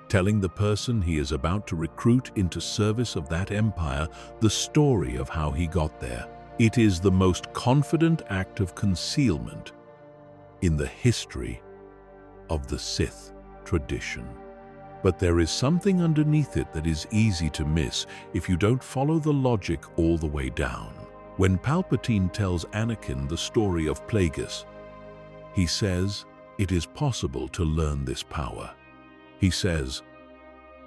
S1: telling the person he is about to recruit into service of that empire the story of how he got there. It is the most confident act of concealment in the history of the Sith tradition. But there is something underneath it that is easy to miss if you don't follow the logic all the way down. When Palpatine tells Anakin the story of Plagueis, he says it is possible to learn this power. He says,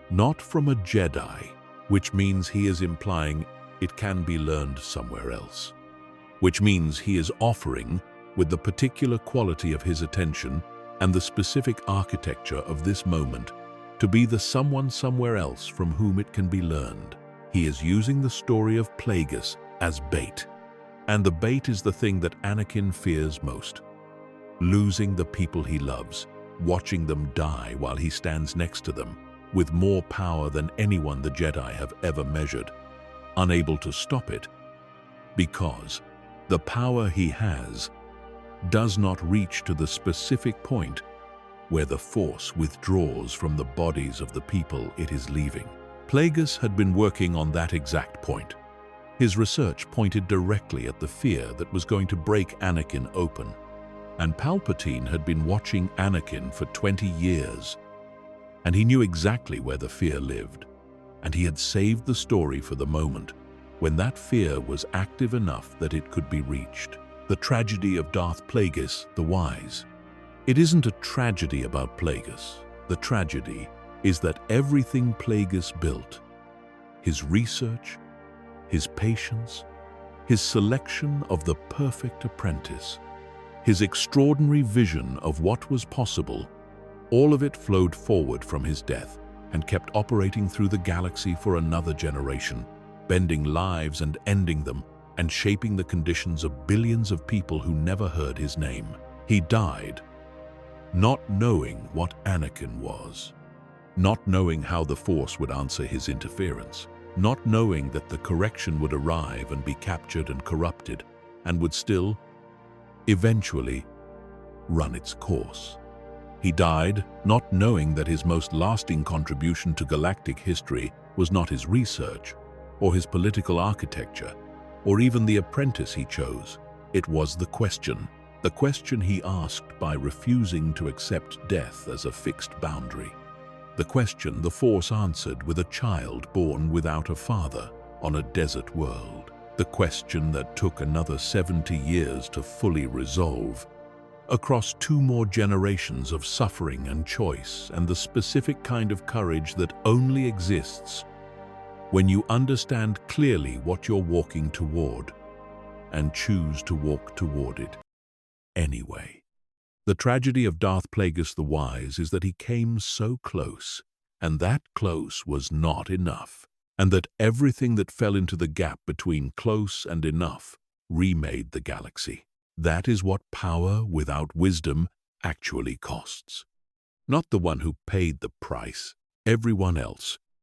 S1: not from a Jedi, which means he is implying it can be learned somewhere else, which means he is offering, with the particular quality of his attention and the specific architecture of this moment, to be the someone somewhere else from whom it can be learned. He is using the story of Plagueis as bait. And the bait is the thing that Anakin fears most. Losing the people he loves, watching them die while he stands next to them, with more power than anyone the Jedi have ever measured, unable to stop it, because the power he has does not reach to the specific point where the Force withdraws from the bodies of the people it is leaving. Plagueis had been working on that exact point. His research pointed directly at the fear that was going to break Anakin open, and Palpatine had been watching Anakin for 20 years, and he knew exactly where the fear lived, and he had saved the story for the moment when that fear was active enough that it could be reached. The tragedy of Darth Plagueis the Wise. It isn't a tragedy about Plagueis. The tragedy is that everything Plagueis built, his research, his patience, his selection of the perfect apprentice, his extraordinary vision of what was possible, all of it flowed forward from his death and kept operating through the galaxy for another generation, bending lives and ending them, and shaping the conditions of billions of people who never heard his name. He died, not knowing what Anakin was, not knowing how the Force would answer his interference, not knowing that the correction would arrive and be captured and corrupted, and would still, eventually, run its course. He died not knowing that his most lasting contribution to galactic history was not his research, or his political architecture, or even the apprentice he chose. It was the question he asked by refusing to accept death as a fixed boundary. The question the Force answered with a child born without a father on a desert world. The question that took another 70 years to fully resolve, across 2 more generations of suffering and choice, and the specific kind of courage that only exists when you understand clearly what you're walking toward and choose to walk toward it anyway. The tragedy of Darth Plagueis the Wise is that he came so close, and that close was not enough, and that everything that fell into the gap between close and enough remade the galaxy. That is what power without wisdom actually costs. Not the one who paid the price, everyone else,